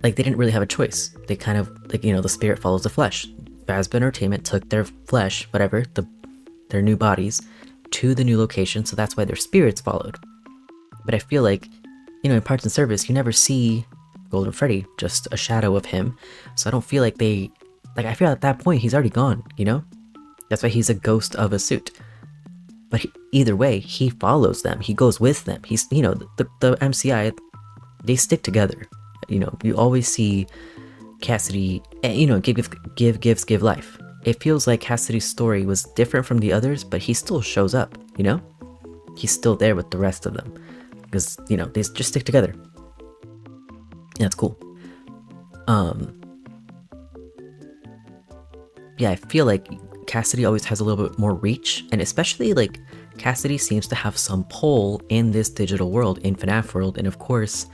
like they didn't really have a choice. They kind of like, the spirit follows the flesh. Fazbear Entertainment took their flesh, whatever, their new bodies, to the new location, so that's why their spirits followed. But I feel like, in Parts and Service, you never see Golden Freddy, just a shadow of him. So I don't feel like I feel at that point he's already gone, That's why he's a ghost of a suit. But either way, he follows them. He goes with them. He's, the MCI, they stick together. You always see Cassidy, give life. It feels like Cassidy's story was different from the others, but he still shows up, He's still there with the rest of them. Because, they just stick together. And that's cool. Yeah, I feel like Cassidy always has a little bit more reach, and especially like Cassidy seems to have some pull in this digital world, in FNAF world, and of course,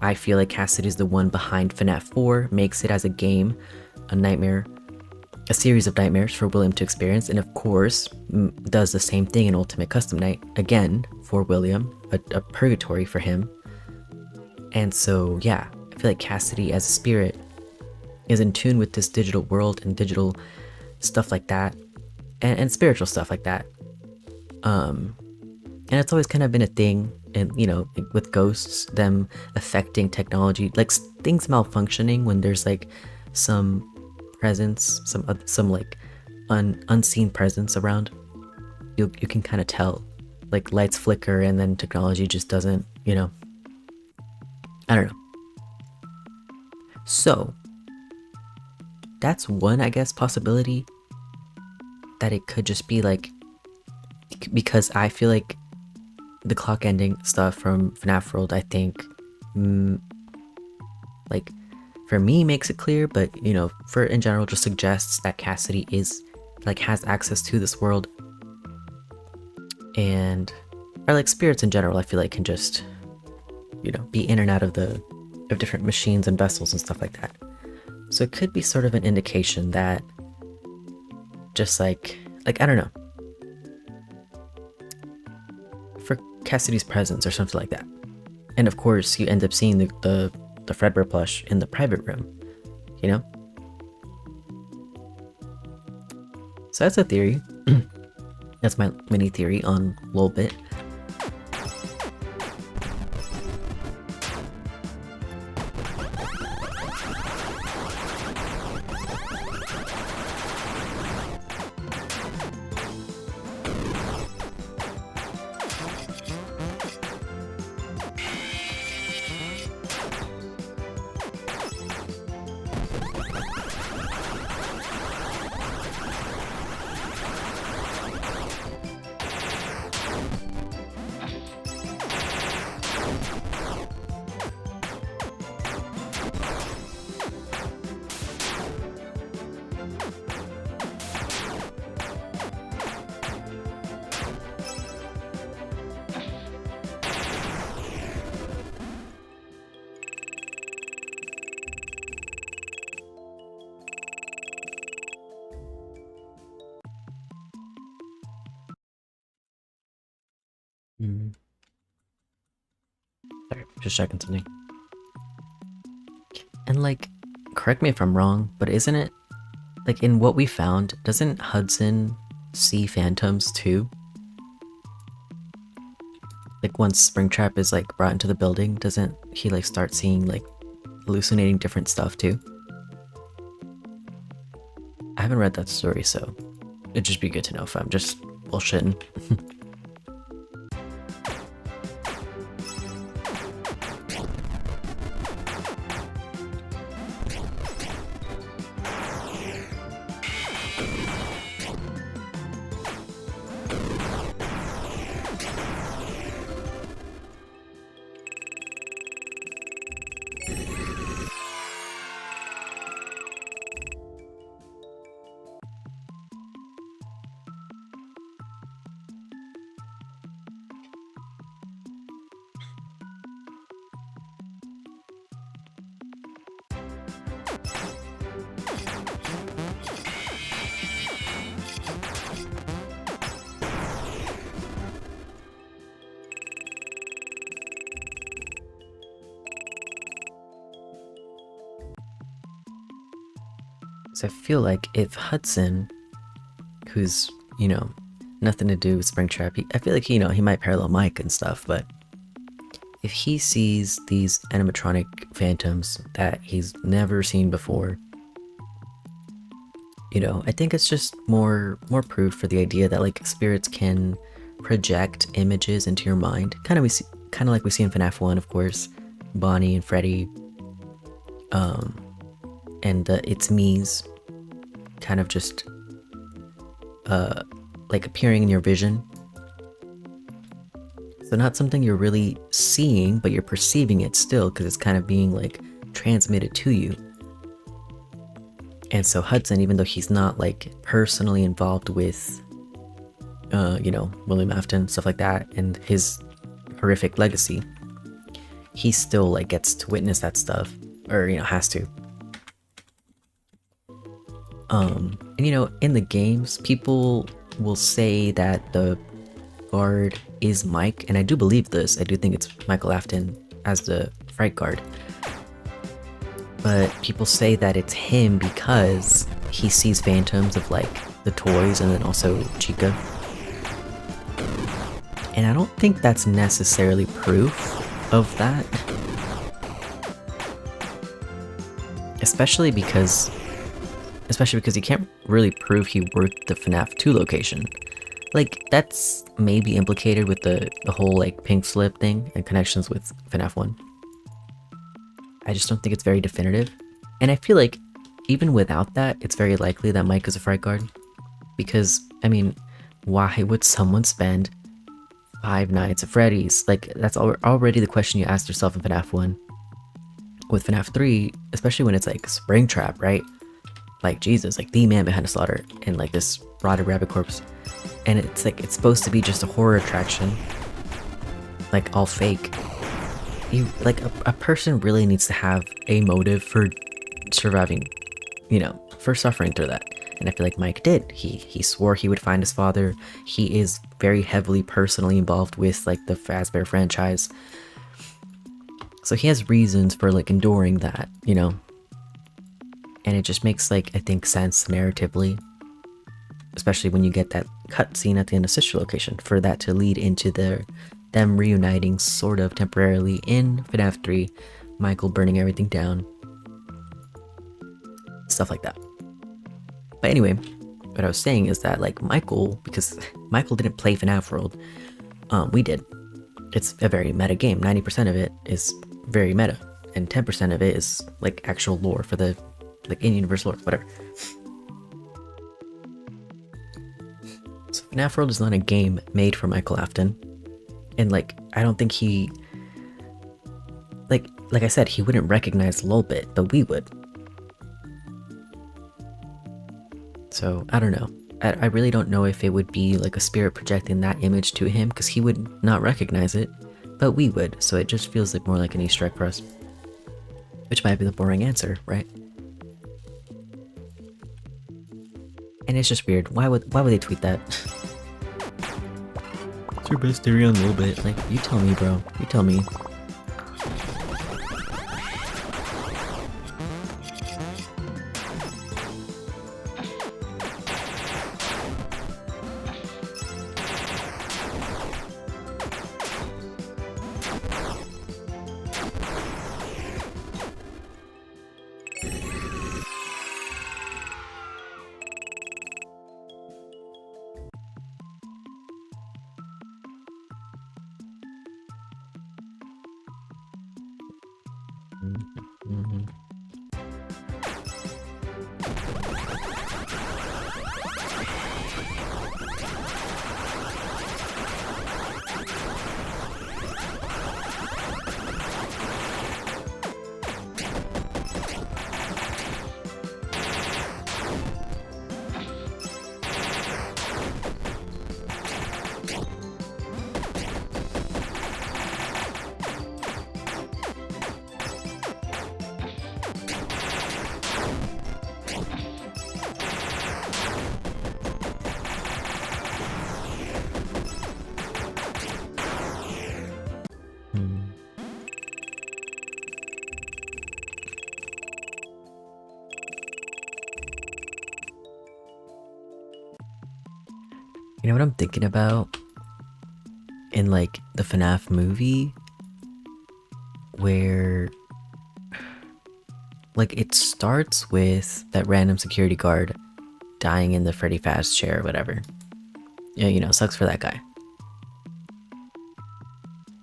I feel like Cassidy's the one behind FNAF 4, makes it as a game, a nightmare, a series of nightmares for William to experience, and of course, does the same thing in Ultimate Custom Night, again, for William, a purgatory for him. And so, yeah, I feel like Cassidy as a spirit is in tune with this digital world and digital stuff like that, and spiritual stuff like that. And it's always kind of been a thing, and with ghosts, them affecting technology, like things malfunctioning when there's like some presence, some like unseen presence around. You can kind of tell, like lights flicker and then technology just doesn't, I don't know. So that's one, I guess, possibility, that it could just be like, because I feel like the clock ending stuff from FNAF World, I think, like, for me makes it clear, but, for in general just suggests that Cassidy is, like, has access to this world. And, or like spirits in general, I feel like can just, be in and out of different machines and vessels and stuff like that. So it could be sort of an indication that just like, I don't know, for Cassidy's presence or something like that. And of course, you end up seeing the Fredbear plush in the private room, So that's a theory. That's my mini theory on Lolbit. Sorry, just checking something. And like, correct me if I'm wrong, but isn't it, like, in what we found, doesn't Hudson see phantoms too? Like, once Springtrap is like brought into the building, doesn't he like start seeing like hallucinating different stuff too? I haven't read that story, so it'd just be good to know if I'm just bullshitting. So I feel like if Hudson, who's, nothing to do with Springtrap, I feel like, he might parallel Mike and stuff, but if he sees these animatronic phantoms that he's never seen before, I think it's just more proof for the idea that like spirits can project images into your mind. Kind of like we see in FNAF 1, of course, Bonnie and Freddy, and the It's Me's kind of just like appearing in your vision. So not something you're really seeing, but you're perceiving it still because it's kind of being like transmitted to you. And so Hudson, even though he's not like personally involved with, William Afton, stuff like that, and his horrific legacy, he still like gets to witness that stuff, or has to. And in the games, people will say that the guard is Mike, and I do believe this. I do think it's Michael Afton as the fright guard. But people say that it's him because he sees phantoms of like the toys and then also Chica. And I don't think that's necessarily proof of that. Especially because you can't really prove he worked the FNAF 2 location. Like, that's maybe implicated with the whole like pink slip thing and connections with FNAF 1. I just don't think it's very definitive. And I feel like even without that, it's very likely that Mike is a fright guard. Because, I mean, why would someone spend 5 nights at Freddy's? Like, that's already the question you asked yourself in FNAF 1. With FNAF 3, especially when it's like Springtrap, right? Like, Jesus, like the man behind the slaughter and like this rotted rabbit corpse. And it's like, it's supposed to be just a horror attraction. Like, all fake. Like a person really needs to have a motive for surviving, for suffering through that. And I feel like Mike did. He swore he would find his father. He is very heavily personally involved with like the Fazbear franchise. So he has reasons for like enduring that, And it just makes like, I think, sense narratively. Especially when you get that cutscene at the end of Sister Location, for that to lead into them reuniting sort of temporarily in FNAF 3, Michael burning everything down, stuff like that. But anyway, what I was saying is that like Michael, because Michael didn't play FNAF World, we did. It's a very meta game. 90% of it is very meta, and 10% of it is like actual lore for the like in-universe lore, whatever. So FNAF World is not a game made for Michael Afton. And like, I don't think he, like I said, he wouldn't recognize Lolbit, but we would. So I don't know. I really don't know if it would be like a spirit projecting that image to him, because he would not recognize it, but we would. So it just feels like more like an Easter egg for us, which might be the boring answer, right? And it's just weird. Why would they tweet that? What's your best theory on Lolbit? Like, you tell me, bro. You tell me. Mm-hmm. You know what I'm thinking about? In like the FNAF movie, where like it starts with that random security guard dying in the Freddy Fazbear chair or whatever. Yeah, you know, sucks for that guy.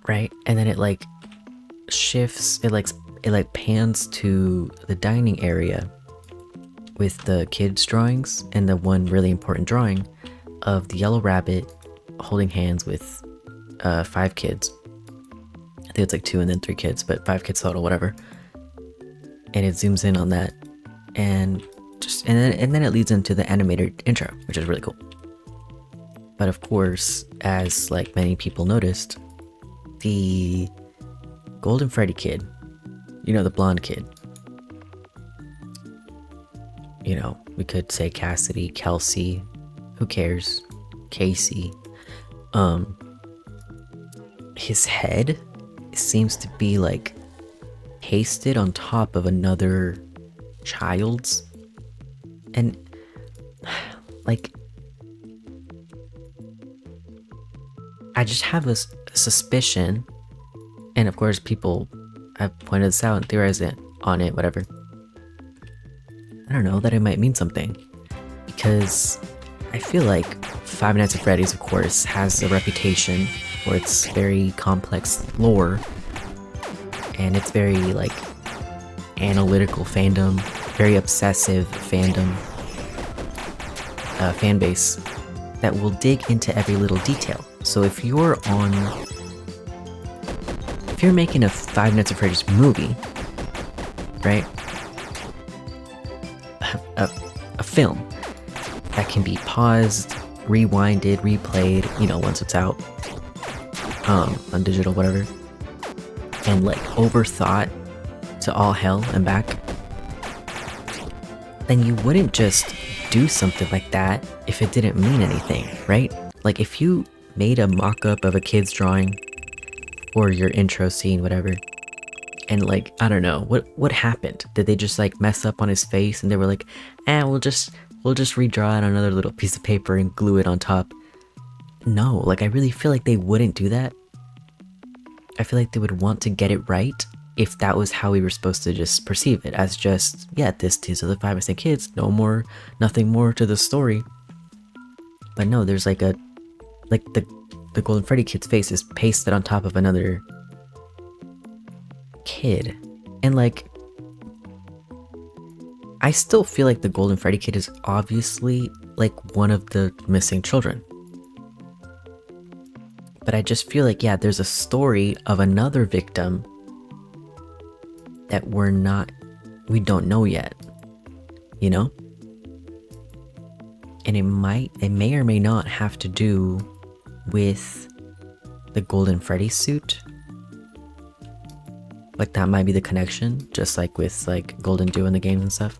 Right? And then it like shifts, it pans to the dining area with the kids' drawings and the one really important drawing of the yellow rabbit holding hands with 5 kids. I think it's like 2 and then 3 kids, but 5 kids total, whatever. And it zooms in on that, and then it leads into the animated intro, which is really cool. But of course, as like many people noticed, the Golden Freddy kid, you know, the blonde kid. You know, we could say Cassidy, Kelsey, who cares? Casey. His head seems to be like pasted on top of another child's, and like I just have a suspicion, and of course people have pointed this out and theorized it on it, whatever. I don't know, that it might mean something, because I feel like Five Nights at Freddy's, of course, has a reputation for its very complex lore, and it's very like analytical fandom, very obsessive fandom, fan base that will dig into every little detail. So if you're making a Five Nights at Freddy's movie, right? A film that can be paused, rewinded, replayed, you know, once it's out, on digital, whatever, and like overthought to all hell and back, then you wouldn't just do something like that if it didn't mean anything, right? Like if you made a mock-up of a kid's drawing or your intro scene, whatever, and like, I don't know, what happened? Did they just like mess up on his face and they were like, we'll just redraw it on another little piece of paper and glue it on top? No, like I really feel like they wouldn't do that. I feel like they would want to get it right if that was how we were supposed to just perceive it, as just, yeah, these are the 5 missing kids, no more, nothing more to the story. But no, there's like the Golden Freddy kid's face is pasted on top of another kid, and like I still feel like the Golden Freddy kid is obviously like one of the missing children, but I just feel like, yeah, there's a story of another victim that we don't know yet, you know? And it may or may not have to do with the Golden Freddy suit. Like that might be the connection, just like with like Golden Dew in the games and stuff.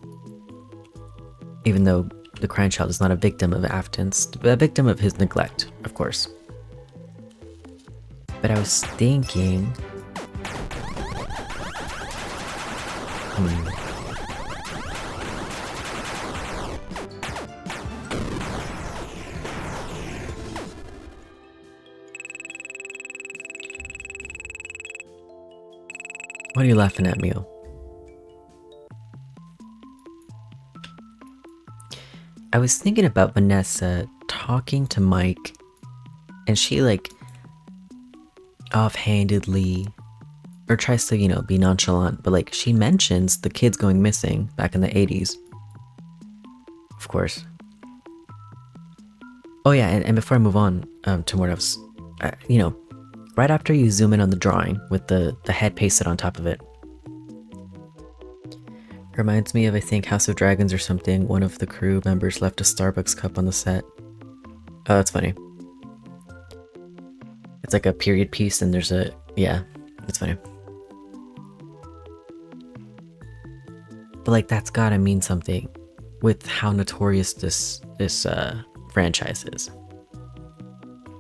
Even though the crying child is not a victim of Afton's, but a victim of his neglect, of course. But I was thinking, what are you laughing at, Mio? I was thinking about Vanessa talking to Mike, and she like offhandedly, or tries to, you know, be nonchalant, but like she mentions the kids going missing back in the 80s. Of course. Oh yeah, and before I move on to what else, you know, right after you zoom in on the drawing with the head pasted on top of it, reminds me of, I think, House of Dragons or something. One of the crew members left a Starbucks cup on the set. Oh, that's funny. It's like a period piece and there's yeah, it's funny. But like that's gotta mean something with how notorious this franchise is.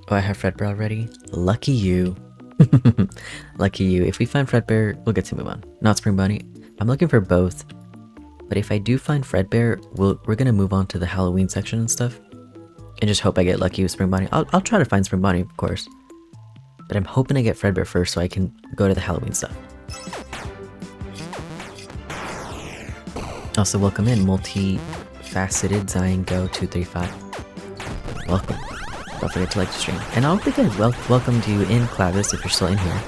Oh, I have Fredbear already? Lucky you. Lucky you. If we find Fredbear, we'll get to move on. Not Spring Bunny. I'm looking for both. But if I do find Fredbear, we're gonna move on to the Halloween section and stuff. and just hope I get lucky with Spring Bonnie. I'll try to find Spring Bonnie, of course. But I'm hoping to get Fredbear first so I can go to the Halloween stuff. Also, welcome in, multi-faceted Zion Go 235. Welcome. Don't forget to like the stream. And I'll be good. Welcome to you in, Clavis, if you're still in here.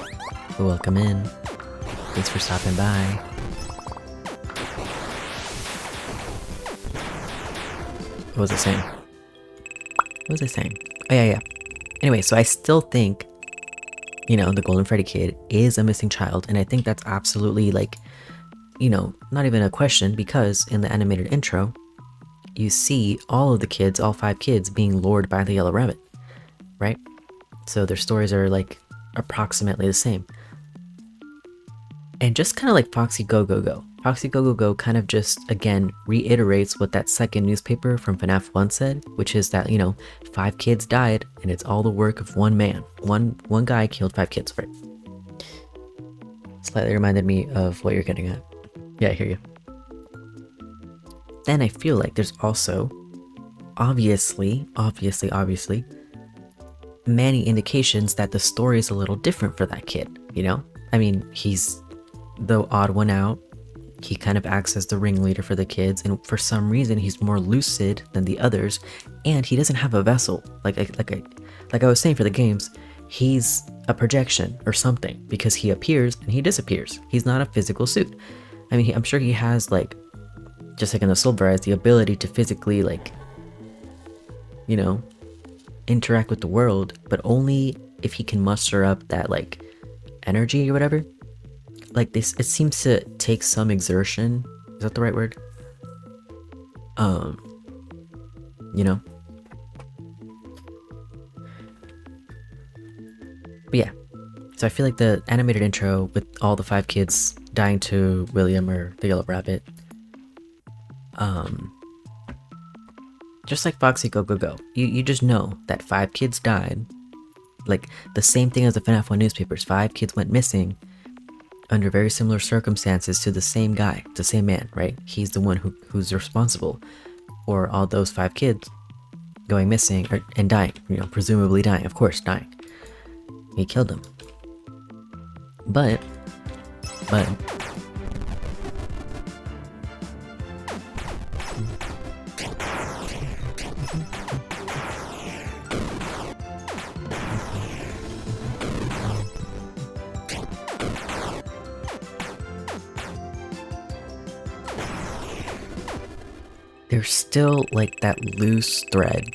Welcome in. Thanks for stopping by. What was I saying? What was I saying? Oh, yeah. Anyway, so I still think, you know, the Golden Freddy kid is a missing child, and I think that's absolutely, like, you know, not even a question, because in the animated intro, you see all of the kids, all 5 kids, being lured by the yellow rabbit, right? So their stories are, like, approximately the same. And just kind of like Foxy Go Go Go. Foxy Go Go Go kind of just, again, reiterates what that second newspaper from FNAF 1 said, which is that, you know, 5 kids died, and it's all the work of one man. One guy killed 5 kids, right? Slightly reminded me of what you're getting at. Yeah, I hear you. Then I feel like there's also, obviously, many indications that the story is a little different for that kid, you know? I mean, he's the odd one out. He kind of acts as the ringleader for the kids, and for some reason he's more lucid than the others, and he doesn't have a vessel. Like I was saying for the games, he's a projection or something, because he appears and he disappears. He's not a physical suit. I mean, I'm sure he has, like, just like in the Silver Eyes, the ability to physically, like, you know, interact with the world, but only if he can muster up that, like, energy or whatever. Like, this, it seems to take some exertion. Is that the right word? You know? But yeah. So I feel like the animated intro with all the 5 kids dying to William or the Yellow Rabbit, just like Foxy Go Go Go, you just know that 5 kids died. Like, the same thing as the FNAF 1 newspapers. 5 kids went missing under very similar circumstances to the same guy, the same man, right? He's the one who's responsible for all those 5 kids going missing and dying, you know, presumably dying, of course, dying. He killed them. But there's still, like, that loose thread.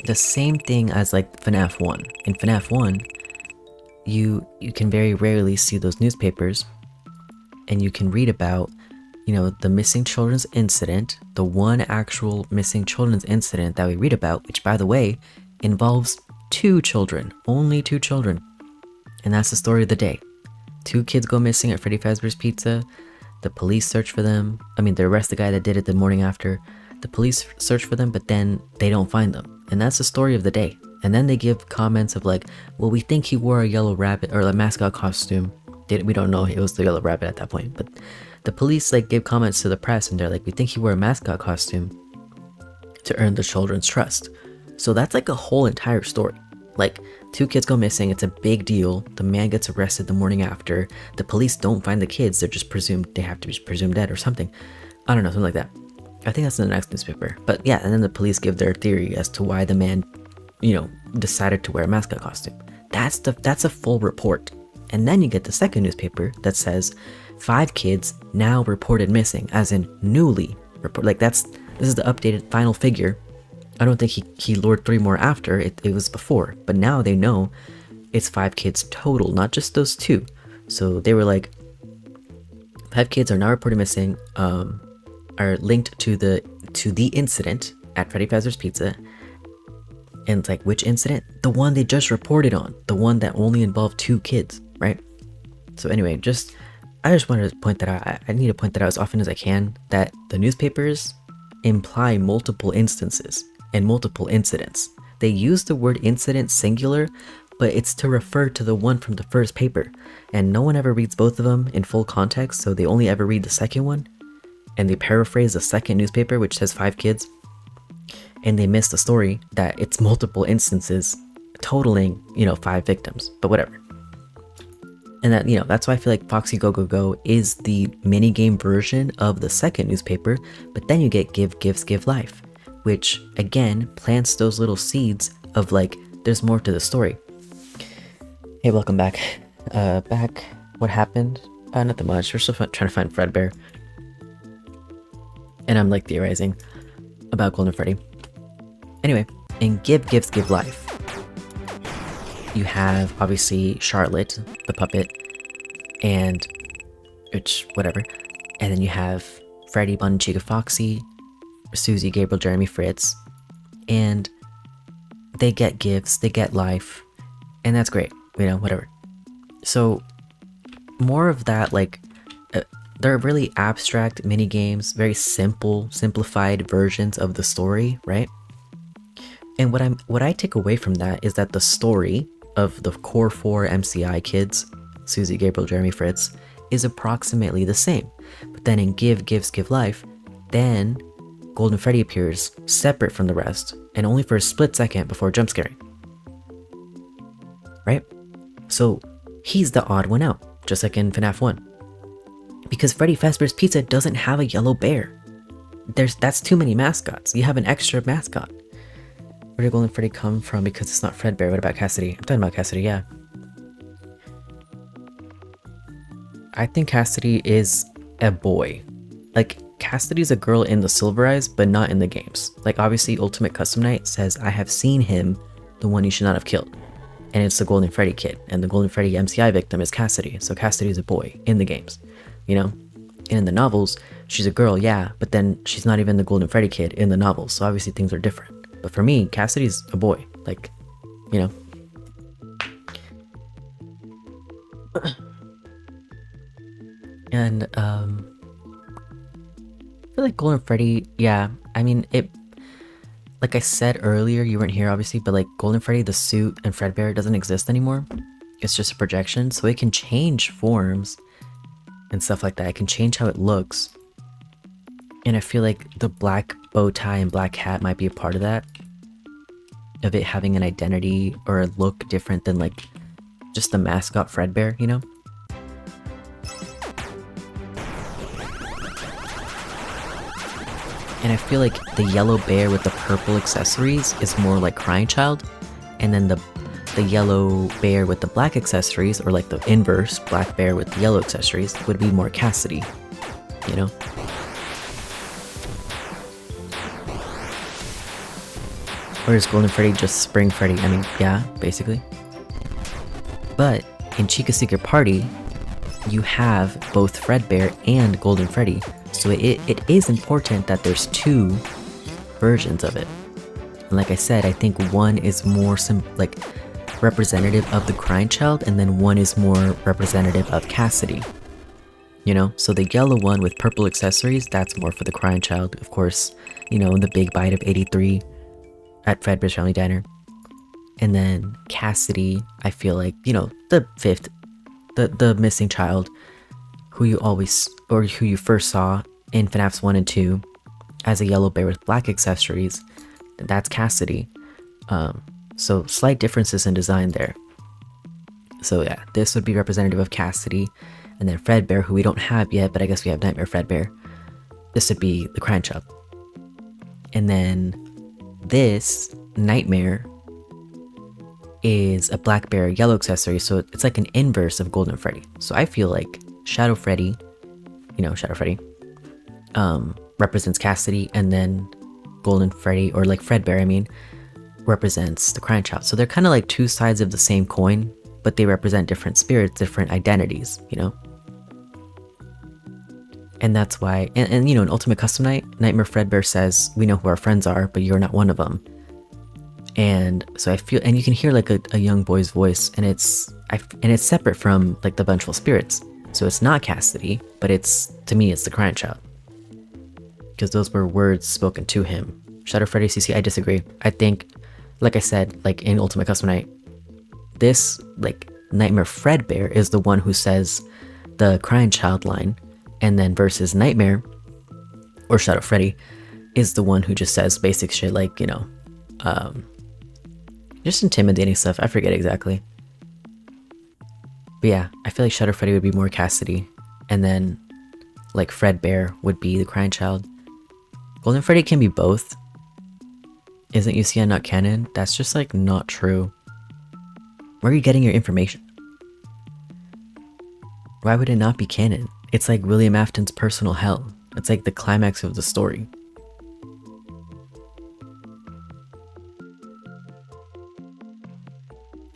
The same thing as, like, FNAF 1. In FNAF 1, you can very rarely see those newspapers, and you can read about, you know, the missing children's incident, the one actual missing children's incident that we read about, which, by the way, involves 2 children, only 2 children. And that's the story of the day. 2 kids go missing at Freddy Fazbear's Pizza. The police search for them. I mean, they arrest the guy that did it the morning after. The police search for them, but then they don't find them. And that's the story of the day. And then they give comments of, like, well, we think he wore a yellow rabbit or a mascot costume. We don't know, it was the yellow rabbit at that point. But the police, like, gave comments to the press, and they're like, we think he wore a mascot costume to earn the children's trust. So that's, like, a whole entire story. Like, 2 kids go missing, it's a big deal. The man gets arrested the morning after. The police don't find the kids, they're just presumed, they have to be presumed dead or something. I don't know, something like that. I think that's in the next newspaper. But yeah, and then the police give their theory as to why the man, you know, decided to wear a mascot costume. That's a full report. And then you get the second newspaper that says 5 kids now reported missing, as in newly report. Like, this is the updated final figure. I don't think he lured 3 more after, it was before. But now they know it's 5 kids total, not just those 2. So they were like, 5 kids are now reported missing, are linked to the incident at Freddy Fazbear's Pizza. And it's like, which incident? The one they just reported on. The one that only involved 2 kids, right? So anyway, I just wanted to point that out. I need to point that out as often as I can, that the newspapers imply multiple instances and multiple incidents. They use the word incident singular, but it's to refer to the one from the first paper. And no one ever reads both of them in full context, so they only ever read the second one. And they paraphrase the second newspaper, which says 5 kids. and they miss the story that it's multiple instances totaling, 5 victims, but whatever. And that, that's why I feel like Foxy Go Go Go is the minigame version of the second newspaper, but then you get Give Gives Give Life, which again plants those little seeds of like, there's more to the story. Hey, welcome back. What happened? Nothing much. We're still trying to find Fredbear. And I'm like theorizing about Golden Freddy. Anyway, in Give Gives Give Life, you have obviously Charlotte, the puppet, and whatever. And then you have Freddy, Bun, Chica, Foxy, Susie, Gabriel, Jeremy, Fritz, and they get gifts, they get life, and that's great, whatever. So more of that, like, they're really abstract mini games, very simplified versions of the story, right? And what I take away from that is that the story of the core 4 MCI kids, Susie, Gabriel, Jeremy, Fritz, is approximately the same. But then in Give Gives Give Life, then Golden Freddy appears separate from the rest, and only for a split second before jump scaring. Right? So he's the odd one out, just like in FNAF 1. Because Freddy Fazbear's Pizza doesn't have a yellow bear. That's too many mascots. You have an extra mascot. Where did Golden Freddy come from? Because it's not Fredbear. What about Cassidy? I'm talking about Cassidy, yeah. I think Cassidy is a boy. Like, Cassidy's a girl in the Silver Eyes, but not in the games. Like, obviously, Ultimate Custom Night says, I have seen him, the one you should not have killed. And it's the Golden Freddy kid. And the Golden Freddy MCI victim is Cassidy. So Cassidy is a boy in the games, And in the novels, she's a girl, yeah, but then she's not even the Golden Freddy kid in the novels. So obviously things are different. But for me, Cassidy's a boy. Like, And, I feel like Golden Freddy, yeah, I mean, like I said earlier, you weren't here obviously, but like Golden Freddy, the suit, and Fredbear doesn't exist anymore. It's just a projection, so it can change forms and stuff like that. It can change how it looks. And I feel like the black bow tie and black hat might be a part of that. Of it having an identity or a look different than like just the mascot Fredbear, And I feel like the yellow bear with the purple accessories is more like Crying Child. And then the yellow bear with the black accessories, or like the inverse, black bear with the yellow accessories, would be more Cassidy, Or is Golden Freddy just Spring Freddy? I mean, yeah, basically. But in Chica Secret Party, you have both Fredbear and Golden Freddy, so it is important that there's 2 versions of it. And like I said, I think one is more representative of the Crying Child, and then one is more representative of Cassidy. So the yellow one with purple accessories, that's more for the Crying Child, of course, the big bite of 83 at Fredbear's Family Diner. And then Cassidy, I feel like, the 5th, the missing child, who you first saw in FNAFs 1 and 2 as a yellow bear with black accessories, that's Cassidy. So slight differences in design there. So yeah, this would be representative of Cassidy, and then Fredbear, who we don't have yet, but I guess we have Nightmare Fredbear. This would be the Crying Child. And then this Nightmare is a black bear yellow accessory, so it's like an inverse of Golden Freddy. So I feel like Shadow Freddy, Shadow Freddy, represents Cassidy, and then Golden Freddy, or like Fredbear, I mean, represents the Crying Child. So they're kind of like 2 sides of the same coin, but they represent different spirits, different identities, And that's why, and in Ultimate Custom Night, Nightmare Fredbear says, we know who our friends are, but you're not one of them. And so I feel, and you can hear like a young boy's voice, and it's separate from like the Vengeful Spirits. So it's not Cassidy, but to me, it's the Crying Child. Because those were words spoken to him. Shadow Freddy CC, I disagree. I think, like I said, like in Ultimate Custom Night, this, like, Nightmare Fredbear is the one who says the Crying Child line, and then versus Nightmare, or Shadow Freddy, is the one who just says basic shit like, just intimidating stuff. I forget exactly. But yeah, I feel like Shadow Freddy would be more Cassidy, and then like Fredbear would be the crying child. Golden Freddy can be both. Isn't UCN not canon? That's just like not true. Where are you getting your information? Why would it not be canon? It's like William Afton's personal hell. It's like the climax of the story.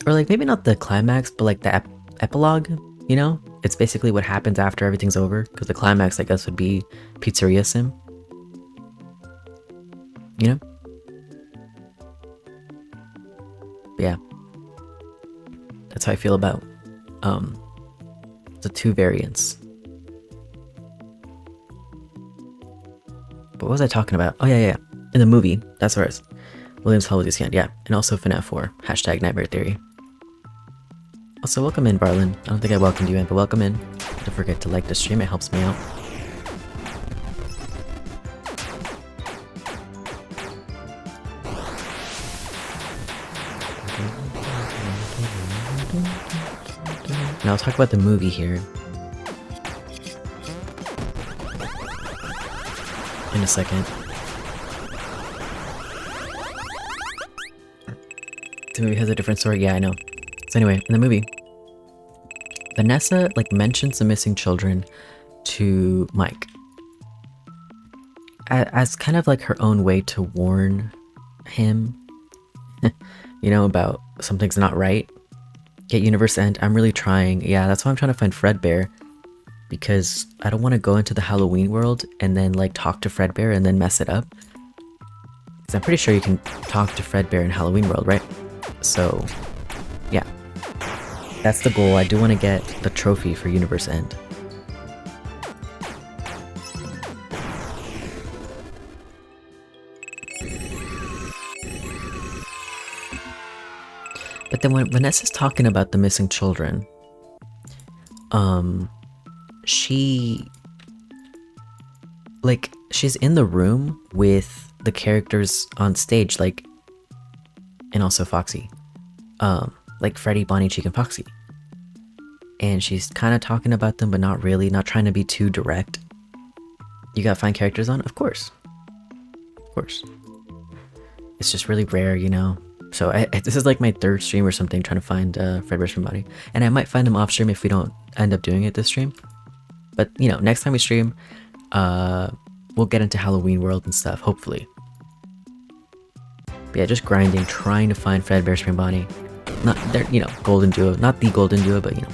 Or like maybe not the climax, but like the epilogue, you know? It's basically what happens after everything's over, because the climax, I guess, would be Pizzeria Sim. You know? But yeah. That's how I feel about the two variants. But what was I talking about? Oh yeah. In the movie, that's where it's William's Hell with UCN, yeah. And also FNAF 4, hashtag Nightmare Theory. Also, welcome in, Barlin. I don't think I welcomed you in, but welcome in. Don't forget to like the stream, it helps me out. Now I'll talk about the movie here in a second. The movie has a different story, yeah, I know. So anyway, in the movie, Vanessa like mentions the missing children to Mike as kind of like her own way to warn him, you know, about something's not right. Get Universe End, I'm really trying. Yeah, that's why I'm trying to find Fredbear, because I don't want to go into the Halloween world and then like talk to Fredbear and then mess it up. Because I'm pretty sure you can talk to Fredbear in Halloween world, right? So yeah, that's the goal. I do want to get the trophy for Universe End. But then when Vanessa's talking about the missing children, she's in the room with the characters on stage, like, and also Foxy, like Freddy, Bonnie, Cheek, and Foxy. And she's kind of talking about them, but not really, not trying to be too direct. You got fine characters on? Of course. Of course. It's just really rare, you know? So this is like my third stream or something, trying to find Fredbear's Body. And I might find them off stream if we don't end up doing it this stream. But, you know, next time we stream, we'll get into Halloween world and stuff, hopefully. But yeah, just grinding, trying to find Fredbear's Body. Not, they're, you know, golden duo. Not the golden duo, but, you know.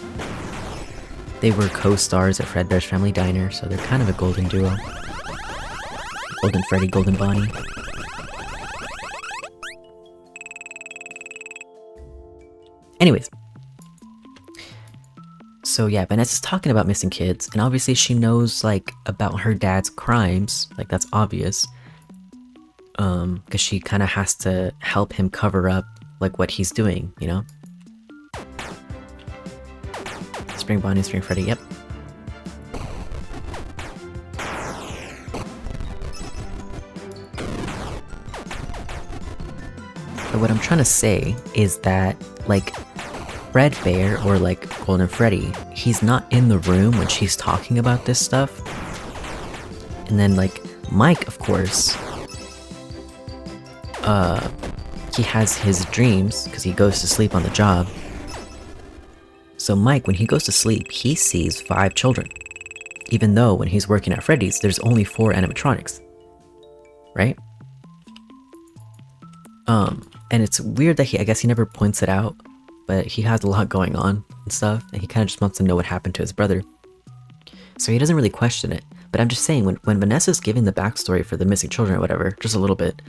They were co-stars at Fredbear's Family Diner, so they're kind of a golden duo. Golden Freddy, Golden Bonnie. Anyways, so yeah, Vanessa's talking about missing kids, and obviously she knows, like, about her dad's crimes, like, that's obvious, because she kind of has to help him cover up, like, what he's doing, you know? Spring Bonnie, Spring Freddy, yep. But what I'm trying to say is that, like, Fredbear, or like Golden Freddy, he's not in the room when she's talking about this stuff. And then, like, Mike, of course, he has his dreams because he goes to sleep on the job. So Mike, when he goes to sleep, he sees 5 children, even though when he's working at Freddy's, there's only 4 animatronics, right? And it's weird that I guess he never points it out, but he has a lot going on and stuff, and he kind of just wants to know what happened to his brother. So he doesn't really question it. But I'm just saying, when Vanessa's giving the backstory for the missing children or whatever, just a little bit,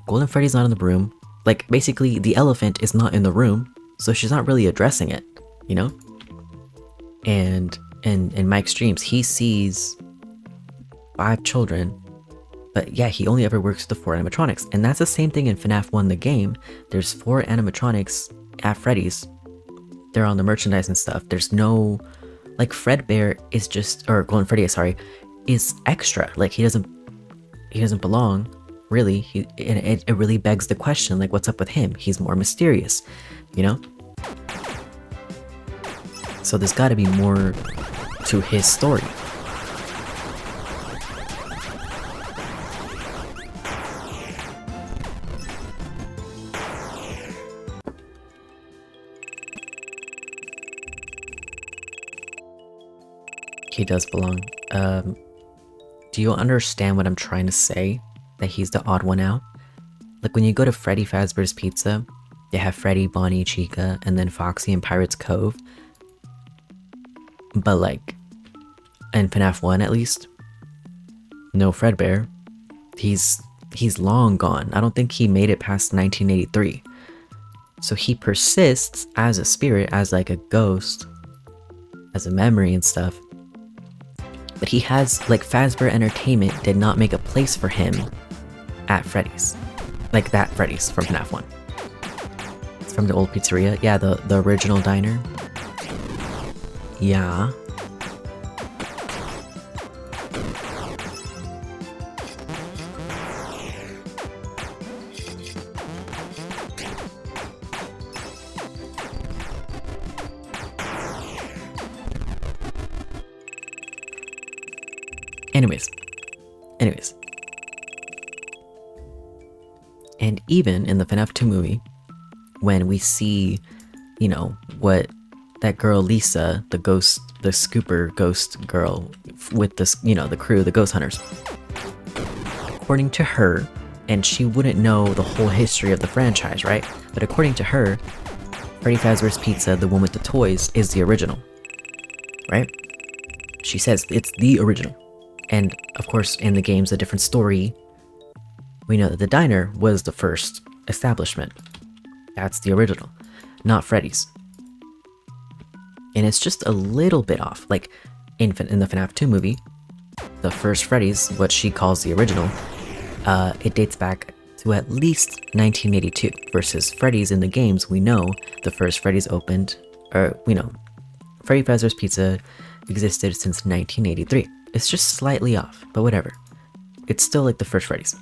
Golden Freddy's not in the room. Like, basically, the elephant is not in the room, so she's not really addressing it, you know? And in Mike's dreams, he sees 5 children, but yeah, he only ever works with the 4 animatronics. And that's the same thing in FNAF 1, the game. There's 4 animatronics at Freddy's. They're on the merchandise and stuff. There's no, like, Fredbear is just, or Golden Freddy, sorry, is extra. Like, he he doesn't belong. Really, it really begs the question, like, what's up with him? He's more mysterious, you know? So there's got to be more to his story. He does belong. Do you understand what I'm trying to say? That he's the odd one out? Like when you go to Freddy Fazbear's Pizza, they have Freddy, Bonnie, Chica, and then Foxy and Pirate's Cove. But like, in FNAF 1 at least, no Fredbear. He's long gone. I don't think he made it past 1983. So he persists as a spirit, as like a ghost, as a memory and stuff. But he has, like, Fazbear Entertainment did not make a place for him at Freddy's. Like that Freddy's from FNAF 1. It's from the old pizzeria. Yeah, the original diner. Yeah. Anyways. And even in the FNAF 2 movie, when we see, you know, what that girl Lisa, the scooper ghost girl with this, you know, the crew, the ghost hunters. According to her, and she wouldn't know the whole history of the franchise, right? But according to her, Freddy Fazbear's Pizza, the one with the toys, is the original, right? She says it's the original. And of course, in the game's a different story. We know that the diner was the first establishment. That's the original, not Freddy's. And it's just a little bit off. Like in the FNAF 2 movie, the first Freddy's, what she calls the original, it dates back to at least 1982. Versus Freddy's in the games, we know the first Freddy's opened, or we know Freddy Fazbear's Pizza existed since 1983. It's just slightly off, but whatever. It's still like the first Freddy's.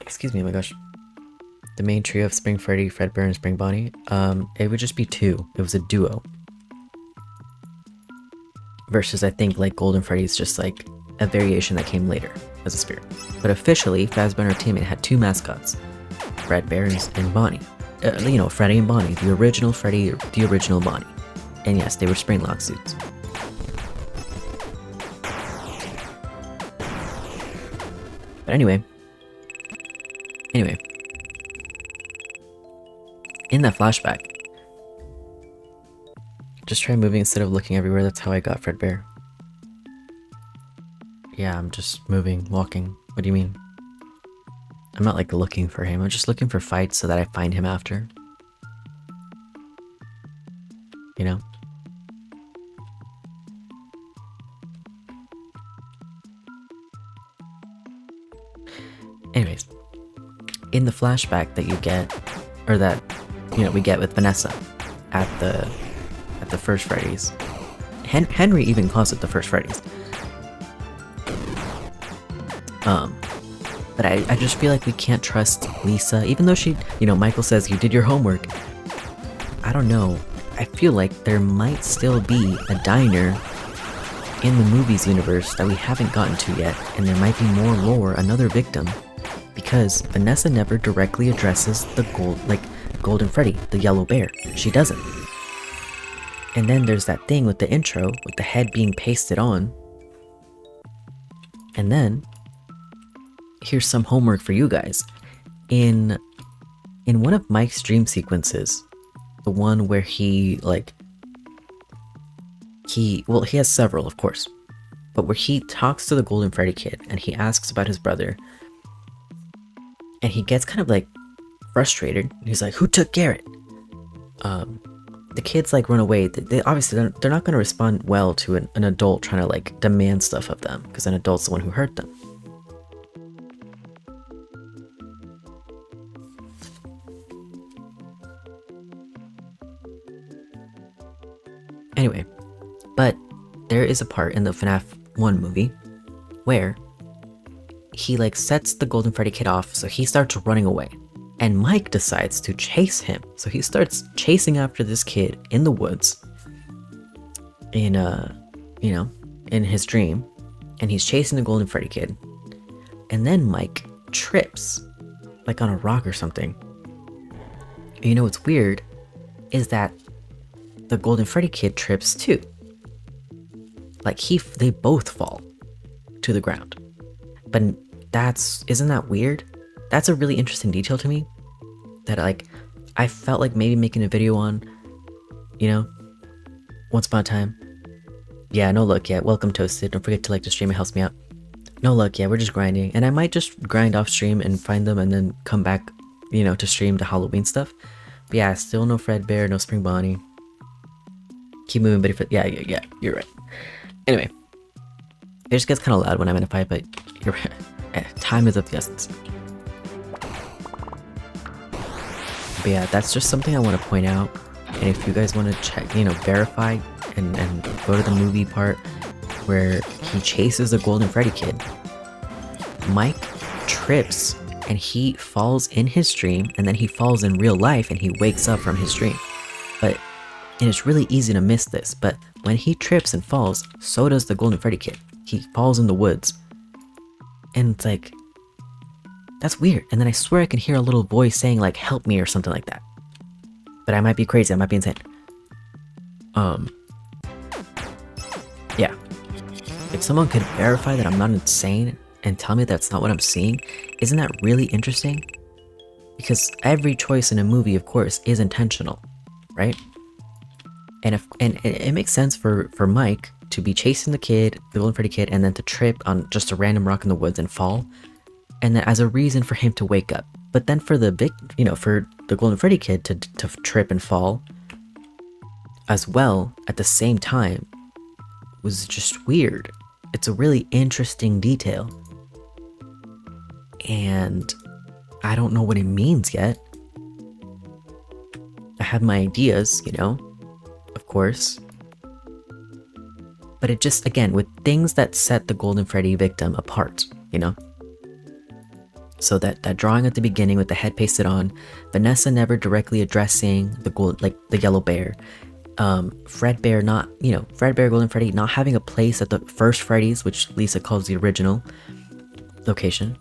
Excuse me, oh my gosh. The main trio of Spring Freddy, Fredbear, and Spring Bonnie, it would just be two. It was a duo. Versus, I think, like Golden Freddy's just like a variation that came later as a spirit. But officially, Fazbear Entertainment had two mascots, Fredbear and Bonnie. You know, Freddy and Bonnie, the original Freddy, the original Bonnie. And yes, they were Springlock suits. But anyway. In that flashback, just try moving instead of looking everywhere. That's how I got Fredbear. Yeah, I'm just moving, walking. What do you mean? I'm not like looking for him. I'm just looking for fights so that I find him after. You know? Anyways, in the flashback that you get, or that, you know, we get with Vanessa at the first Freddy's. Henry even calls it the first Freddy's. But I just feel like we can't trust Lisa, even though she, you know, Michael says you did your homework. I don't know. I feel like there might still be a diner in the movies universe that we haven't gotten to yet, and there might be more lore, another victim, because Vanessa never directly addresses the Golden Freddy, the yellow bear. She doesn't. And then there's that thing with the intro, with the head being pasted on. And then, here's some homework for you guys. In one of Mike's dream sequences, the one where he has several, of course, but where he talks to the Golden Freddy kid and he asks about his brother, and he gets kind of like frustrated. He's like, "Who took Garrett?" The kids like run away. They obviously they're not going to respond well to an adult trying to like demand stuff of them, because an adult's the one who hurt them. Anyway, but there is a part in the FNAF 1 movie where he like sets the Golden Freddy kid off, so he starts running away. And Mike decides to chase him. So he starts chasing after this kid in the woods in in his dream, and he's chasing the Golden Freddy kid. And then Mike trips like on a rock or something. And you know what's weird is that the Golden Freddy kid trips too. Like they both fall to the ground. But isn't that weird? That's a really interesting detail to me that like I felt like maybe making a video on, once upon a time. Yeah, no luck yet. Welcome, Toasted. Don't forget to like the stream, it helps me out. No luck, yeah, we're just grinding. And I might just grind off stream and find them and then come back, to stream the Halloween stuff. But yeah, still no Fredbear, no Spring Bonnie. Keep moving, but yeah, you're right. Anyway, it just gets kind of loud when I'm in a fight, but you're right. Time is of the essence. But yeah, that's just something I want to point out. And if you guys want to check, verify and go to the movie part where he chases the Golden Freddy kid, Mike trips and he falls in his dream, and then he falls in real life and he wakes up from his dream. And it's really easy to miss this, but when he trips and falls, so does the Golden Freddy kid. He falls in the woods. And it's like, that's weird. And then I swear I can hear a little voice saying like, help me or something like that. But I might be crazy, I might be insane. Yeah. If someone could verify that I'm not insane and tell me that's not what I'm seeing, isn't that really interesting? Because every choice in a movie, of course, is intentional, right? And it makes sense for Mike to be chasing the Golden Freddy kid, and then to trip on just a random rock in the woods and fall, and then as a reason for him to wake up. But then for the for the Golden Freddy kid to trip and fall as well at the same time was just weird. It's a really interesting detail, and I don't know what it means yet. I have my ideas, of course. But it just, again, with things that set the Golden Freddy victim apart, So that drawing at the beginning with the head pasted on, Vanessa never directly addressing the yellow bear, Fredbear Fredbear, Golden Freddy not having a place at the first Freddy's, which Lisa calls the original location.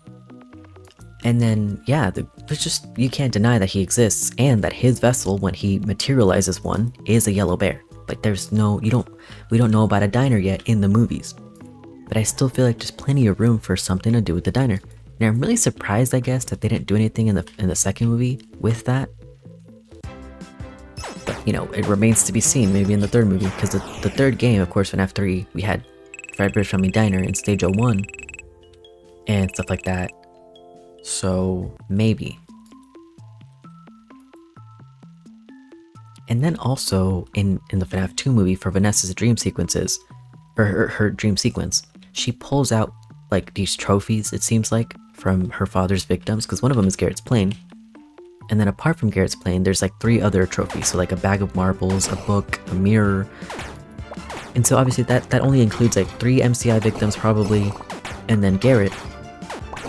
And then, yeah, it's just, you can't deny that he exists, and that his vessel, when he materializes one, is a yellow bear. Like, we don't know about a diner yet in the movies. But I still feel like there's plenty of room for something to do with the diner. And I'm really surprised, I guess, that they didn't do anything in the second movie with that. But, it remains to be seen, maybe in the third movie, because the third game, of course, FNAF 3, we had Fredbear's Friendly Diner in Stage 01, and stuff like that. So, maybe. And then also, in the FNAF 2 movie, for Vanessa's dream sequences, or her dream sequence, she pulls out, like, these trophies, it seems like, from her father's victims, because one of them is Garrett's plane. And then apart from Garrett's plane, there's like 3 other trophies, so like a bag of marbles, a book, a mirror. And so obviously that only includes like 3 MCI victims probably, and then Garrett.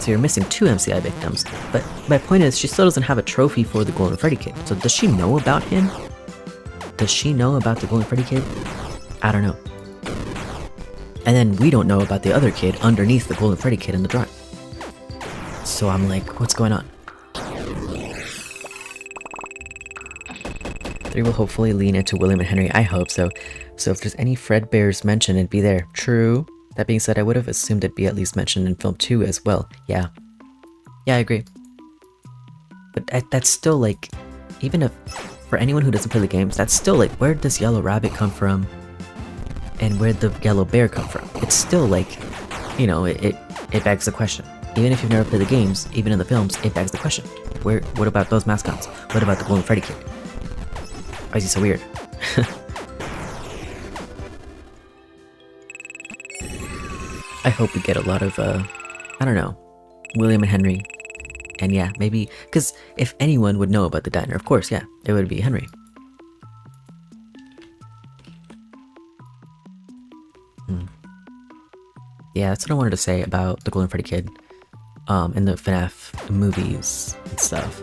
So you're missing 2 MCI victims. But my point is, she still doesn't have a trophy for the Golden Freddy kid. So does she know about him? Does she know about the Golden Freddy kid? I don't know. And then we don't know about the other kid underneath the Golden Freddy kid in the drawing. So I'm like, what's going on? 3 will hopefully lean into William and Henry. I hope so. So if there's any Fredbears mentioned, it'd be there. True. That being said, I would have assumed it'd be at least mentioned in film 2 as well. Yeah. Yeah, I agree. But that's still like, even if, for anyone who doesn't play the games, that's still like, where did this yellow rabbit come from? And where'd the yellow bear come from? It's still like, it begs the question. Even if you've never played the games, even in the films, it begs the question. What about those mascots? What about the Golden Freddy kid? Why is he so weird? I hope we get a lot of, I don't know, William and Henry. And yeah, maybe, because if anyone would know about the diner, of course, yeah, it would be Henry. yeah, that's what I wanted to say about the Golden Freddy Kid, and the FNAF movies and stuff.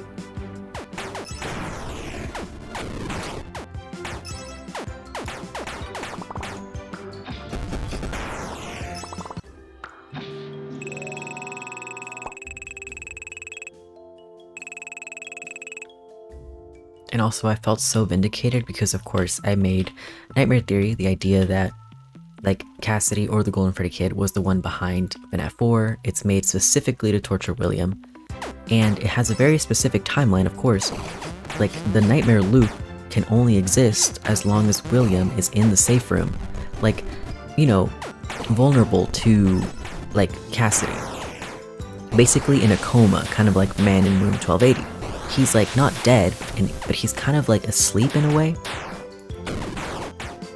And also, I felt so vindicated because, of course, I made Nightmare Theory, the idea that, like, Cassidy or the Golden Freddy Kid was the one behind FNAF 4. It's made specifically to torture William. And it has a very specific timeline, of course. Like, the Nightmare loop can only exist as long as William is in the safe room. Like, you know, vulnerable to, like, Cassidy. Basically in a coma, kind of like Man in Room 1280. He's like not dead, but he's kind of like asleep in a way.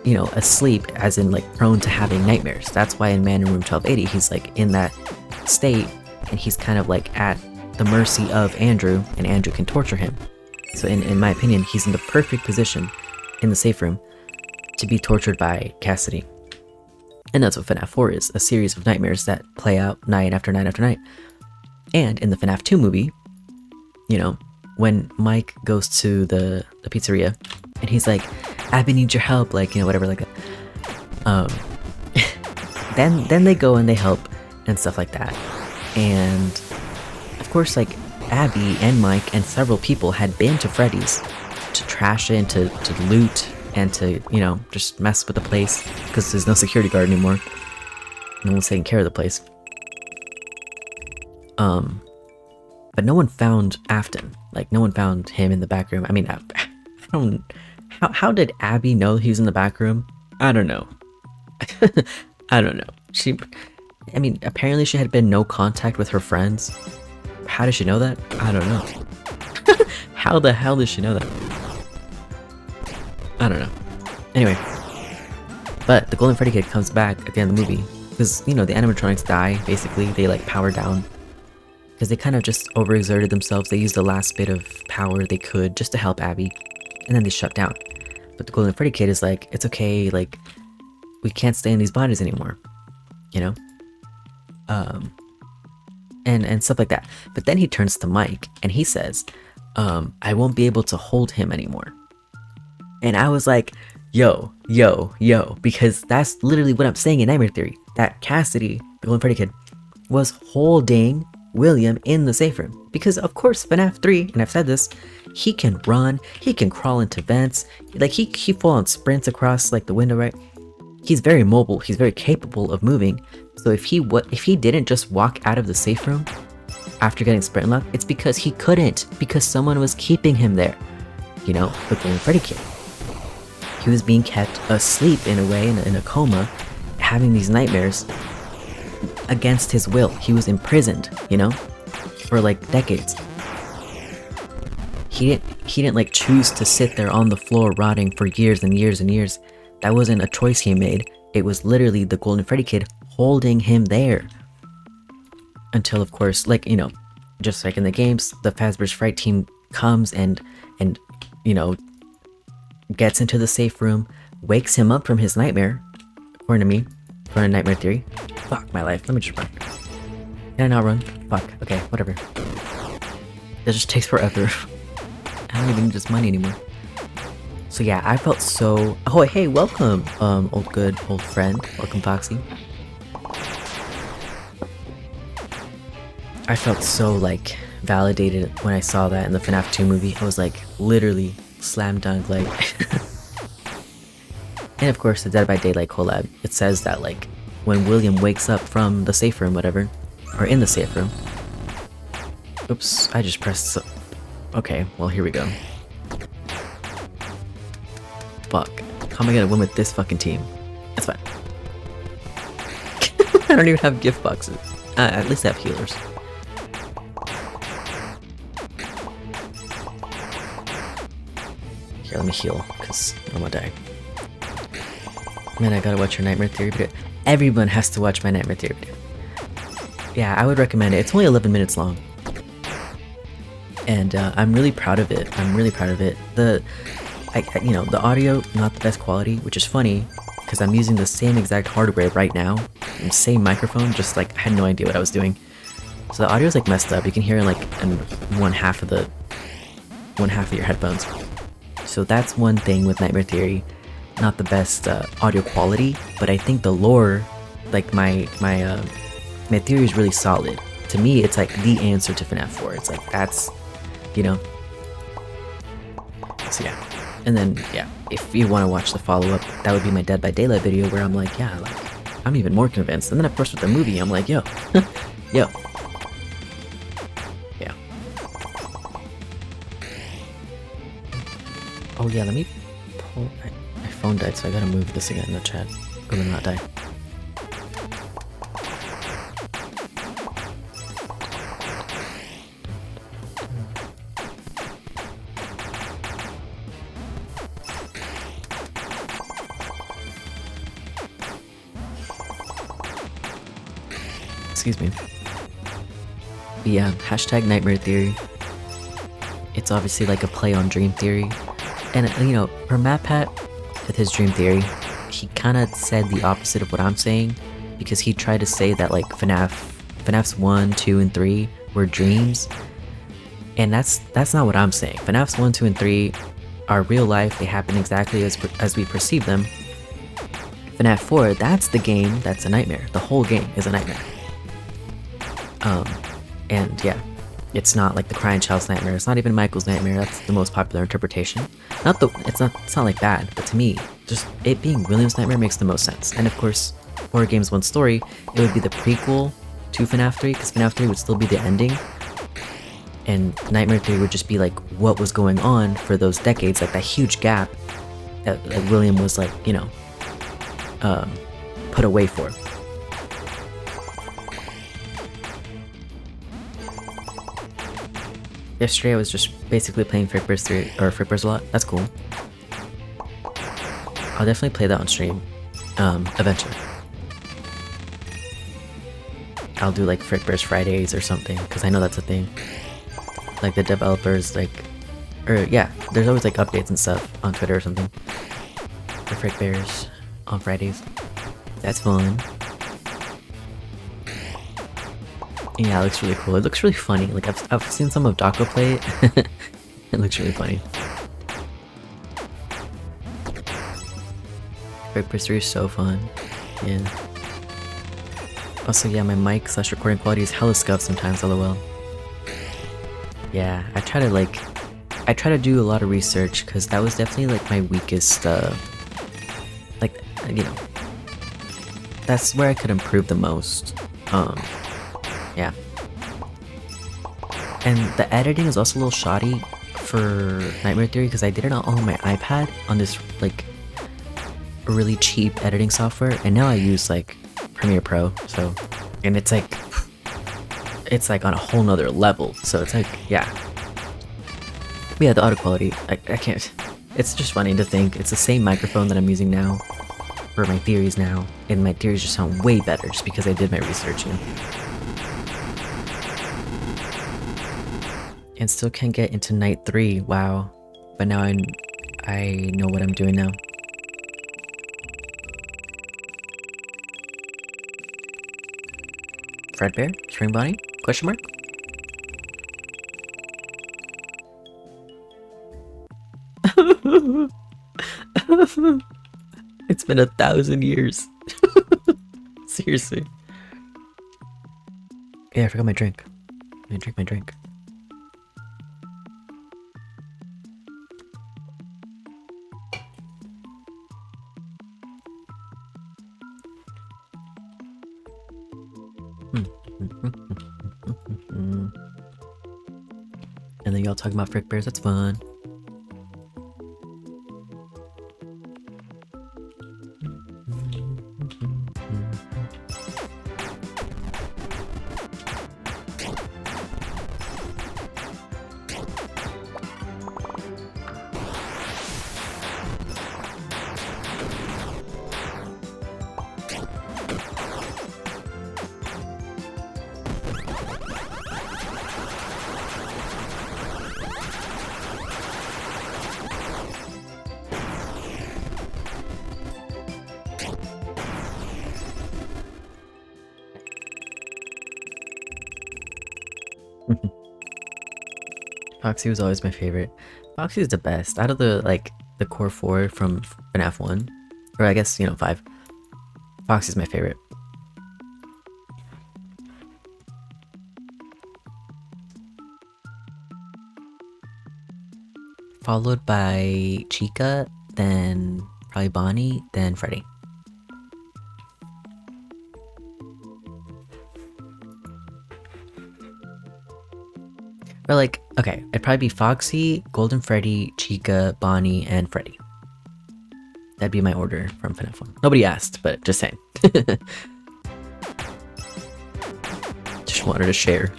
You know, asleep as in like prone to having nightmares. That's why in Man in Room 1280 he's like in that state, and he's kind of like at the mercy of Andrew, and Andrew can torture him. So in my opinion, he's in the perfect position in the safe room to be tortured by Cassidy. And that's what FNAF 4 is, a series of nightmares that play out night after night after night. And in the FNAF 2 movie, you know, when Mike goes to the pizzeria and he's like, Abby needs your help, like, you know, whatever, like that. Then they go and they help and stuff like that. And of course, like, Abby and Mike and several people had been to Freddy's to trash it, to loot, and to, you know, just mess with the place because there's no security guard anymore. No one's taking care of the place. But no one found Afton. Like, no one found him in the back room. I mean, I don't... How did Abby know he was in the back room? I don't know. I don't know. I mean, apparently she had been no contact with her friends. How does she know that? I don't know. How the hell does she know that? I don't know. Anyway. But the Golden Freddy Kid comes back at the end of the movie. Because, you know, the animatronics die, basically. They, like, power down. Because they kind of just overexerted themselves. They used the last bit of power they could just to help Abby. And then they shut down. But the Golden Freddy Kid is like, it's okay, like, we can't stay in these bodies anymore. You know? And stuff like that. But then he turns to Mike and he says, I won't be able to hold him anymore. And I was like, yo, because that's literally what I'm saying in Nightmare Theory. That Cassidy, the Golden Freddy Kid, was holding William in the safe room. Because of course FNAF 3, and I've said this, he can run, he can crawl into vents, like he full on sprints across like the window, right? He's very mobile, he's very capable of moving. So if he didn't just walk out of the safe room after getting sprint lock, it's because he couldn't, because someone was keeping him there. You know, the Golden Freddy Kid. He was being kept asleep in a way, in a coma, having these nightmares against his will. He was imprisoned, you know, for like decades. He didn't like choose to sit there on the floor rotting for years and years and years. That wasn't a choice he made. It was literally the Golden Freddy Kid holding him there. Until, of course, like, you know, just like in the games, the Fazbear's Fright team comes and you know, gets into the safe room, wakes him up from his nightmare, according to me, according to Nightmare Theory. Fuck my life, let me just run. Can I not run? Fuck, okay, whatever. It just takes forever. I don't even need this money anymore. So yeah, I felt so... Oh, hey, welcome, old friend. Welcome, Foxy. I felt so, like, validated when I saw that in the FNAF 2 movie. I was like, literally, slam dunk, like... And of course, the Dead by Daylight collab, it says that, like, when William wakes up from the safe room, whatever, or in the safe room... Oops, I just pressed... Okay, well, here we go. Fuck. How am I gonna win with this fucking team? That's fine. I don't even have gift boxes. At least I have healers. Here, let me heal, because I'm gonna die. Man, I gotta watch your Nightmare Theory video. Everyone has to watch my Nightmare Theory video. Yeah, I would recommend it. It's only 11 minutes long. And I'm really proud of it. I'm really proud of it. You know, the audio, not the best quality, which is funny, because I'm using the same exact hardware right now, same microphone, just like I had no idea what I was doing. So the audio is like messed up. You can hear like in one half of your headphones. So that's one thing with Nightmare Theory. Not the best audio quality, but I think the lore, like my theory is really solid. To me, it's like the answer to FNAF 4. It's like that's, you know. So yeah. And then yeah, if you want to watch the follow-up, that would be my Dead by Daylight video where I'm like, yeah, like I'm even more convinced. And then of course with the movie, I'm like, yo, yo. Yeah. Oh yeah, let me pull. My phone died, so I gotta move this again in the chat. Or will not die. Excuse me. But yeah, hashtag Nightmare Theory. It's obviously like a play on Dream Theory. And you know, for MatPat, with his Dream Theory, he kind of said the opposite of what I'm saying, because he tried to say that like FNAF's 1, 2, and 3 were dreams. And that's not what I'm saying. FNAF's 1, 2, and 3 are real life, they happen exactly as we perceive them. FNAF 4, that's the game, that's a nightmare. The whole game is a nightmare. And yeah, it's not like the Crying Child's nightmare, it's not even Michael's nightmare, that's the most popular interpretation. It's not like bad, but to me, just it being William's nightmare makes the most sense. And of course, Horror Games 1 Story, it would be the prequel to FNAF 3, because FNAF 3 would still be the ending. And Nightmare Theory would just be like what was going on for those decades, like that huge gap that William was like, you know, put away for. Yesterday I was just basically playing Fredbear's 3 or Fredbear's a lot. That's cool. I'll definitely play that on stream, eventually. I'll do like Fredbear's Fridays or something, because I know that's a thing. Like the developers, like, or yeah, there's always like updates and stuff on Twitter or something for Fredbear's on Fridays. That's fun. Yeah, it looks really cool. It looks really funny. Like I've seen some of Dako play it. It looks really funny. Fredbear's 3 is so fun. Yeah. Also, yeah, my mic / recording quality is hella scuffed sometimes, lol. Yeah, I try to do a lot of research, because that was definitely like my weakest, like, you know, that's where I could improve the most. Yeah. And the editing is also a little shoddy for Nightmare Theory, because I did it on my iPad on this like really cheap editing software, and now I use like Premiere Pro, so, and it's like on a whole nother level, so it's like, yeah. But yeah, the audio quality, I can't, it's just funny to think it's the same microphone that I'm using now for my theories now, and my theories just sound way better just because I did my research, you know? And still can't get into night 3, wow. But now I know what I'm doing now. Fredbear? Spring Bonnie? Question mark? It's been 1,000 years. Seriously. Yeah, I forgot my drink. Let me drink my drink. And then y'all talking about Fredbears, that's fun. Foxy was always my favorite. Foxy is the best out of the core four from FNAF 1, or I guess 5. Foxy's my favorite. Followed by Chica, then probably Bonnie, then Freddy. Or like, okay, it'd probably be Foxy, Golden Freddy, Chica, Bonnie, and Freddy. That'd be my order from FNAF 1. Nobody asked, but just saying. Just wanted to share.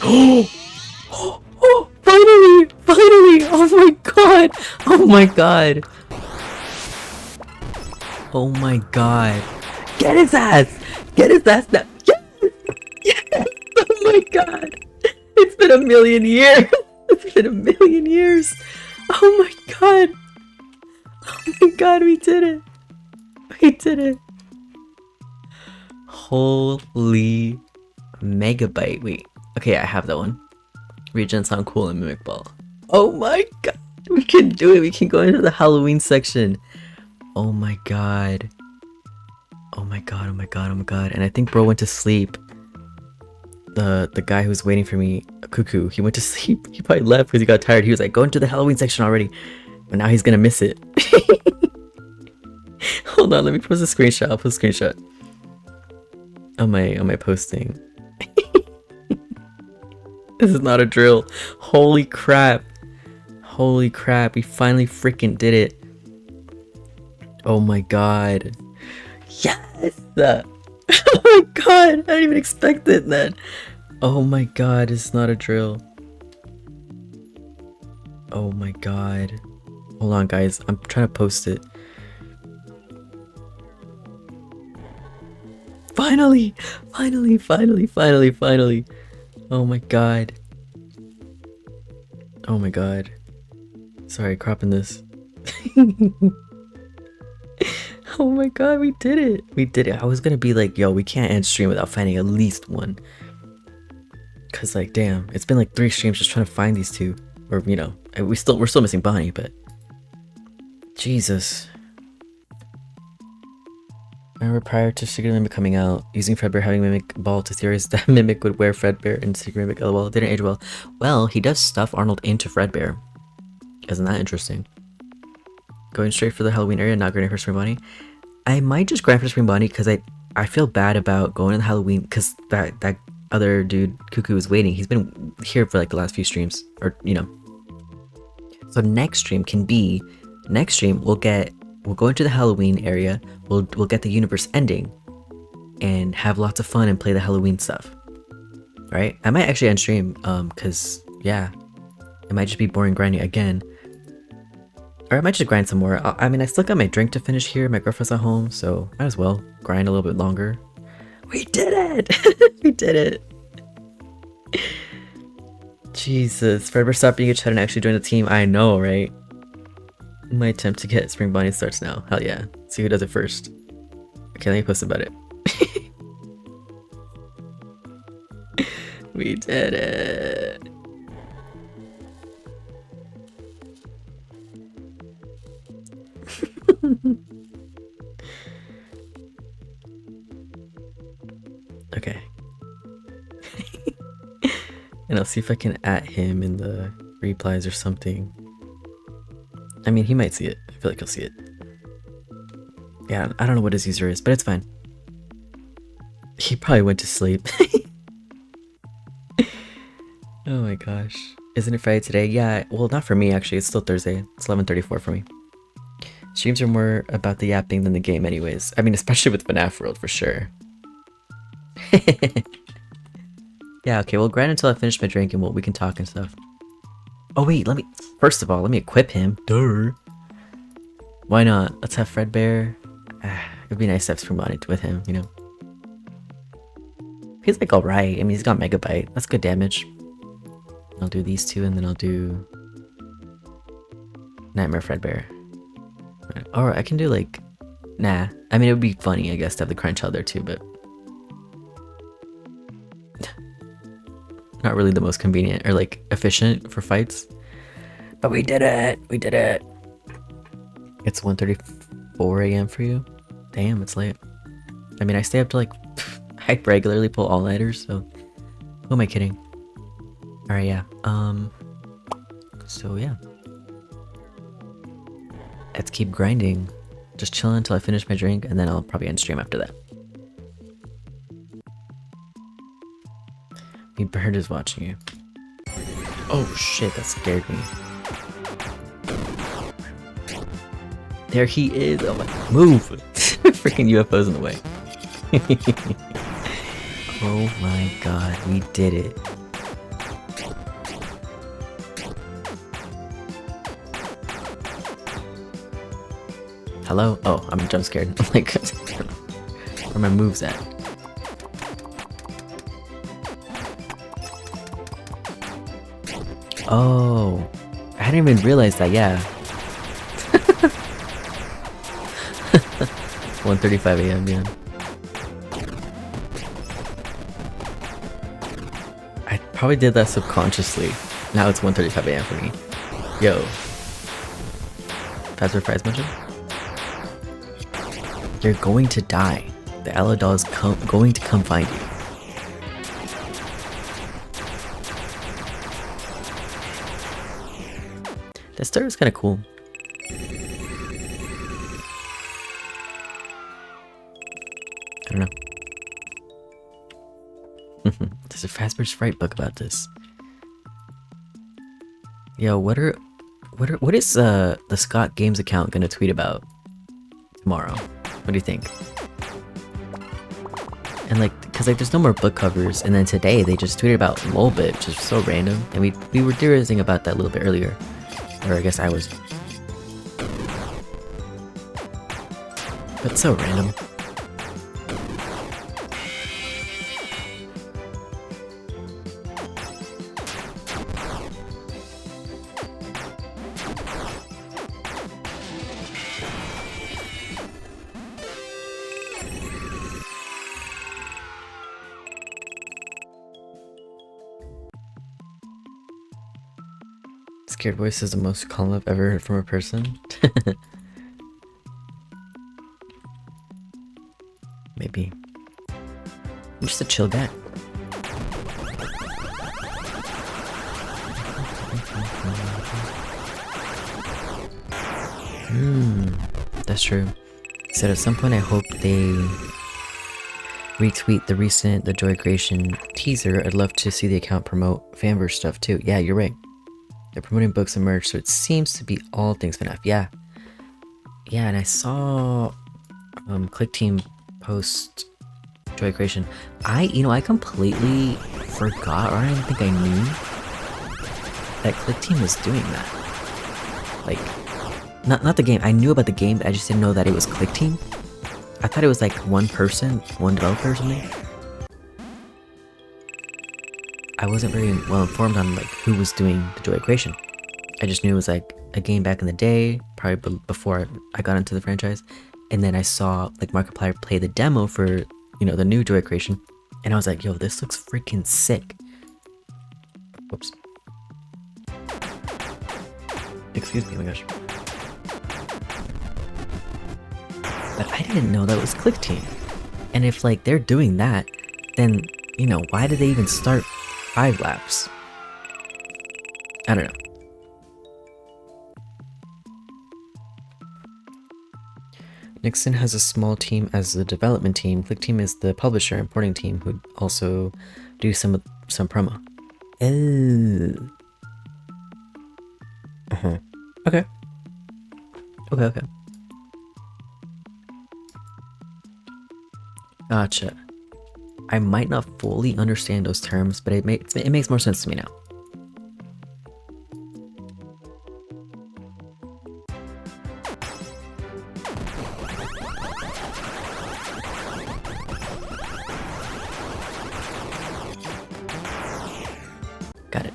Oh, finally! Finally! Oh my god! Oh my god! Oh my god! Get his ass! Get his ass now! Yes! Yes! Oh my god! It's been a million years! It's been a million years! Oh my god! Oh my god, we did it! We did it! Holy megabyte. Wait. Okay, I have that one. Regen sound cool in Mimic Ball. Oh my god! We can do it! We can go into the Halloween section! Oh my god. Oh my god, oh my god, oh my god. And I think bro went to sleep. The guy who's waiting for me, Cuckoo, he went to sleep. He probably left because he got tired. He was like, go into the Halloween section already. But now he's gonna miss it. Hold on, let me post a screenshot. I'll post a screenshot. On my posting. This is not a drill. Holy crap. Holy crap, we finally freaking did it. Oh my god. Yes! Oh my god, I didn't even expect it then. Oh my god, it's not a drill. Oh my god. Hold on guys, I'm trying to post it. Finally! Finally, finally, finally, finally. Oh my god. Oh my god. Sorry, cropping this. Oh my god, we did it! We did it. I was gonna be like, yo, we can't end stream without finding at least one. Cause like, damn, it's been like 3 streams just trying to find these two. Or, we're still missing Bonnie, but... Jesus. I remember prior to Secret Mimic coming out, using Fredbear having Mimic Ball to theorize that Mimic would wear Fredbear and Secret Mimic LOL didn't age well. Well, he does stuff Arnold into Fredbear. Isn't that interesting? Going straight for the Halloween area, not grading for Spring Bonnie. I might just grind for Spring Bonnie because I feel bad about going to the Halloween because that other dude, Cuckoo, is waiting. He's been here for like the last few streams. Or, So next stream we'll go into the Halloween area, we'll get the universe ending and have lots of fun and play the Halloween stuff. Right? I might actually end stream, cause yeah. It might just be boring grinding again. Or I might just grind some more. I mean, I still got my drink to finish here. My girlfriend's at home, so might as well grind a little bit longer. We did it! We did it! Jesus, Fredbear stopped being a chat and actually joined the team. I know, right? My attempt to get Spring Bonnie starts now. Hell yeah. See who does it first. Okay, let me post about it. We did it! Okay. And I'll see if I can @ him in the replies or something. I mean, he might see it. I feel like he'll see it. Yeah, I don't know what his user is, but it's fine. He probably went to sleep. Oh my gosh. Isn't it Friday today? Yeah, well, not for me actually. It's still Thursday. It's 11:34 for me. Streams are more about the yapping than the game anyways. I mean, especially with FNAF World for sure. Yeah, okay, well, grind until I finish my drink and we can talk and stuff. Oh wait, first of all, let me equip him. Duh. Why not? Let's have Fredbear. It'd be nice to have Spring Bonnie with him, He's like alright. I mean, he's got Megabyte. That's good damage. I'll do these two, and then I'll do Nightmare Fredbear. Or I can do like, nah. I mean, it would be funny, I guess, to have the Crunch out there too, but not really the most convenient or like efficient for fights. But we did it! We did it! It's 1:34 a.m. for you? Damn, it's late. I mean, I stay up to like, I regularly pull all-nighters, so who am I kidding? Alright, yeah. So yeah. Let's keep grinding. Just chilling until I finish my drink, and then I'll probably end stream after that. Me bird is watching you. Oh shit, that scared me. There he is. Oh my, move! Freaking UFO's in the way. Oh my god, we did it. Hello? Oh, I'm jump scared. Like, where are my moves at? Oh, I hadn't even realized that, yeah. 1:35 a.m. yeah. I probably did that subconsciously. Now it's 1:35 a.m. for me. Yo. Fast fries mentioned? You're going to die. The Aloe doll is going to come find you. That story was kind of cool. I don't know. There's a Fazbear's Fright book about this. Yo, what is the Scott Games account gonna tweet about tomorrow? What do you think? And like, cause like there's no more book covers, and then today they just tweeted about Lolbit, which is so random. And we were theorizing about that a little bit earlier, or I guess I was. But so random. Scared voice is the most calm I've ever heard from a person. Maybe. I'm just a chill guy. That's true. He said at some point I hope they retweet the Joy Creation teaser. I'd love to see the account promote fanverse stuff too. Yeah, you're right. They're promoting books and merch, so it seems to be all things FNAF. Yeah. Yeah, and I saw Click Team post Joy Creation. I completely forgot, or I didn't think I knew that Click Team was doing that. Like, not the game. I knew about the game, but I just didn't know that it was Click Team. I thought it was like one person, one developer or something. I wasn't very well informed on like who was doing the Joy Creation. I just knew it was like a game back in the day, probably before I got into the franchise. And then I saw like Markiplier play the demo for, you know, the new Joy Creation. And I was like, yo, this looks freaking sick. Whoops. Excuse me, oh my gosh. But I didn't know that was Click Team. And if like they're doing that, then, you know, why did they even start 5 laps? I don't know. Nixon has a small team as the development team. Click Team is the publisher and porting team who also do some promo. Oh. Okay. Okay. Gotcha. I might not fully understand those terms, but it makes more sense to me now. Got it.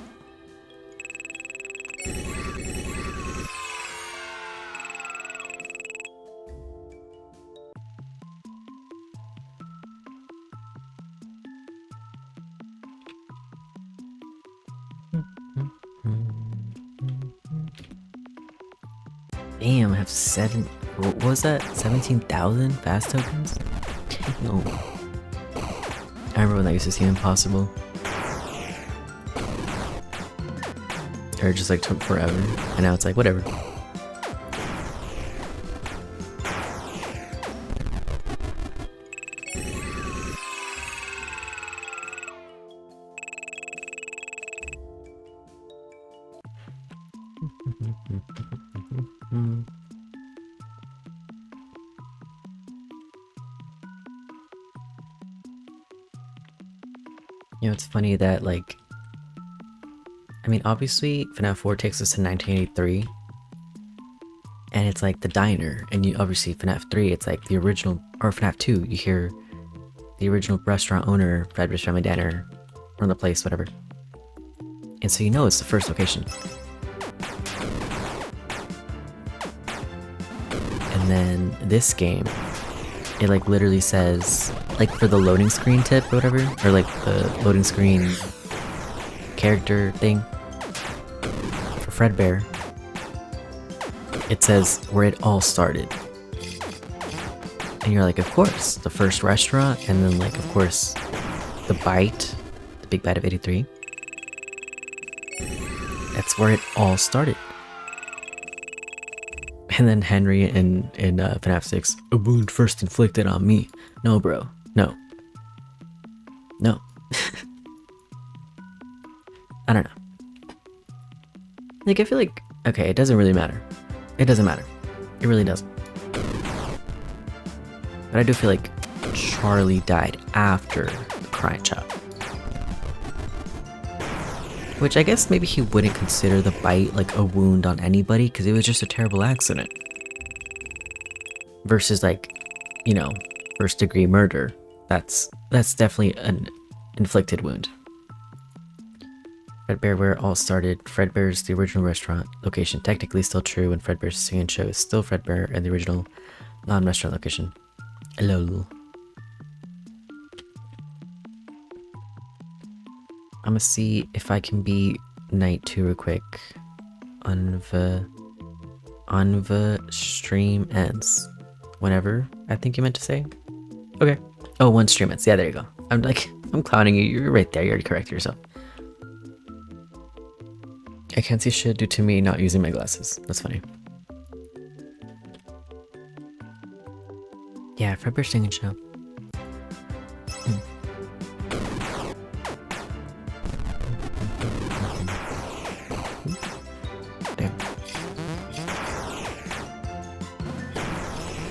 Damn, I have what was that? 17,000 fast tokens? No. I remember when that used to seem impossible. Or it just like took forever. And now it's like, whatever. You know, it's funny that, like, I mean, obviously, FNAF 4 takes us to 1983, and it's like the diner, and you obviously FNAF 3, it's like the original, or FNAF 2, you hear the original restaurant owner, Fredbear's Family Diner, run the place, whatever. And so you know it's the first location. And then this game, it like literally says, like for the loading screen tip or whatever, or like the loading screen character thing for Fredbear, it says where it all started. And you're like, of course, the first restaurant, and then like, of course, the bite, the big bite of 83. That's where it all started. And then Henry in FNAF 6, a wound first inflicted on me. No, bro. No. No. I don't know. Like, I feel like, okay, it doesn't really matter. It doesn't matter. It really doesn't. But I do feel like Charlie died after the crying child. Which I guess maybe he wouldn't consider the bite like a wound on anybody because it was just a terrible accident. Versus like, you know, first degree murder. That's definitely an inflicted wound. Fredbear, where it all started. Fredbear's the original restaurant location, technically still true, and Fredbear's singing show is still Fredbear and the original non-restaurant location. Hello. I'm gonna see if I can be night 2 real quick. Unva stream ends. Whenever, I think you meant to say. Okay. Oh, 1 stream ends. Yeah, there you go. I'm clowning you. You're right there. You already corrected yourself. I can't see shit due to me not using my glasses. That's funny. Yeah, Fredbear singing show. Damn.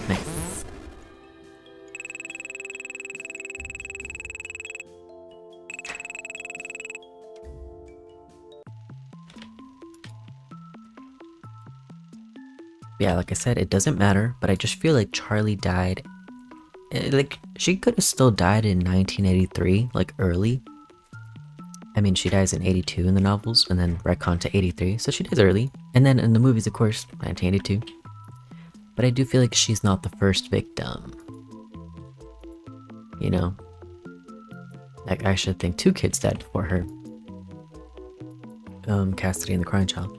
Nice. Yeah, like I said, it doesn't matter, but I just feel like Charlie died. Like, she could have still died in 1983, like early. I mean, she dies in 82 in the novels, and then retcon to 83, so she dies early. And then in the movies, of course, 1982. But I do feel like she's not the first victim. You know? Like, I should think 2 kids died before her. Cassidy and the crying child.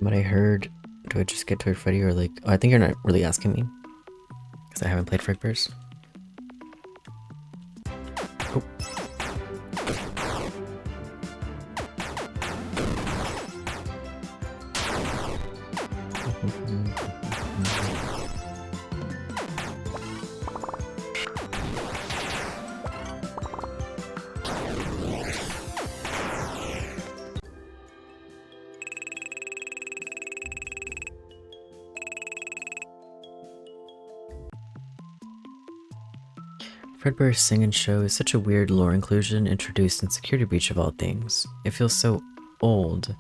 What I heard, do I just get to Freddy or like... Oh, I think you're not really asking me. Because I haven't played Fredbears. Oh. Fredbear's singing show is such a weird lore inclusion introduced in Security Breach of all things. It feels so old.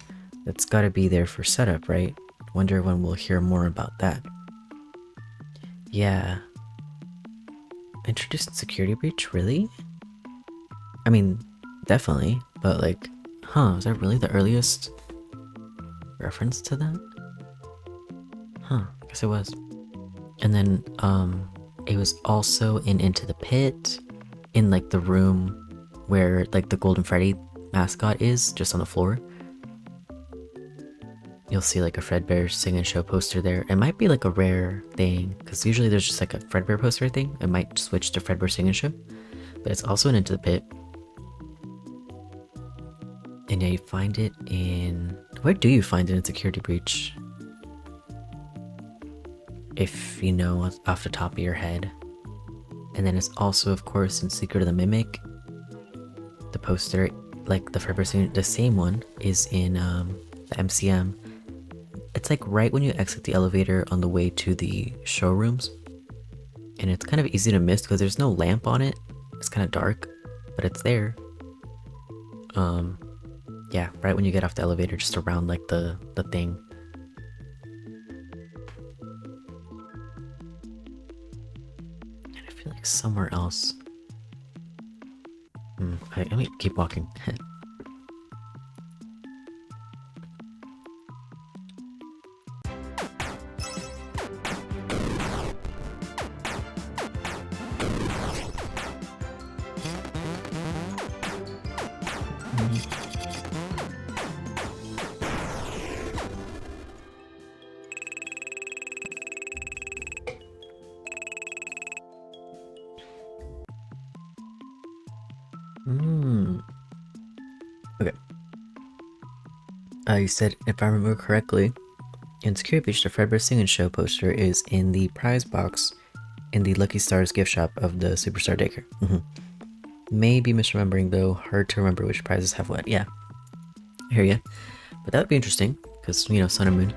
It's gotta be there for setup, right? Wonder when we'll hear more about that. Yeah. Introduced in Security Breach? Really? I mean, definitely, but like, is that really the earliest reference to that? Huh, I guess it was. And then, it was also in Into the Pit, in like the room where like the Golden Freddy mascot is, just on the floor. You'll see like a Fredbear singing show poster there. It might be like a rare thing, because usually there's just like a Fredbear poster thing. It might switch to Fredbear singing show, but it's also in Into the Pit. And yeah, you find it in... Where do you find it in Security Breach? If you know off the top of your head. And then it's also, of course, in Secret of the Mimic. The poster, like the Fredbear singing, the same one, is in the MCM. It's like right when you exit the elevator on the way to the showrooms. And it's kind of easy to miss because there's no lamp on it. It's kind of dark, but it's there. Yeah, right when you get off the elevator, just around like the thing. And I feel like somewhere else. Let me keep walking. Okay. You said, if I remember correctly, in Security Breach, the Fredbear Singing Show poster is in the prize box in the Lucky Stars gift shop of the Superstar Daycare. Maybe misremembering though, hard to remember which prizes have what. Yeah, I hear ya. But that would be interesting, because, you know, Sun and Moon.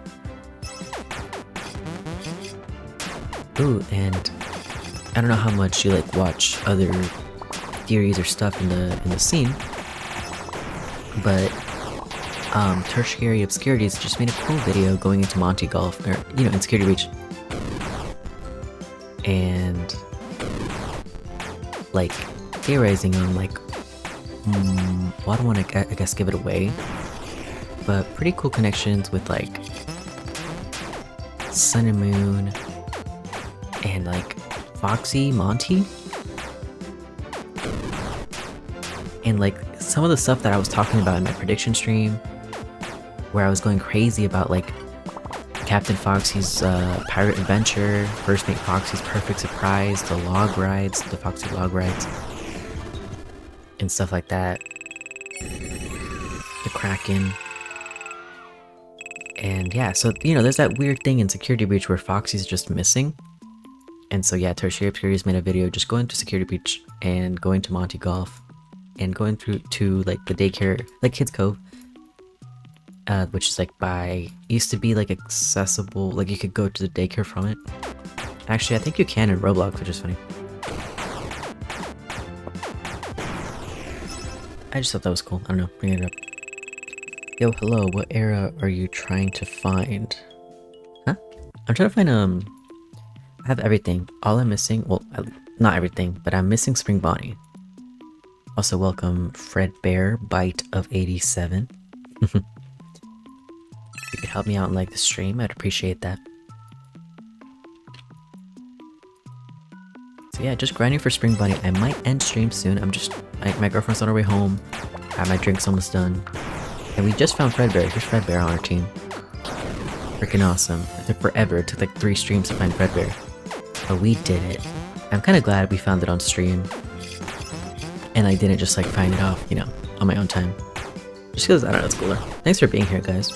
Ooh, and I don't know how much you like watch other theories or stuff in the scene, but Tertiary Obscurities just made a cool video going into Monty Golf, or you know, in Security Breach, and like theorizing on like, well, I don't want to, I guess, give it away, but pretty cool connections with like Sun and Moon and like Foxy, Monty, and like some of the stuff that I was talking about in my prediction stream, where I was going crazy about like Captain Foxy's pirate adventure, First Mate Foxy's perfect surprise, the log rides, the Foxy log rides, and stuff like that. The Kraken. And yeah, so you know, there's that weird thing in Security Breach where Foxy's just missing. And so yeah, Tertiary Obscurities made a video just going to Security Breach and going to Monty Golf and going through to like the daycare, like Kids Cove, which is like by, used to be like accessible, like you could go to the daycare from it. Actually, I think you can in Roblox, which is funny. I just thought that was cool. I don't know, bringing it up. Yo, hello, what era are you trying to find? Huh? I'm trying to find, I have everything. All I'm missing, well, not everything, but I'm missing Spring Bonnie. Also, welcome Fredbear, Bite of 87. If you could help me out and like the stream, I'd appreciate that. So yeah, just grinding for Spring Bunny. I might end stream soon. I'm just, my girlfriend's on her way home. My drink's almost done. And we just found Fredbear. Here's Fredbear on our team. Freaking awesome. It took forever. It took like 3 streams to find Fredbear. But we did it. I'm kind of glad we found it on stream. And I didn't just like find it off, you know, on my own time. Just because, I don't know, it's cooler. Thanks for being here, guys.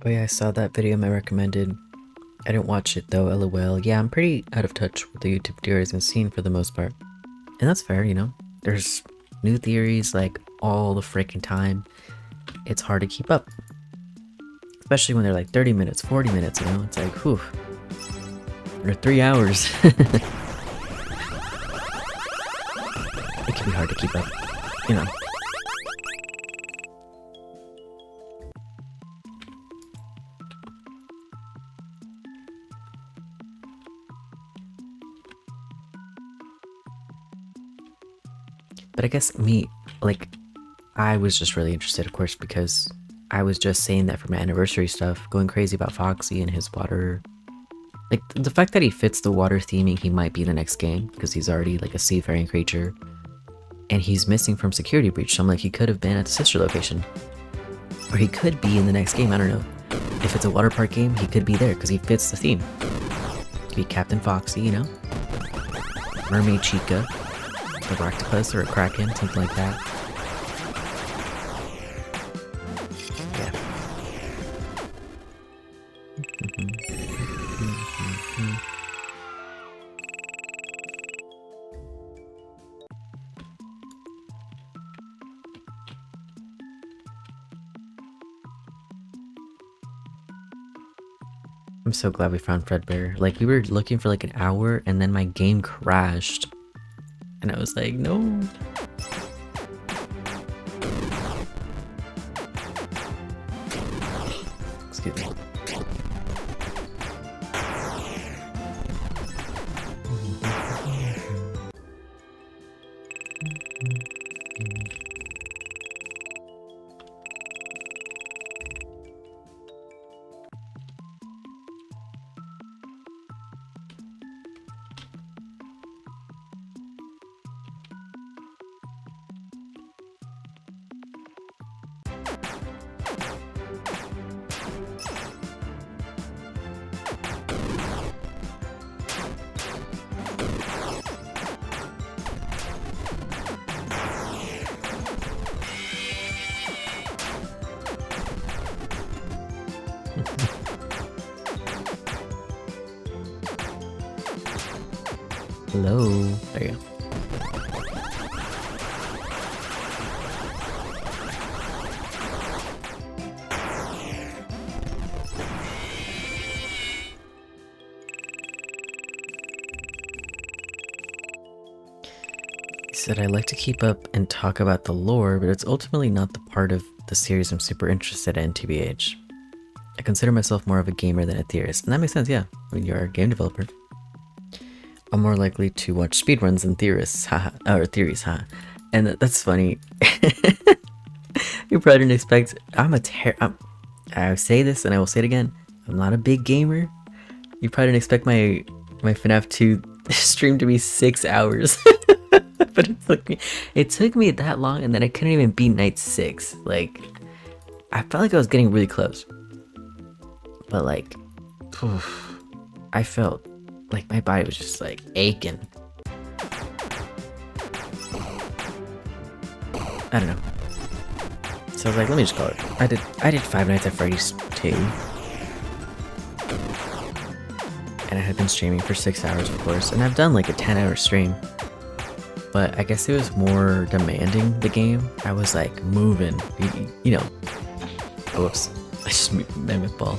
Oh yeah, I saw that video I recommended. I didn't watch it though, lol. Yeah, I'm pretty out of touch with the YouTube theories I've seen for the most part. And that's fair, you know? There's new theories like all the freaking time. It's hard to keep up. Especially when they're like 30 minutes, 40 minutes, you know? It's like, whew. Or 3 hours. It can be hard to keep up, you know? But I guess me, like, I was just really interested, of course, because I was just saying that for my anniversary stuff, going crazy about Foxy and his water. Like, the fact that he fits the water theming, he might be in the next game, because he's already, like, a seafaring creature. And he's missing from Security Breach, so I'm like, he could have been at the sister location. Or he could be in the next game, I don't know. If it's a water park game, he could be there, because he fits the theme. Could be Captain Foxy, you know? Mermaid Chica. A octopus or a kraken, something like that. Yeah. I'm so glad we found Fredbear. Like, we were looking for like an hour and then my game crashed. And I was like, no. Excuse me. Hello. There you go. He said, I like to keep up and talk about the lore, but it's ultimately not the part of the series I'm super interested in, TBH. I consider myself more of a gamer than a theorist, and that makes sense, yeah. I mean, you're a game developer. I'm more likely to watch speedruns than theorists, haha, or theories, haha. And that's funny. You probably didn't expect. I say this and I will say it again. I'm not a big gamer. You probably didn't expect my FNAF 2 stream to be 6 hours. But it took me that long, and then I couldn't even beat night 6. Like, I felt like I was getting really close. But like, I felt like my body was just like aching. I don't know. So I was like, let me just call it. I did 5 Nights at Freddy's 2. And I had been streaming for 6 hours, of course, and I've done like a 10-hour stream. But I guess it was more demanding, the game. I was like moving, you know. Whoops, I just mimic ball.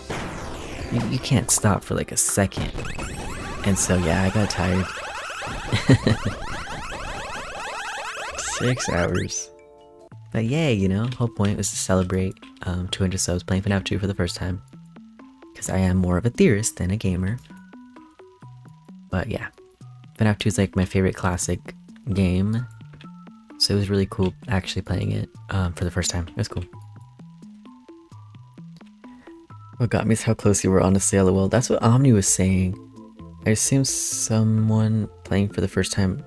You can't stop for like a second. And so yeah, I got tired. 6 hours. But yay, you know, whole point was to celebrate 200 subs playing FNAF 2 for the first time. Because I am more of a theorist than a gamer. But yeah, FNAF 2 is like my favorite classic game. So it was really cool actually playing it for the first time. It was cool. What got me is how close you were, honestly, lol. That's what Omni was saying. I assume someone playing for the first time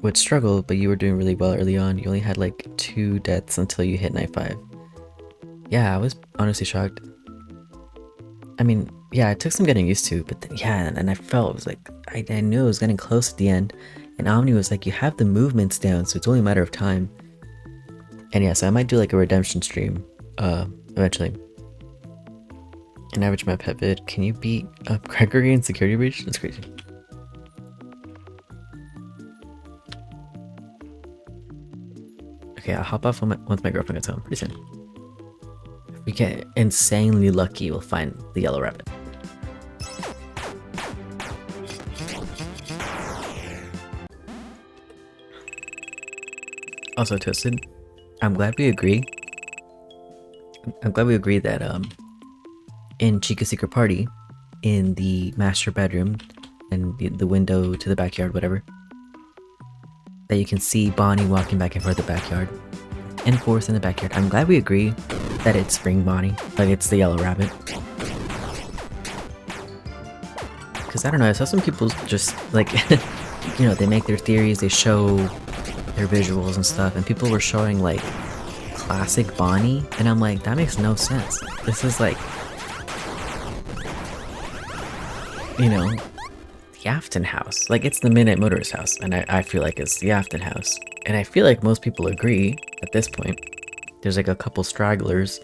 would struggle, but you were doing really well early on. You only had like 2 deaths until you hit night 5. Yeah, I was honestly shocked. I mean, yeah, it took some getting used to, but then, yeah, and I felt it was like, I knew it was getting close at the end. And Omni was like, you have the movements down, so it's only a matter of time. And yeah, so I might do like a redemption stream, eventually. An average map pet vid. Can you beat up Gregory in security breach? That's crazy. Okay, I'll hop off once my girlfriend gets home. Pretty soon. If we get insanely lucky, we'll find the yellow rabbit. Also, Toasted, I'm glad we agree. I'm glad we agree that in Chica's secret party, in the master bedroom and the window to the backyard, whatever, that you can see Bonnie walking back and forth the backyard and forth in the backyard. I'm glad we agree that it's Spring Bonnie, like it's the yellow rabbit. Because I don't know, I saw some people just like, you know, they make their theories, they show their visuals and stuff, and people were showing like classic Bonnie, and I'm like, that makes no sense. This is like, you know, the Afton house. Like, it's the Midnight Motorist house, and I feel like it's the Afton house. And I feel like most people agree at this point. There's like a couple stragglers,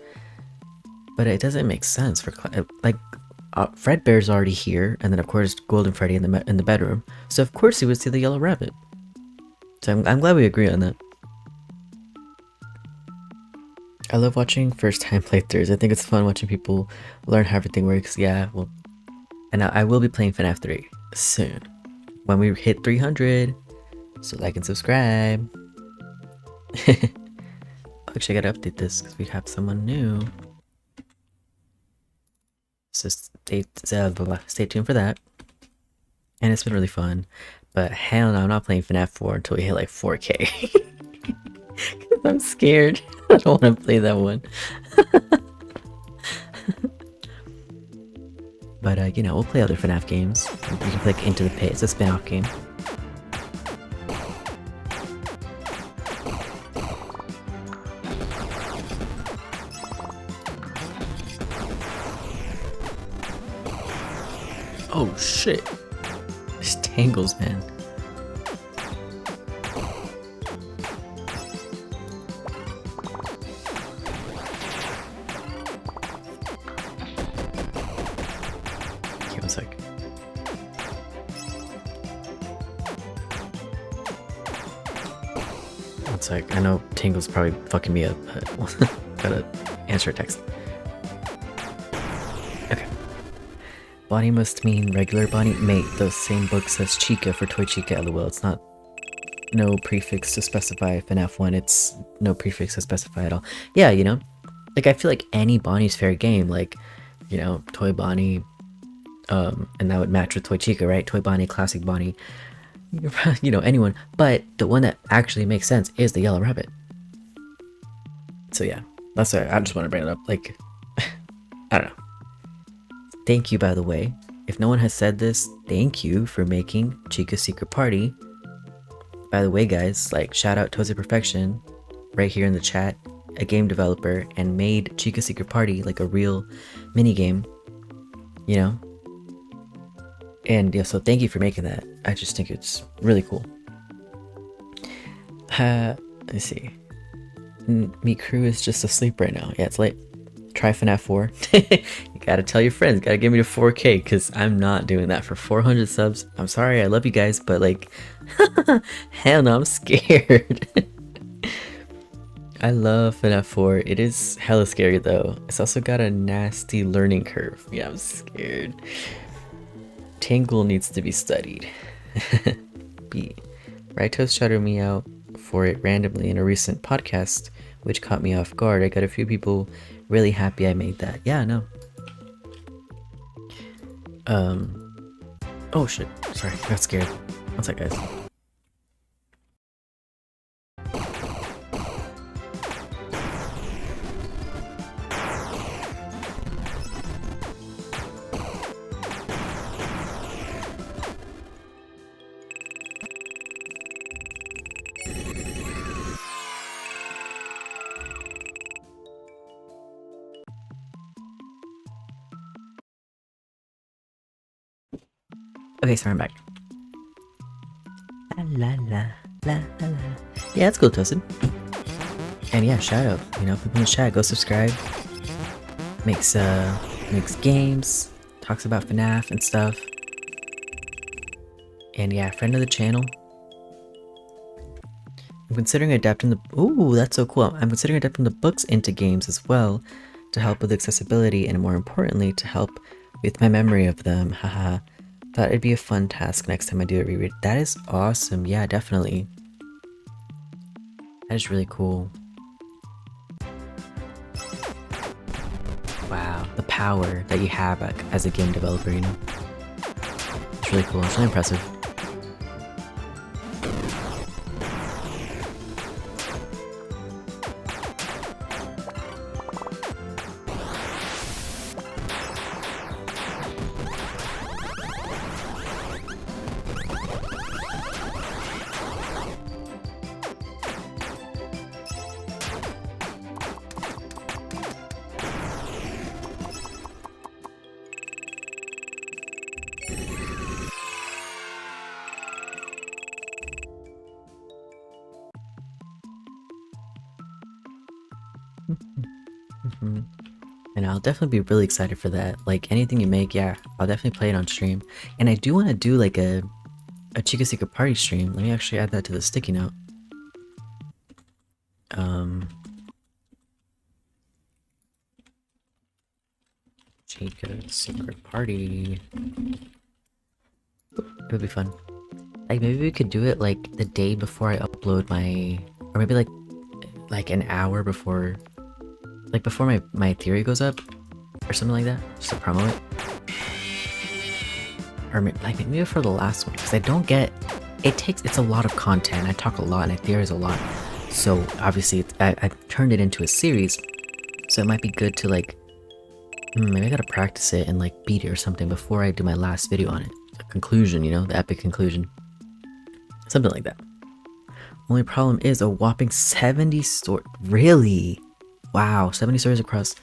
but it doesn't make sense for like Fredbear's already here, and then of course Golden Freddy in the bedroom. So of course he would see the yellow rabbit. So I'm glad we agree on that. I love watching first time playthroughs. I think it's fun watching people learn how everything works. Yeah, well, and I will be playing FNAF 3 soon when we hit 300. So like and subscribe. Actually, I gotta update this because we have someone new. So stay tuned for that. And it's been really fun. But hell no, I'm not playing FNAF 4 until we hit like 4K. Because I'm scared. I don't want to play that one. But you know, we'll play other FNAF games. We can play like Into the Pit. It's a spin-off game. Oh shit. These tangles, man. Okay, one sec. One sec. I know Tangle's probably fucking me up, but gotta answer a text. Okay. Bonnie must mean regular Bonnie. Mate, those same books says Chica for Toy Chica, lol. It's not no prefix to specify FNAF 1. It's no prefix to specify at all. Yeah, you know? Like, I feel like any Bonnie's fair game, like, you know, Toy Bonnie, and that would match with Toy Chica, right? Toy Bonnie, Classic Bonnie, you know, anyone. But the one that actually makes sense is the Yellow Rabbit. So yeah, that's why I just want to bring it up. Like, I don't know. Thank you, by the way. If no one has said this, thank you for making Chica's Secret Party. By the way, guys, like, shout out Tozy Perfection right here in the chat, a game developer, and made Chica's Secret Party like a real mini game, you know? And yeah, so thank you for making that. I just think it's really cool. Let's see. Me crew is just asleep right now. Yeah, it's late. Try FNAF 4. You gotta tell your friends, gotta get me to 4K, because I'm not doing that for 400 subs. I'm sorry, I love you guys, but like, hell no, I'm scared. I love FNAF 4. It is hella scary though. It's also got a nasty learning curve. Yeah, I'm scared. Tangle needs to be studied. B. Rightos shouted me out for it randomly in a recent podcast, which caught me off guard. I got a few people really happy I made that. Yeah, no. Oh shit. Sorry, I got scared. One sec, guys. Okay, sorry, I'm back. La la la la la. Yeah, that's cool, Toasted. And yeah, shout out. You know, people in the chat, go subscribe. Makes makes games, talks about FNAF and stuff. And yeah, friend of the channel. I'm considering adapting the— ooh, that's so cool. I'm considering adapting the books into games as well to help with accessibility and more importantly to help with my memory of them. Haha. Thought it'd be a fun task next time I do a reread. That is awesome. Yeah, definitely. That is really cool. Wow, the power that you have as a game developer, you know? It's really cool. It's really impressive. And I'll definitely be really excited for that. Like anything you make, yeah, I'll definitely play it on stream. And I do want to do like a Chica Secret Party stream. Let me actually add that to the sticky note. Chica Secret Party. It would be fun. Like maybe we could do it like the day before I upload my, or maybe like an hour before, like before my theory goes up, or something like that, just to promo it. Or like maybe for the last one, because I don't get, it's a lot of content. I talk a lot and I theorize a lot, so obviously I turned it into a series, so it might be good to like, maybe I gotta practice it and like beat it or something before I do my last video on it. The conclusion, you know, the epic conclusion. Something like that. Only problem is a whopping 70 stories. Really? Wow, 70 stories across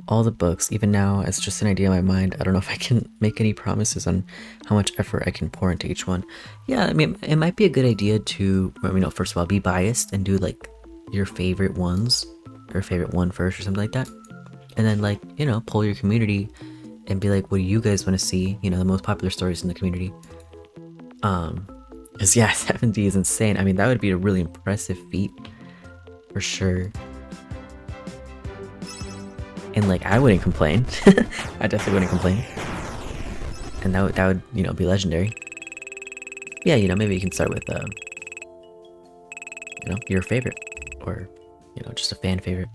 all the books. Even now, it's just an idea in my mind. I don't know if I can make any promises on how much effort I can pour into each one. Yeah, I mean, it might be a good idea to, you know, first of all, be biased and do like your favorite ones, or favorite one first or something like that. And then like, you know, poll your community and be like, what do you guys want to see? You know, the most popular stories in the community. Because yeah, 70 is insane. I mean, that would be a really impressive feat for sure. And like, I wouldn't complain. I definitely wouldn't complain. And that would, you know, be legendary. Yeah, you know, maybe you can start with, you know, your favorite, or, you know, just a fan favorite.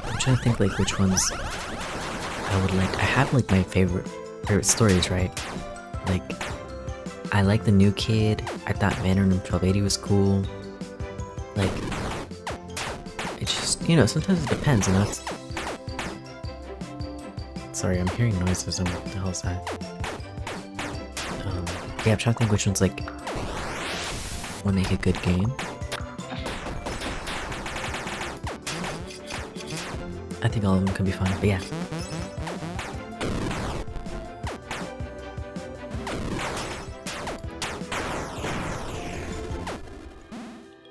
I'm trying to think like which ones I would like. I have like my favorite stories, right? Like, I like the new kid. I thought Mandarin 1280 was cool. Like, it's just, you know, sometimes it depends, you know. Sorry, I'm hearing noises. What the hell is that? Yeah, I'm trying to think which ones like would make a good game. I think all of them could be fun, but yeah.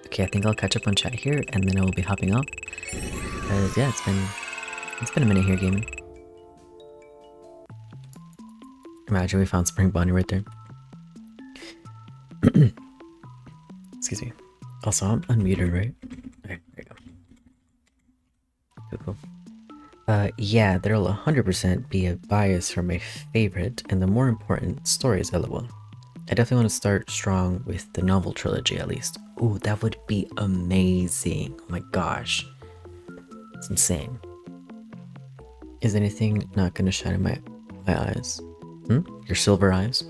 Okay, I think I'll catch up on chat here, and then I will be hopping off. Because yeah, it's been a minute here gaming. Imagine we found Spring Bonnie right there. Excuse me. Also, I'm unmuted, right? Okay, there you go. Cool. Yeah, there'll 100% be a bias for my favorite and the more important stories, lol. I definitely want to start strong with the novel trilogy at least. Ooh, that would be amazing. Oh my gosh. It's insane. Is anything not gonna shine in my eyes? Your silver eyes?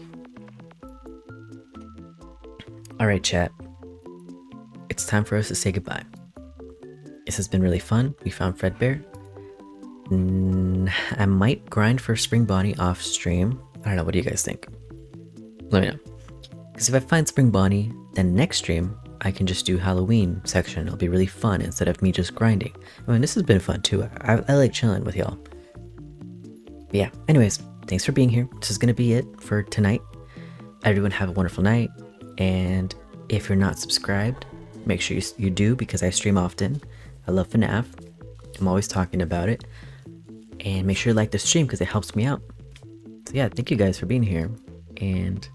Alright, chat. It's time for us to say goodbye. This has been really fun. We found Fredbear. I might grind for Spring Bonnie off stream. I don't know, what do you guys think? Let me know. Because if I find Spring Bonnie, then next stream, I can just do Halloween section. It'll be really fun instead of me just grinding. I mean, this has been fun too. I like chilling with y'all. Yeah, anyways, thanks for being here. This is gonna be it for tonight. Everyone have a wonderful night, and if you're not subscribed, make sure you do, because I stream often. I love FNAF. I'm always talking about it. And make sure you like the stream because it helps me out. So yeah, thank you guys for being here. And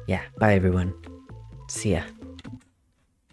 yeah, bye everyone. See ya.